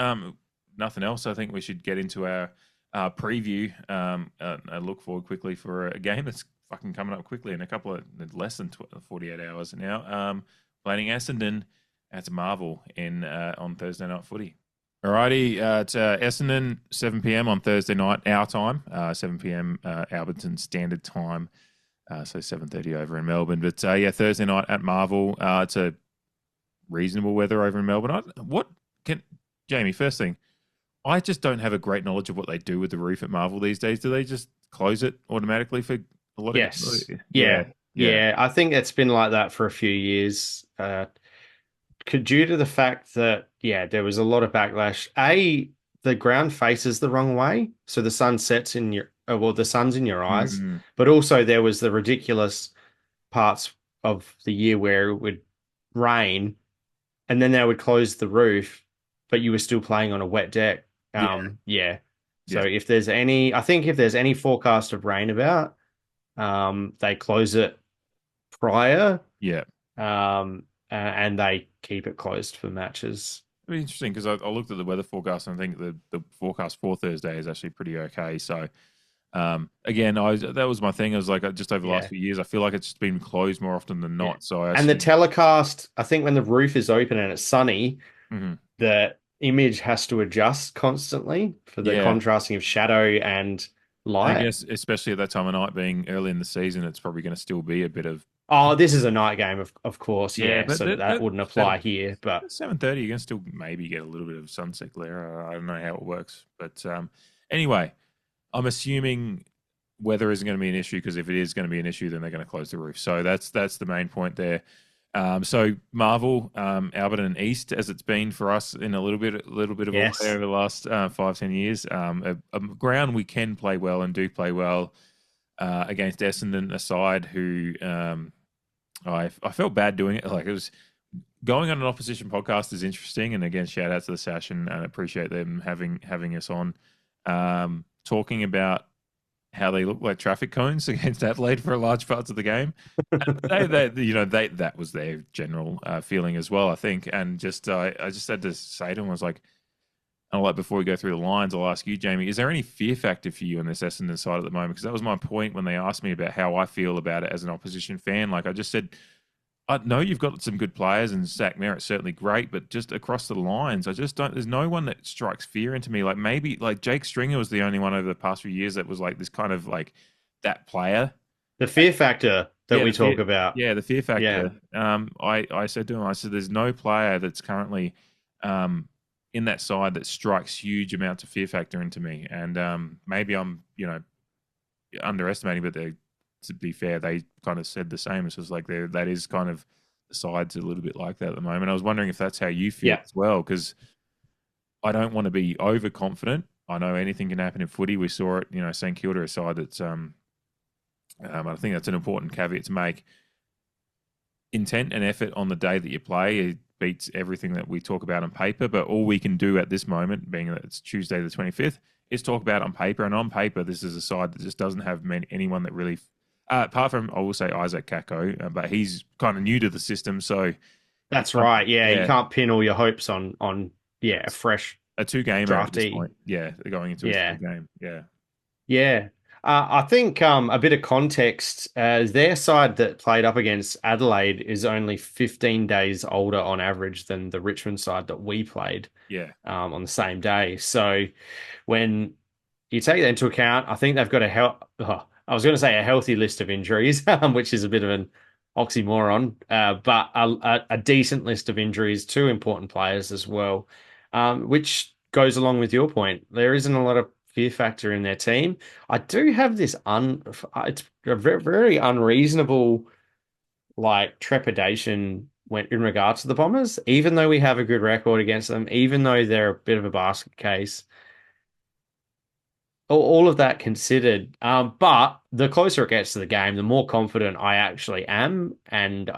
B: Nothing else. I think we should get into our preview. I look forward quickly for a game that's fucking coming up quickly in a couple of less than 48 hours now. Playing Essendon at Marvel on Thursday Night Footy. Alrighty, it's Essendon, 7 p.m. on Thursday night, our time, 7 p.m. Alberton Standard Time, so 7:30 over in Melbourne. But Thursday night at Marvel. It's a reasonable weather over in Melbourne. Jamie? First thing, I just don't have a great knowledge of what they do with the roof at Marvel these days. Do they just close it automatically for a lot of?
C: Yes. Yeah. I think it's been like that for a few years. Due to the fact that there was a lot of backlash. The ground faces the wrong way, so the sun sets in the sun's in your eyes.
B: Mm-hmm.
C: But also there was the ridiculous parts of the year where it would rain, and then they would close the roof, but you were still playing on a wet deck. So if there's any forecast of rain about, they close it prior.
B: Yeah.
C: And they keep it closed for matches.
B: It'll be interesting because I looked at the weather forecast and I think the forecast for Thursday is actually pretty okay. So, again, that was my thing. I was like, just over the last few years, I feel like it's just been closed more often than not. So,
C: and the telecast, I think when the roof is open and it's sunny, the image has to adjust constantly for the contrasting of shadow and light.
B: I guess, especially at that time of night, being early in the season, it's probably going to still be a bit of.
C: Oh, this is a night game, of course,
B: but
C: so that wouldn't apply here. But
B: 7:30, you can still maybe get a little bit of sunset glare. I don't know how it works, but anyway, I'm assuming weather isn't going to be an issue because if it is going to be an issue, then they're going to close the roof. So that's the main point there. So Marvel, Albert and East, as it's been for us in a little bit of a way over the last 5-10 years, a ground we can play well and do play well against Essendon, a side who I felt bad doing it. Like, it was going on an opposition podcast is interesting, and again, shout out to the Sash and appreciate them having us on, talking about how they look like traffic cones against Adelaide for large parts of the game. That was their general feeling as well, I think. And I just had to say to him, I was like, before we go through the lines, I'll ask you, Jamie, is there any fear factor for you on this Essendon side at the moment? Because that was my point when they asked me about how I feel about it as an opposition fan. Like, I just said, I know you've got some good players, and Zach Merritt's certainly great, but just across the lines, I just don't. There's no one that strikes fear into me. Like, maybe like Jake Stringer was the only one over the past few years that was like this kind of like that player.
C: The fear factor that we talk about.
B: Yeah, the fear factor. Yeah. I said to him, I said, there's no player that's currently in that side that strikes huge amounts of fear factor into me. And maybe I'm, underestimating, but to be fair, they kind of said the same. It's just like that is kind of the side's a little bit like that at the moment. I was wondering if that's how you feel as well, because I don't want to be overconfident. I know anything can happen in footy. We saw it, St Kilda, a side that's, I think that's an important caveat to make. Intent and effort on the day that you play, it beats everything that we talk about on paper. But all we can do at this moment, being that it's Tuesday the 25th, is talk about it on paper. And on paper, this is a side that just doesn't have anyone that really, apart from, I will say, Isaac Kako, but he's kind of new to the system. So
C: that's right. Yeah, you can't pin all your hopes on a fresh
B: two-gamer at this point. Yeah, they're going into a game.
C: Yeah. I think a bit of context, their side that played up against Adelaide is only 15 days older on average than the Richmond side that we played on the same day. So when you take that into account, I think they've got I was going to say a healthy list of injuries, which is a bit of an oxymoron, but a decent list of injuries, two important players as well, which goes along with your point. There isn't a lot of fear factor in their team. I do have this it's a very, very unreasonable trepidation in regards to the Bombers, even though we have a good record against them, even though they're a bit of a basket case. All of that considered, but the closer it gets to the game, the more confident I actually am. And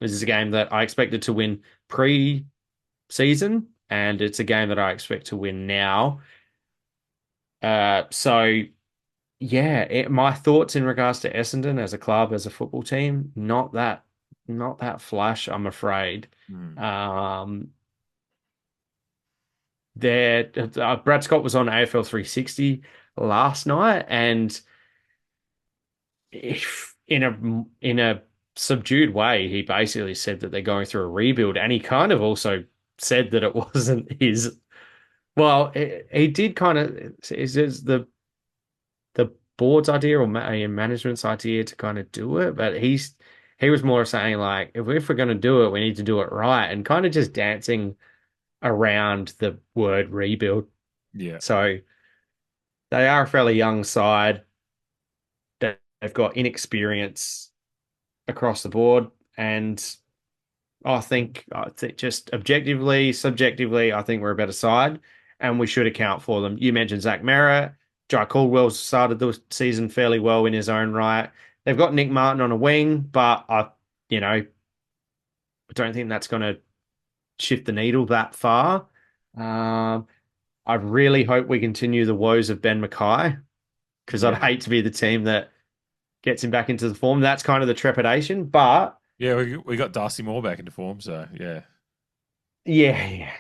C: this is a game that I expected to win pre-season, and it's a game that I expect to win now. My thoughts in regards to Essendon as a club, as a football team, not that flash, I'm afraid. Brad Scott was on AFL 360 last night, and in a subdued way, he basically said that they're going through a rebuild, and he kind of also said that it wasn't his. Well, he did kind of. Is the board's idea or management's idea to kind of do it, but he was more saying like, if we're going to do it, we need to do it right, and kind of just dancing around the word rebuild.
B: Yeah.
C: So they are a fairly young side. They've got inexperience across the board, and I think just objectively, subjectively, I think we're a better side, and we should account for them. You mentioned Zach Merritt. Jai Caldwell started the season fairly well in his own right. They've got Nick Martin on a wing, but I don't think that's going to shift the needle that far. I really hope we continue the woes of Ben Mackay, because I'd hate to be the team that gets him back into the form. That's kind of the trepidation, but
B: yeah, we got Darcy Moore back into form, so yeah.
C: Yeah.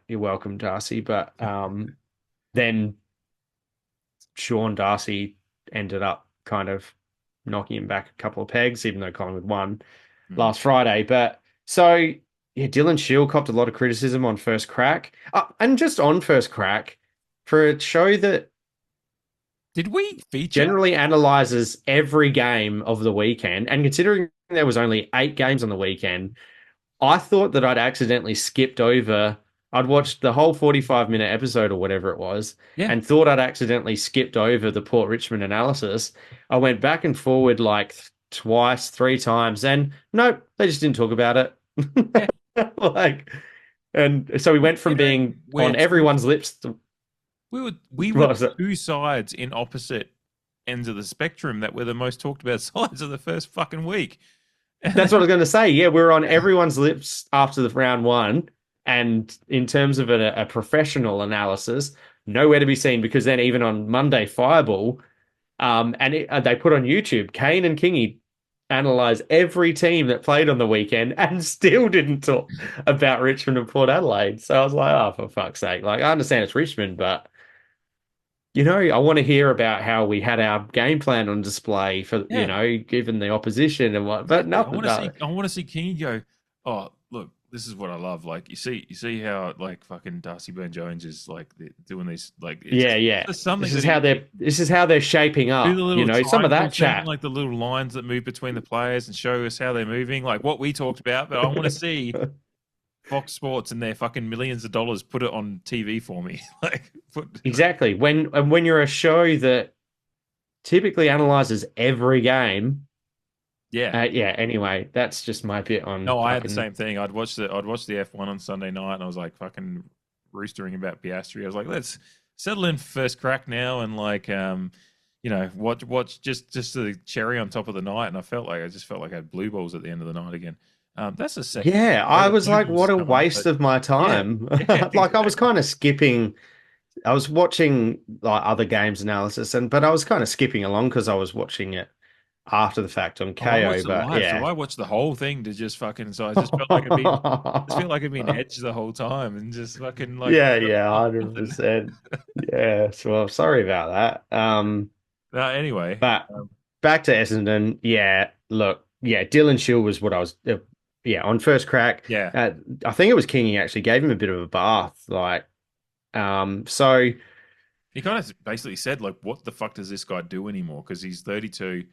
C: You're welcome, Darcy. But then Sean Darcy ended up kind of knocking him back a couple of pegs, even though Collingwood won last Friday. But so, yeah, Dylan Shield copped a lot of criticism on first crack. And just on first crack, for a show that
B: Did we feature?
C: generally analyzes every game of the weekend, and considering there was only 8 games on the weekend, I thought that I'd accidentally skipped over. I'd watched the whole 45-minute episode or whatever it was,
B: Yeah.
C: and thought I'd accidentally skipped over the Port Richmond analysis. I went back and forward like twice, 3 times, and nope, they just didn't talk about it. Like, and so we went from being on everyone's lips to,
B: We
C: What
B: were
C: was it?
B: two sides in opposite ends of the spectrum that were the most talked about sides of the first fucking week.
C: That's what I was going to say. Yeah, we were on everyone's lips after the round 1. And in terms of a professional analysis, nowhere to be seen, because then even on Monday Fireball, they put on YouTube, Kane and Kingy analyze every team that played on the weekend and still didn't talk about Richmond and Port Adelaide. So I was like, oh, for fuck's sake. Like, I understand it's Richmond, but, I want to hear about how we had our game plan on display for, given the opposition and what, but nothing.
B: I want to see King go, oh, look, this is what I love. Like, you see how, like, fucking Darcy Byrne-Jones is, like, doing these, like,
C: This is how they're shaping up.
B: Do the little
C: Some of that
B: triangle thing,
C: chat.
B: like the little lines that move between the players and show us how they're moving, like what we talked about. But I want to see Fox Sports and their fucking millions of dollars put it on TV for me.
C: Exactly. When you're a show that typically analyzes every game. Anyway, that's just my bit on.
B: No, I had the same thing. I'd watch the F1 on Sunday night, and I was like fucking roostering about Piastri. I was like, let's settle in for first crack now, and like watch just the cherry on top of the night. And I just felt like I had blue balls at the end of the night again. That's a second.
C: Yeah, I was like, what a waste of my time. Like, I was kind of skipping. I was watching like other games analysis, but I was kind of skipping along because I was watching it after the fact on KO.
B: So I watched the whole thing to just fucking. So I just felt like I'd been edged the whole time and just fucking like
C: 100%. Yeah, so I'm sorry about that.
B: Anyway,
C: but back to Essendon. Yeah, look, Dylan Shield was what I was. On first crack.
B: Yeah,
C: I think it was Kingy actually gave him a bit of a bath, like. So
B: he kind of basically said, like, what the fuck does this guy do anymore? Because he's 32.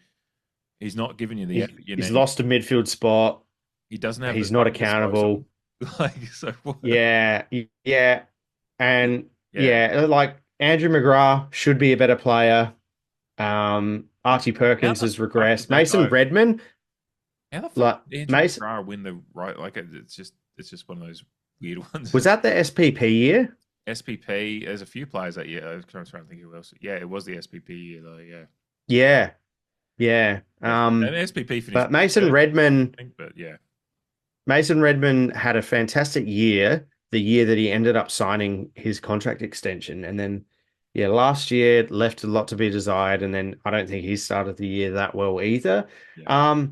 B: He's not giving you the effort you need.
C: He's lost a midfield spot.
B: He doesn't have.
C: He's not accountable.
B: Like, so what?
C: Yeah. And like Andrew McGrath should be a better player. Archie Perkins has regressed. Mason Redman.
B: How the fuck did Andrew McGrath win the right? Like, it's just one of those weird ones.
C: Was that the SPP year?
B: SPP. There's a few players that year. I'm trying to think who else. Yeah, it was the SPP year though.
C: Yeah.
B: And SPP finished.
C: But Mason Redman.
B: Yeah.
C: Mason Redman had a fantastic year. The year that he ended up signing his contract extension, and then last year left a lot to be desired. And then I don't think he started the year that well either. Yeah.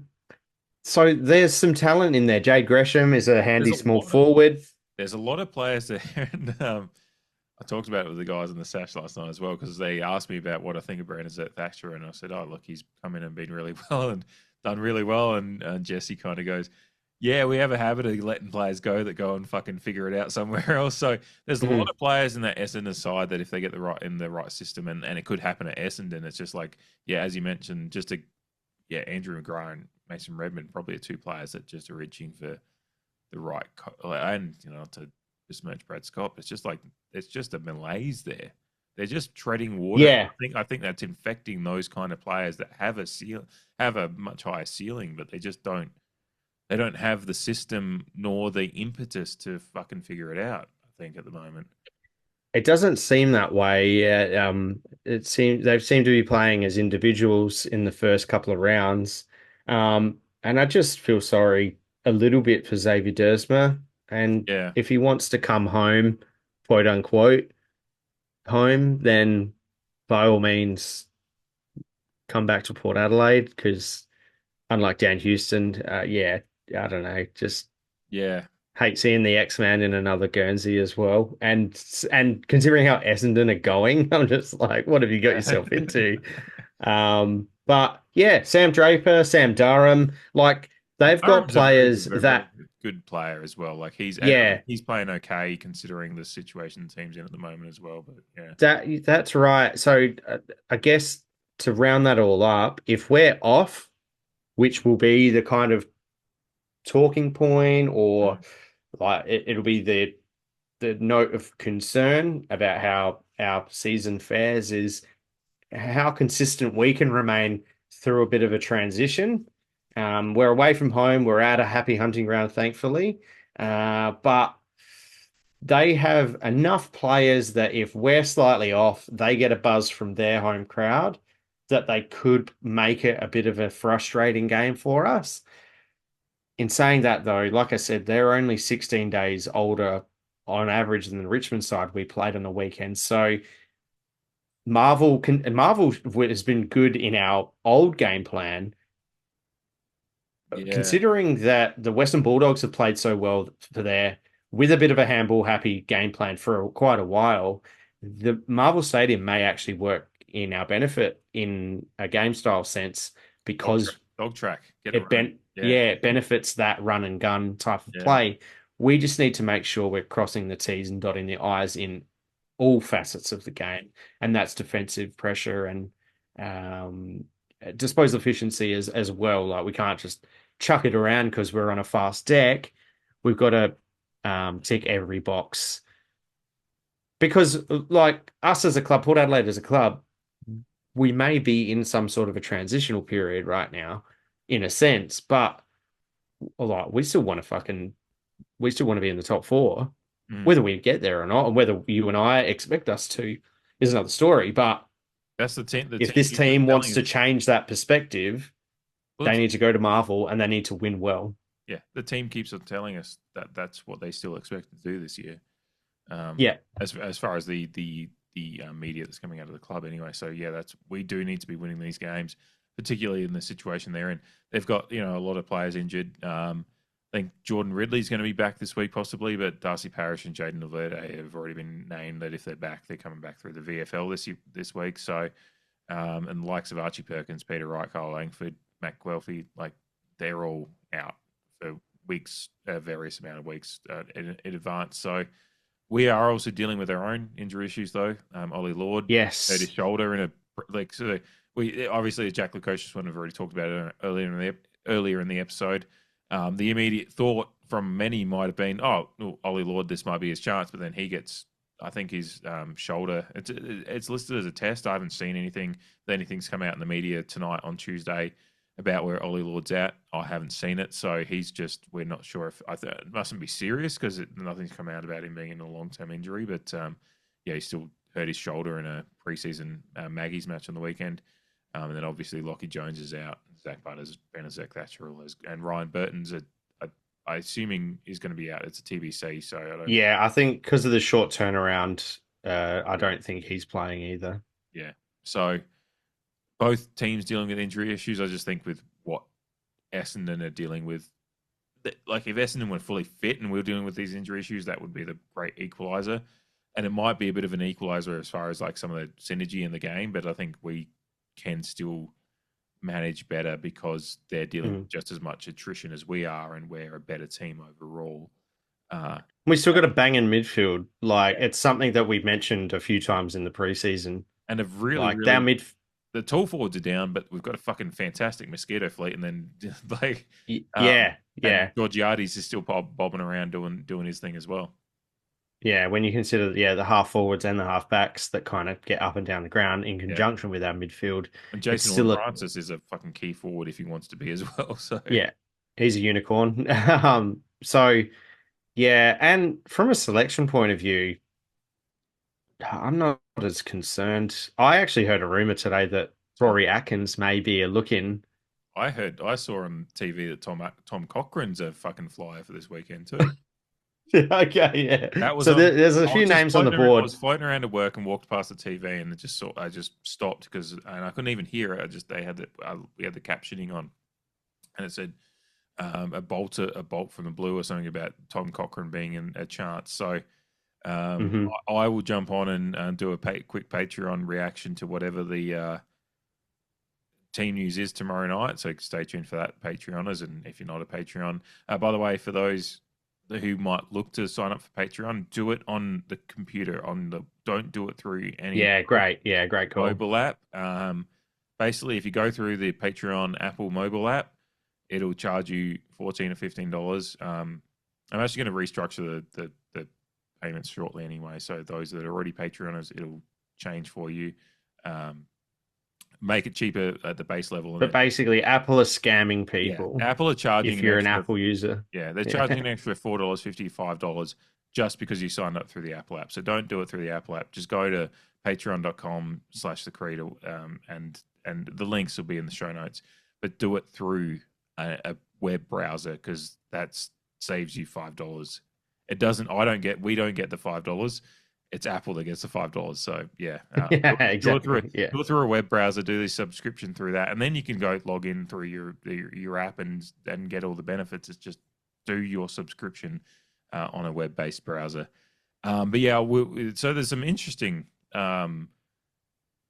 C: So there's some talent in there. Jade Gresham is a handy small forward.
B: There's a lot of players there, and I talked about it with the guys in the Sash last night as well, because they asked me about what I think of Brandon Thatcher, and I said, oh, look, he's come in and been really well and done really well. And Jesse kind of goes, yeah, we have a habit of letting players go that go and fucking figure it out somewhere else. So there's a lot of players in that Essendon side that if they get the right system, and it could happen at Essendon, it's just like, as you mentioned, Andrew McGrath and Mason Redmond probably are 2 players that just are reaching for the right, and to besmirch Brad Scott, it's just like it's just a malaise there. They're just treading water.
C: Yeah,
B: I think that's infecting those kind of players that have a much higher ceiling, but they just don't. They don't have the system nor the impetus to fucking figure it out. I think at the moment.
C: It doesn't seem that way. It seems they seem to be playing as individuals in the first couple of rounds, and I just feel sorry a little bit for Xavier Dersma. And if he wants to come home, quote unquote, home, then by all means come back to Port Adelaide, because unlike Dan Houston, I don't know, just Hate seeing the X-Man in another Guernsey as well. And considering how Essendon are going, I'm just like, what have you got yourself into? But yeah, Sam Draper, Sam Durham, like they've got
B: Durham's
C: players
B: a very
C: that,
B: good player as well. Like I
C: yeah,
B: think he's playing okay considering the situation the team's in at the moment as well. But yeah,
C: that's right. So I guess to round that all up, if we're off, which will be the kind of talking point, or like it'll be the note of concern about how our season fares, is how consistent we can remain through a bit of a transition. We're away from home. We're at a happy hunting ground, thankfully. But they have enough players that if we're slightly off, they get a buzz from their home crowd that they could make it a bit of a frustrating game for us. In saying that, though, like I said, they're only 16 days older on average than the Richmond side we played on the weekend. So Marvel has been good in our old game plan.
B: yeah,
C: Considering that the Western Bulldogs have played so well for their with a bit of a handball happy game plan for quite a while, the Marvel Stadium may actually work in our benefit in a game style sense because
B: dog track, get it right.
C: it benefits that run and gun type of
B: Yeah.
C: play. We just need to make sure we're crossing the T's and dotting the I's in all facets of the game, and that's defensive pressure and disposal efficiency as well. Like we can't just chuck it around because we're on a fast deck. We've got to tick every box because, like us as a club, Port Adelaide as a club, we may be in some sort of a transitional period right now, in a sense, but like we still want to be in the top four. Whether we get there or not, and whether you and I expect us to, is another story. But
B: That's the team.
C: if this team wants to change that perspective, they need to go to Marvel and they need to win well.
B: Yeah, the team keeps on telling us that that's what they still expect to do this year.
C: Yeah,
B: as far as the media that's coming out of the club anyway. So yeah, we do need to be winning these games, particularly in the situation they're in. They've got a lot of players injured. I think Jordan Ridley's going to be back this week possibly, but Darcy Parish and Jaden Valverde have already been named that if they're back, they're coming back through the VFL this week. So, and the likes of Archie Perkins, Peter Wright, Kyle Langford, Matt Guelphy, like they're all out for weeks, various amount of weeks in advance. So we are also dealing with our own injury issues though. Ollie Lord,
C: yes,
B: hurt his shoulder in we obviously as Jack Lukosius one have already talked about it earlier in the episode. The immediate thought from many might have been, Ollie Lord, this might be his chance, but then he gets, I think, his shoulder. It's listed as a test. I haven't seen anything. Anything's come out in the media tonight on Tuesday about where Ollie Lord's at. I haven't seen it, so we're not sure if it mustn't be serious because nothing's come out about him being in a long-term injury. But he still hurt his shoulder in a preseason Maggie's match on the weekend. And then obviously Lockie Jones is out. Zach Butters, Benazek Thatcher, and Ryan Burton's I assuming is going to be out. It's a TBC, so I don't.
C: Yeah, I think because of the short turnaround, I don't think he's playing either.
B: Yeah, so both teams dealing with injury issues. I just think with what Essendon are dealing with, like if Essendon were fully fit and we were dealing with these injury issues, that would be the great equaliser, and it might be a bit of an equaliser as far as like some of the synergy in the game. But I think we can still manage better because they're dealing with just as much attrition as we are, and we're a better team overall.
C: We still got a banging midfield. Like it's something that we've mentioned a few times in the preseason.
B: And have really the tall forwards are down, but we've got a fucking fantastic mosquito fleet. And then like Georgiades is still bobbing around doing his thing as well.
C: Yeah, when you consider the half forwards and the half backs that kind of get up and down the ground in conjunction with our midfield.
B: And Jason Horne-Francis is a fucking key forward if he wants to be as well. So
C: yeah, he's a unicorn. So yeah, and from a selection point of view, I'm not as concerned. I actually heard a rumor today that Rory Atkins may be a look-in.
B: I saw on TV that Tom Cochrane's a fucking flyer for this weekend too.
C: Okay, yeah. There's a few names on the board.
B: I was floating around to work and walked past the TV, and I just stopped because I couldn't even hear it. We had the captioning on, and it said a bolt from the blue or something about Tom Cochrane being in a chance. So I will jump on and do a quick Patreon reaction to whatever the team news is tomorrow night. So stay tuned for that, Patreoners. And if you're not a Patreon, by the way, for those who might look to sign up for Patreon, do it on the computer. Don't do it through any
C: great call.
B: mobile app. Basically, if you go through the Patreon Apple mobile app, it'll charge you $14 or $15. I'm actually going to restructure the payments shortly anyway. So those that are already Patreoners, it'll change for you. Make it cheaper at the base level.
C: But basically, Apple are scamming people.
B: Yeah, Apple are charging
C: if you're an Apple user.
B: Yeah, they're charging an extra $4.50, $5 just because you signed up through the Apple app. So don't do it through the Apple app. Just go to patreon.com/thecreed, and the links will be in the show notes. But do it through a web browser because that saves you $5. It doesn't. We don't get the $5. It's Apple that gets the $5. So yeah,
C: exactly.
B: Go through a web browser, do the subscription through that, and then you can go log in through your app and get all the benefits. It's just do your subscription on a web-based browser. But yeah, so there's some interesting,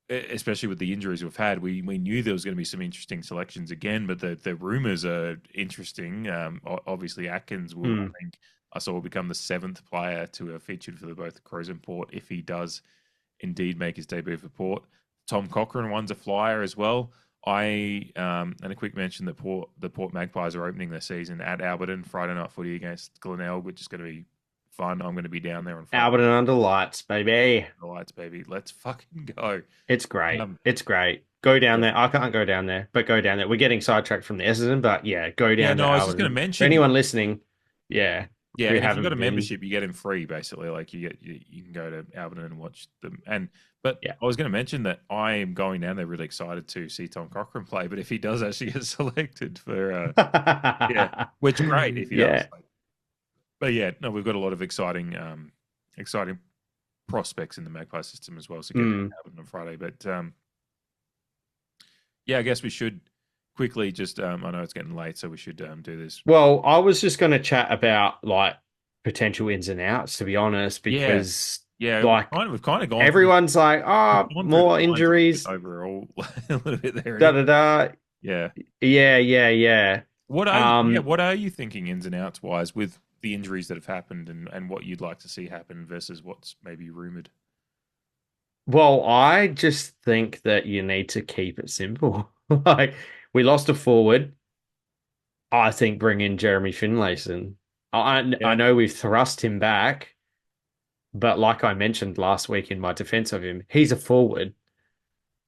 B: especially with the injuries we've had. We knew there was going to be some interesting selections again, but the rumors are interesting. Obviously, Atkins will, I think, I saw will become the 7th player to have featured for both the Crows and Port if he does indeed make his debut for Port. Tom Cochrane one's a flyer as well. And a quick mention that the Port Magpies are opening their season at Alberton Friday night footy against Glenelg, which is going to be fun. I'm going to be down there on Friday.
C: Alberton under lights, baby.
B: The lights, baby. Let's fucking go.
C: It's great. It's great. Go down there. I can't go down there, but go down there. We're getting sidetracked from the Essendon, but yeah, go down.
B: Yeah, no,
C: to
B: I was
C: Alberton.
B: just going to mention.
C: For anyone listening, yeah.
B: Yeah, if you've got a membership, you get him free, basically. Like you can go to Alberton and watch them. But I was going to mention that I am going down there really excited to see Tom Cochrane play. But if he does actually get selected for, which great if he does. But yeah, no, we've got a lot of exciting prospects in the Magpie system as well. So get down to Alberton on Friday. But I guess we should quickly just I know it's getting late, so we should do this.
C: Well, I was just going to chat about like potential ins and outs, to be honest, because like
B: we've kind of gone.
C: Everyone's like, more injuries
B: overall, a little bit there.
C: Yeah.
B: What are you thinking ins and outs wise with the injuries that have happened and what you'd like to see happen versus what's maybe rumored?
C: Well, I just think that you need to keep it simple. Like, we lost a forward. I think bring in Jeremy Finlayson. I know we've thrust him back, but like I mentioned last week in my defense of him, he's a forward.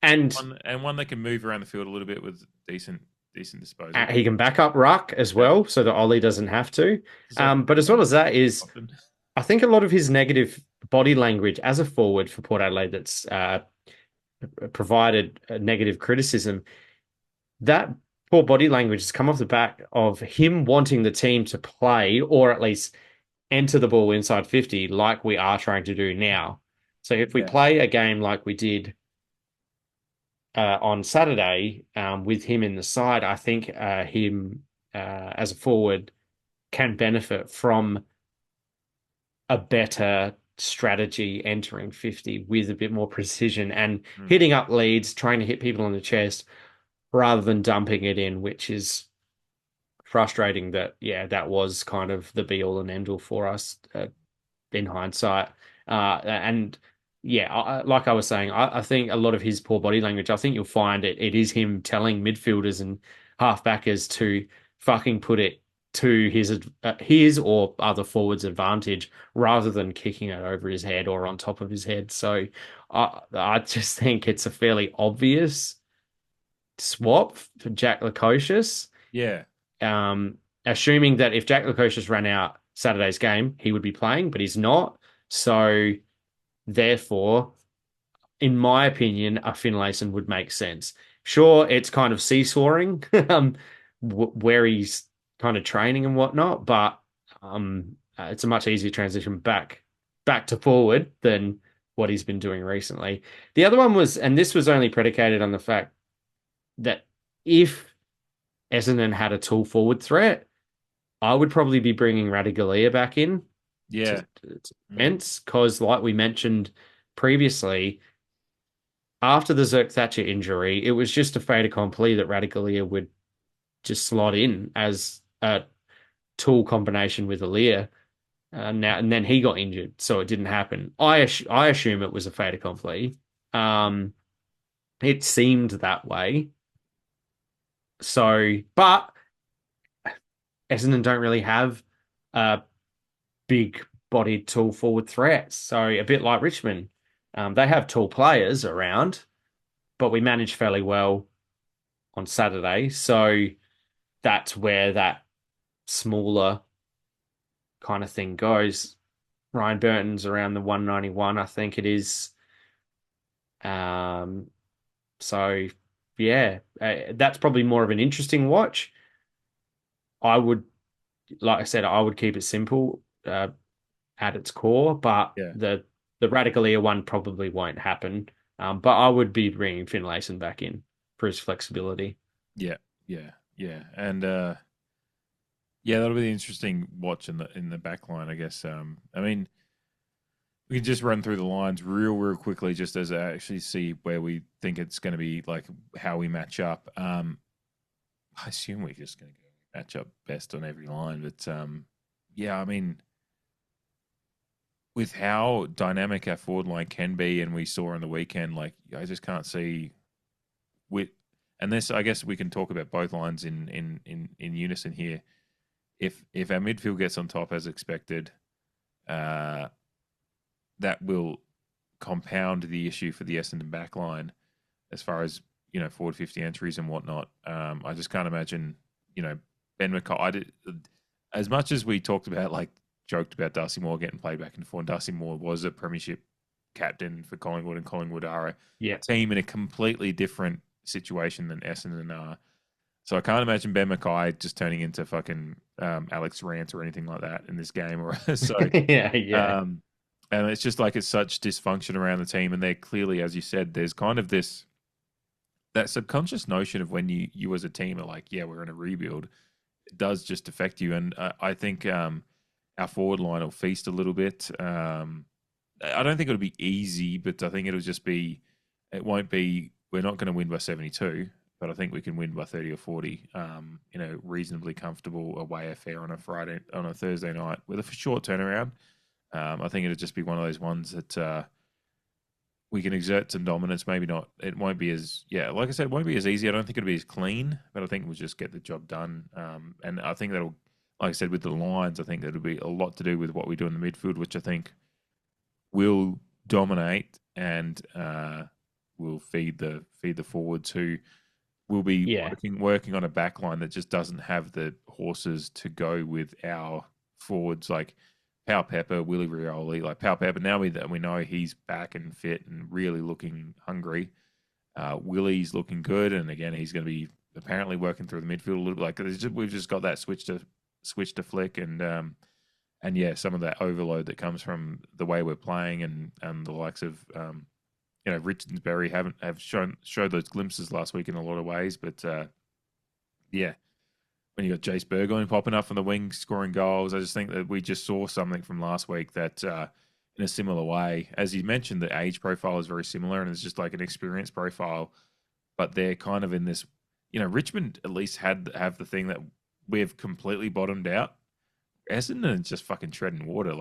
C: And
B: one that can move around the field a little bit with decent disposal.
C: He can back up ruck as well, so that Ollie doesn't have to. But as well as that is, I think a lot of his negative body language as a forward for Port Adelaide that's provided a negative criticism, that poor body language has come off the back of him wanting the team to play or at least enter the ball inside 50 like we are trying to do now. So if we play a game like we did on Saturday with him in the side, I think him as a forward can benefit from a better strategy entering 50 with a bit more precision and hitting up leads, trying to hit people on the chest, rather than dumping it in, which is frustrating that was kind of the be all and end all for us in hindsight. Like I was saying, I think a lot of his poor body language, I think you'll find it is him telling midfielders and halfbackers to fucking put it to his or other forwards' advantage rather than kicking it over his head or on top of his head. So I just think it's a fairly obvious swap for Jack Lukosius.
B: Yeah.
C: Assuming that if Jack Lukosius ran out Saturday's game, he would be playing, but he's not. So therefore, in my opinion, a Finlayson would make sense. Sure, it's kind of seesawing where he's kind of training and whatnot, but it's a much easier transition back to forward than what he's been doing recently. The other one was, and this was only predicated on the fact that if Essendon had a tall forward threat, I would probably be bringing Radigalia back in
B: Yeah.
C: to defense because, like we mentioned previously, after the Zerk Thatcher injury, it was just a fait accompli that Radigalia would just slot in as a tool combination with Aaliyah. And then he got injured, so it didn't happen. I assume it was a fait accompli. It seemed that way. So, but Essendon don't really have big bodied tall forward threats. So a bit like Richmond, they have tall players around, but we managed fairly well on Saturday. So that's where that smaller kind of thing goes. Ryan Burton's around the 191, I think it is. So yeah, that's probably more of an interesting watch. I would, like I said, I would keep it simple at its core, but
B: Yeah.
C: the Radicalia one probably won't happen. But I would be bringing Finlayson back in for his flexibility.
B: Yeah. And yeah, that'll be an interesting watch in the back line, I guess. I mean, we can just run through the lines real quickly, just as I actually see where we think it's going to be, like how we match up. I assume we're just going to go match up best on every line, but yeah, I mean, with how dynamic our forward line can be, and we saw on the weekend, like I just can't see with. And this, I guess, we can talk about both lines in unison here. If our midfield gets on top as expected, that will compound the issue for the Essendon back line as far as, forward 50 entries and whatnot. I just can't imagine, Ben McKay. As much as we talked about, joked about Darcy Moore getting played back and forth, and Darcy Moore was a premiership captain for Collingwood, and Collingwood are a team in a completely different situation than Essendon are. So I can't imagine Ben McKay just turning into fucking Alex Rance or anything like that in this game. Or so
C: yeah.
B: And it's just like it's such dysfunction around the team, and they're clearly, as you said, there's kind of that subconscious notion of when you as a team are like, yeah, we're in a rebuild. It does just affect you, and I think our forward line will feast a little bit. I don't think it'll be easy, but I think it'll just be. It won't be. We're not going to win by 72. But I think we can win by 30 or 40 in a reasonably comfortable away affair on a Thursday night with a short turnaround. I think it'll just be one of those ones that we can exert some dominance. Maybe not. It won't be as, like I said, it won't be as easy. I don't think it'll be as clean, but I think we'll just get the job done. And I think that'll, like I said, with the lines, I think that'll be a lot to do with what we do in the midfield, which I think will dominate and will feed the forwards who will be working on a back line that just doesn't have the horses to go with our forwards like Pau Pepper, Willie Rioli. Like Pau Pepper, now we know he's back and fit and really looking hungry. Willie's looking good, and again, he's going to be apparently working through the midfield a little bit. Like we've just got that switch to flick, and yeah, some of that overload that comes from the way we're playing, and the likes of Richmond Berry have showed those glimpses last week in a lot of ways, but yeah, when you got Jace Burgoyne popping up from the wing, scoring goals, I just think that we just saw something from last week that in a similar way, as you mentioned, the age profile is very similar, and it's just like an experience profile, but they're kind of in this, Richmond at least have the thing that we've completely bottomed out. Essendon is just fucking treading water,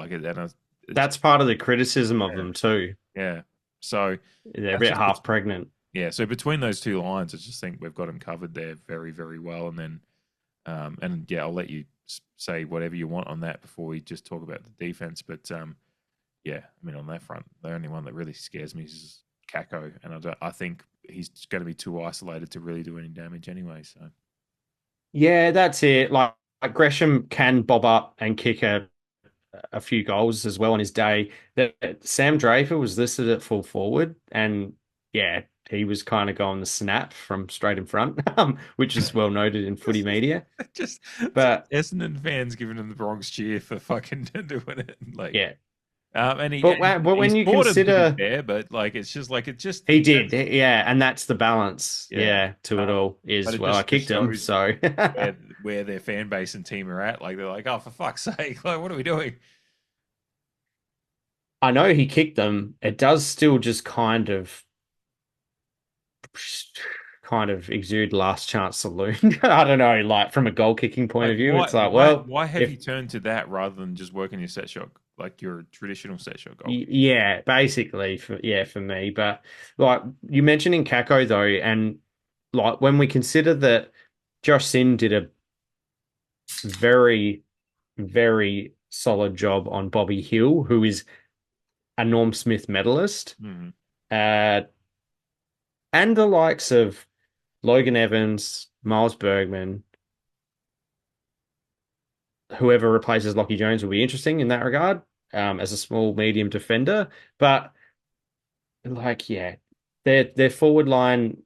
C: that's part of the criticism of them too.
B: Yeah. So
C: they're a bit half pregnant.
B: Yeah. So between those two lines, I just think we've got them covered there very, very well. And then, I'll let you say whatever you want on that before we just talk about the defense. But yeah, I mean, on that front, the only one that really scares me is Kako, and I think he's going to be too isolated to really do any damage anyway. So
C: yeah, that's it. Like Gresham can bob up and kick a few goals as well on his day. Sam Draper was listed at full forward, and yeah, he was kind of going the snap from straight in front, which is well noted in footy media.
B: But Essendon fans giving him the Bronx cheer for fucking doing it.
C: Yeah,
B: And
C: But when
B: he
C: you
B: scored him, to
C: consider,
B: be fair, but like it's just like
C: he did, yeah, and that's the balance,
B: yeah.
C: to it all
B: But
C: is,
B: it
C: well, I
B: just
C: kicked him,
B: shows
C: so
B: where their fan base and team are at. Like they're like, oh, for fuck's sake, like what are we doing?
C: I know he kicked them. It does still just kind of exude last chance saloon. I don't know, like from a goal kicking point
B: Like
C: of view, it's like,
B: why
C: well,
B: why have
C: if
B: you turned to that rather than just working your set shot, like your traditional set shot goal?
C: yeah, basically for me. But like you mentioned in Kako though, and like when we consider that Josh Sin did a very, very solid job on Bobby Hill, who is a Norm Smith medalist,
B: Mhm.
C: uh, and the likes of Logan Evans, Miles Bergman, whoever replaces Lockie Jones will be interesting in that regard, as a small medium defender. But like, yeah, their forward line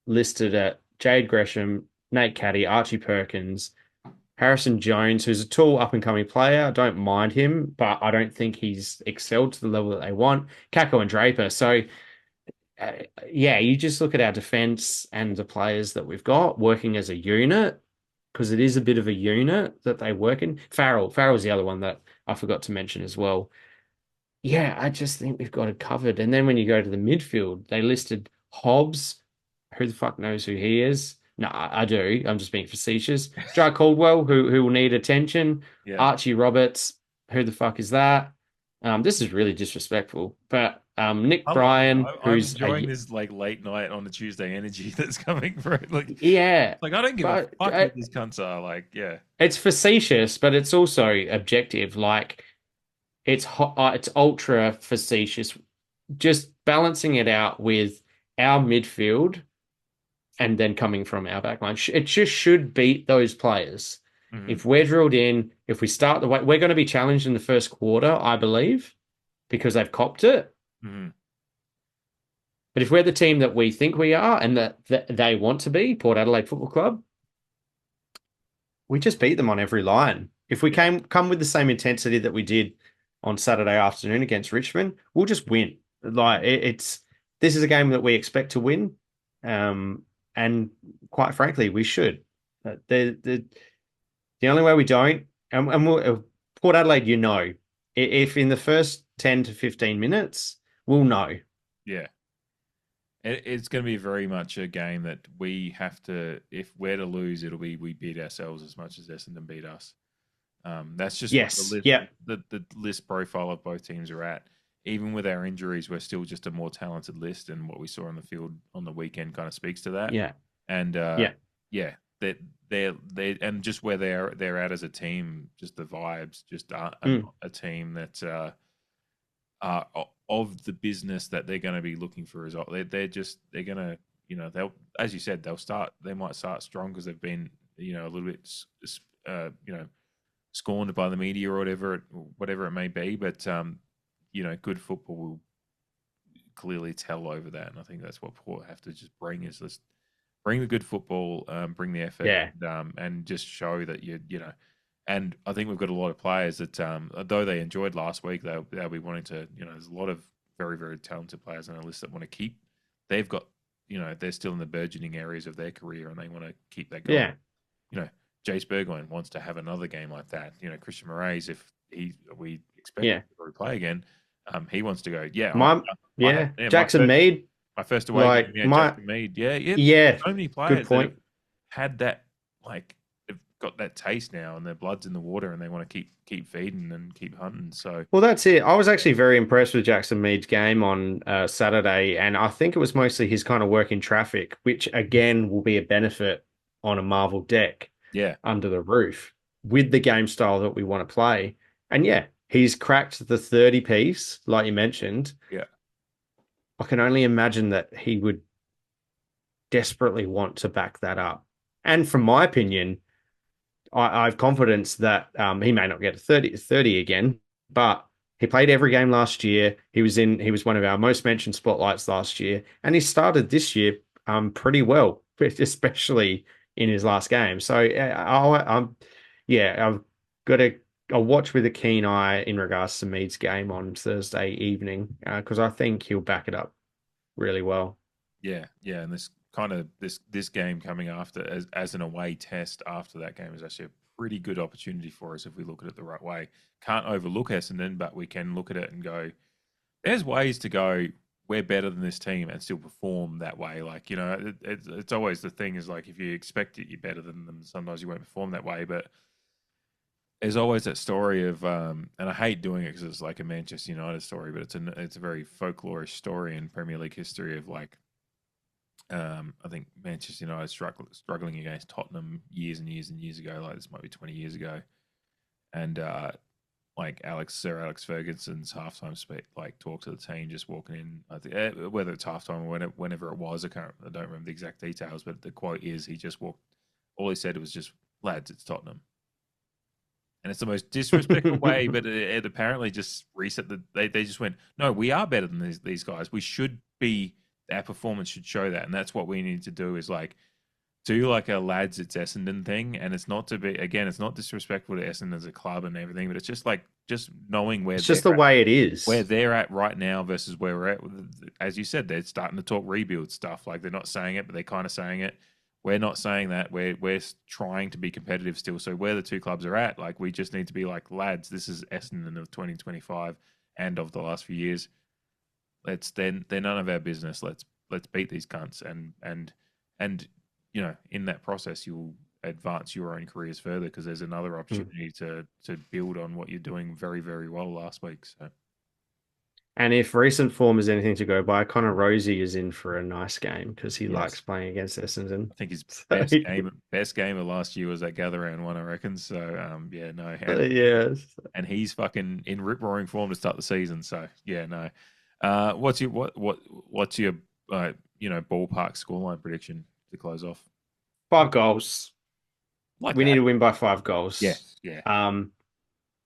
C: listed at Jade Gresham, Nate Caddy, Archie Perkins, Harrison Jones, who's a tall up and coming player. I don't mind him, but I don't think he's excelled to the level that they want. Kako and Draper. So uh, yeah, you just look at our defense and the players that we've got working as a unit, because it is a bit of a unit that they work in. Farrell's the other one that I forgot to mention as well. Yeah, I just think we've got it covered. And then when you go to the midfield, they listed Hobbs. Who the fuck knows who he is? No, I do. I'm just being facetious. Jai Caldwell, who will need attention.
B: Yeah.
C: Archie Roberts, who the fuck is that? This is really disrespectful. But Nick Bryan,
B: I'm
C: who's
B: enjoying this like late night on a Tuesday energy that's coming through.
C: yeah,
B: Like I don't give a
C: but
B: fuck what these cunts are. Like, yeah.
C: it's facetious, but it's also objective. Like it's ultra facetious. Just balancing it out with our midfield and then coming from our back line. It just should beat those players.
B: Mhm.
C: If we're drilled in, if we start the way, we're going to be challenged in the first quarter, I believe, because they've copped it.
B: Mhm.
C: But if we're the team that we think we are and that they want to be, Port Adelaide Football Club, we just beat them on every line. If we come with the same intensity that we did on Saturday afternoon against Richmond, we'll just win. Like this is a game that we expect to win, and quite frankly, we should. The only way we don't, and we'll, Port Adelaide, if in the first 10 to 15 minutes, we'll know.
B: Yeah. It's going to be very much a game that we have to, if we're to lose, it'll be we beat ourselves as much as Essendon beat us. That's just
C: Yes,
B: what
C: yeah.
B: the list profile of both teams are at. Even with our injuries, we're still just a more talented list, and what we saw on the field on the weekend kind of speaks to that.
C: Yeah.
B: And
C: Yeah.
B: they're and just where they're at as a team, just the vibes, just a team that are of the business that they're going to be looking for result. They're going to, they'll, as you said, they might start strong because they've been, a little bit, scorned by the media or whatever it may be. But, good football will clearly tell over that. And I think that's what Port have to just bring is just bring the good football, bring the effort, and just show that and I think we've got a lot of players that, though they enjoyed last week, they'll be wanting to, there's a lot of very, very talented players on our list that want to keep. They've got, they're still in the burgeoning areas of their career and they want to keep that going.
C: Yeah.
B: Jace Burgoyne wants to have another game like that. Christian Moraes, if we expect him to play again, he wants to go,
C: Jackson Mead.
B: My first away game, Jackson Mead. Yeah. So many players
C: good point.
B: that have had that, like, they've got that taste now and their blood's in the water and they want to keep feeding and keep hunting. So,
C: well, that's it. I was actually very impressed with Jackson Mead's game on Saturday, and I think it was mostly his kind of work in traffic, which again will be a benefit on a Marvel deck.
B: Yeah,
C: under the roof with the game style that we want to play. And he's cracked the 30 piece, like you mentioned.
B: Yeah.
C: I can only imagine that he would desperately want to back that up. And from my opinion, I have confidence that he may not get a 30 again, but he played every game last year. He was one of our most mentioned spotlights last year, and he started this year pretty well, especially in his last game. So I've got to I'll watch with a keen eye in regards to Mead's game on Thursday evening because I think he'll back it up really well.
B: Yeah, and this game coming after as an away test after that game is actually a pretty good opportunity for us if we look at it the right way. Can't overlook Essendon, but we can look at it and go, there's ways to go. We're better than this team and still perform that way. Like, you know, it's always the thing is like if you expect it, you're better than them. Sometimes you won't perform that way, but there's always that story of, and I hate doing it because it's like a Manchester United story, but it's a very folklorish story in Premier League history of like, I think Manchester United struggling against Tottenham years and years and years ago. Like this might be 20 years ago, and like Sir Alex Ferguson's halftime speech, like talk to the team, just walking in. I think whether it's halftime or whenever it was, I don't remember the exact details, but the quote is he just walked. All he said was just, "Lads, it's Tottenham." And it's the most disrespectful way, but it apparently just reset they just went, no, we are better than these guys. We should be, our performance should show that. And that's what we need to do is like, do like a lads, it's Essendon thing. And it's not to be, again, it's not disrespectful to Essendon as a club and everything, but it's just like, just knowing where
C: it's just the way it is.
B: Where they're at right now versus where we're at. As you said, they're starting to talk rebuild stuff. Like they're not saying it, but they're kind of saying it. We're not saying that. We're trying to be competitive still. So where the two clubs are at, like we just need to be like, lads, this is Essendon of 2025 and of the last few years. They're none of our business. Let's beat these cunts and you know, in that process you'll advance your own careers further because there's another opportunity to build on what you're doing very, very well last week. So.
C: And if recent form is anything to go by, Connor Rosie is in for a nice game because he likes playing against Essendon.
B: I think his best game of last year was that gather round one, I reckon. So yeah, no,
C: yes,
B: and he's fucking in rip roaring form to start the season. So yeah, no. What's your you know, ballpark scoreline prediction to close off?
C: 5 goals. We need to win by 5 goals.
B: Yeah.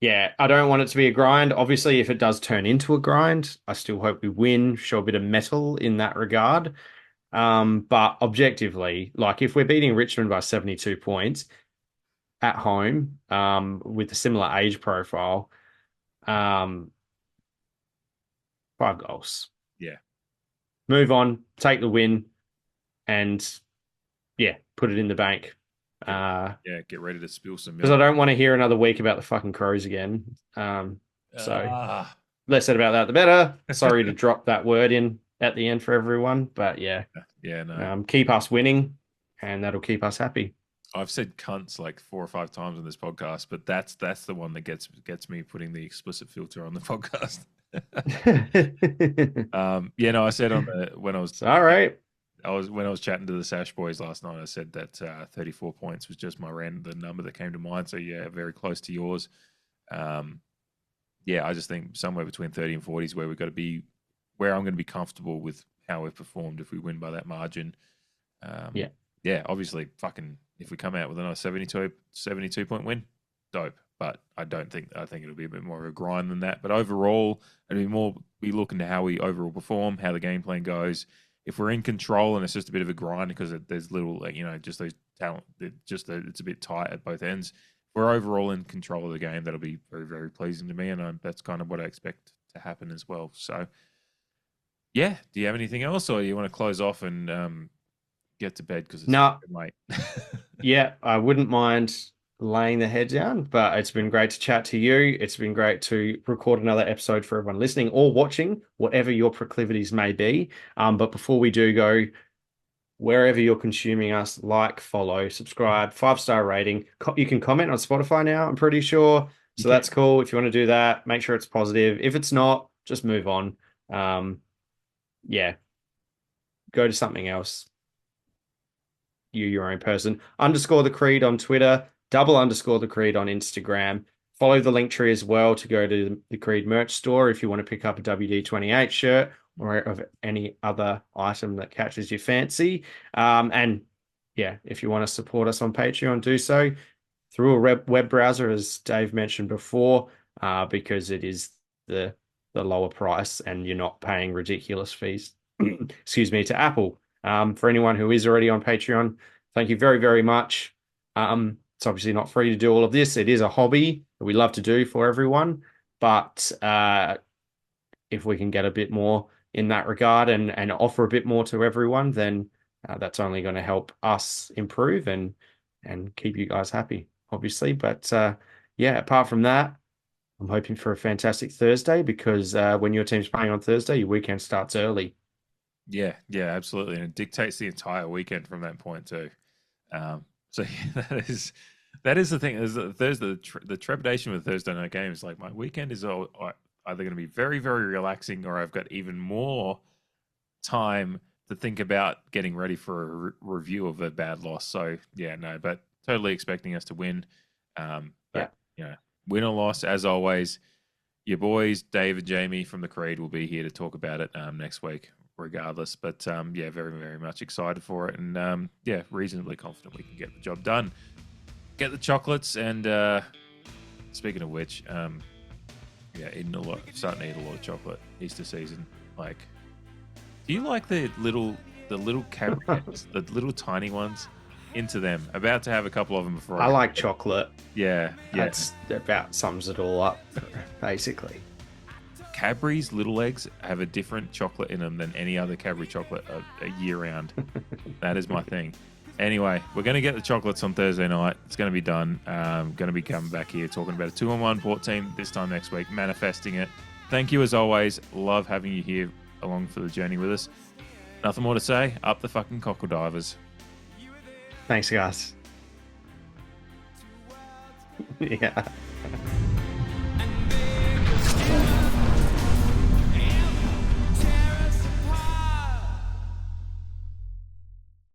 C: Yeah, I don't want it to be a grind. Obviously, if it does turn into a grind, I still hope we win, show a bit of mettle in that regard. But objectively, like if we're beating Richmond by 72 points at home, with a similar age profile, 5 goals.
B: Yeah.
C: Move on, take the win, and yeah, put it in the bank.
B: Get ready to spill some milk.
C: Because I don't want to hear another week about the fucking Crows again. So less said about that, the better. Sorry to drop that word in at the end for everyone, but yeah.
B: No.
C: Keep us winning, and that'll keep us happy.
B: I've said cunts like 4 or 5 times on this podcast, but that's the one that gets me putting the explicit filter on the podcast. I said when I was
C: all right.
B: When I was chatting to the Sash boys last night, I said that 34 points was just the number that came to mind. So yeah, very close to yours. I just think somewhere between 30 and 40 is where we've got to be, where I'm going to be comfortable with how we've performed if we win by that margin. Obviously, if we come out with another 72 point win, dope. But I think it'll be a bit more of a grind than that. But overall, it'll be more we look into how we overall perform, how the game plan goes. If we're in control and it's just a bit of a grind because there's little, just those talent, it's a bit tight at both ends. If we're overall in control of the game, that'll be very, very pleasing to me, and that's kind of what I expect to happen as well. So, yeah. Do you have anything else, or do you want to close off and get to bed because it's late?
C: Yeah, I wouldn't mind laying the head down, but it's been great to chat to you. It's been great to record another episode for everyone listening or watching, whatever your proclivities may be. But before we do go, wherever you're consuming us, like, follow, subscribe, 5-star rating. You can comment on Spotify now, I'm pretty sure. So that's cool. If you want to do that, make sure it's positive. If it's not, just move on. Go to something else. Your own person. _the Creed on Twitter. _the Creed on Instagram. Follow the link tree as well to go to the Creed merch store if you want to pick up a WD28 shirt or of any other item that catches your fancy. If you want to support us on Patreon, do so through a web browser, as Dave mentioned before, because it is the lower price and you're not paying ridiculous fees, to Apple. For anyone who is already on Patreon, thank you very, very much. It's obviously not free to do all of this. It is a hobby that we love to do for everyone. But if we can get a bit more in that regard and offer a bit more to everyone, then that's only going to help us improve and keep you guys happy, obviously. But apart from that, I'm hoping for a fantastic Thursday, because when your team's playing on Thursday, your weekend starts early.
B: Yeah, absolutely. And it dictates the entire weekend from that point too. So that is the thing. Is the trepidation with Thursday night games. Like, my weekend is either going to be very, very relaxing, or I've got even more time to think about getting ready for a review of a bad loss. So but totally expecting us to win. Win or loss, as always, your boys Dave and Jamie from the Creed will be here to talk about it next week, regardless. But very, very much excited for it, and reasonably confident we can get the job done. Get the chocolates, and speaking of which, starting to eat a lot of chocolate Easter season. Like, do you like the little Cadbury, the little tiny ones? Into them. About to have a couple of them before.
C: I like chocolate.
B: Yeah.
C: That's about sums it all up, basically.
B: Cadbury's Little Eggs have a different chocolate in them than any other Cadbury chocolate a year round. That is my thing. Anyway, we're going to get the chocolates on Thursday night. It's going to be done. Going to be coming back here talking about a 2-on-1 port team this time next week, manifesting it. Thank you as always. Love having you here along for the journey with us. Nothing more to say. Up the fucking cockle divers.
C: Thanks, guys. Yeah.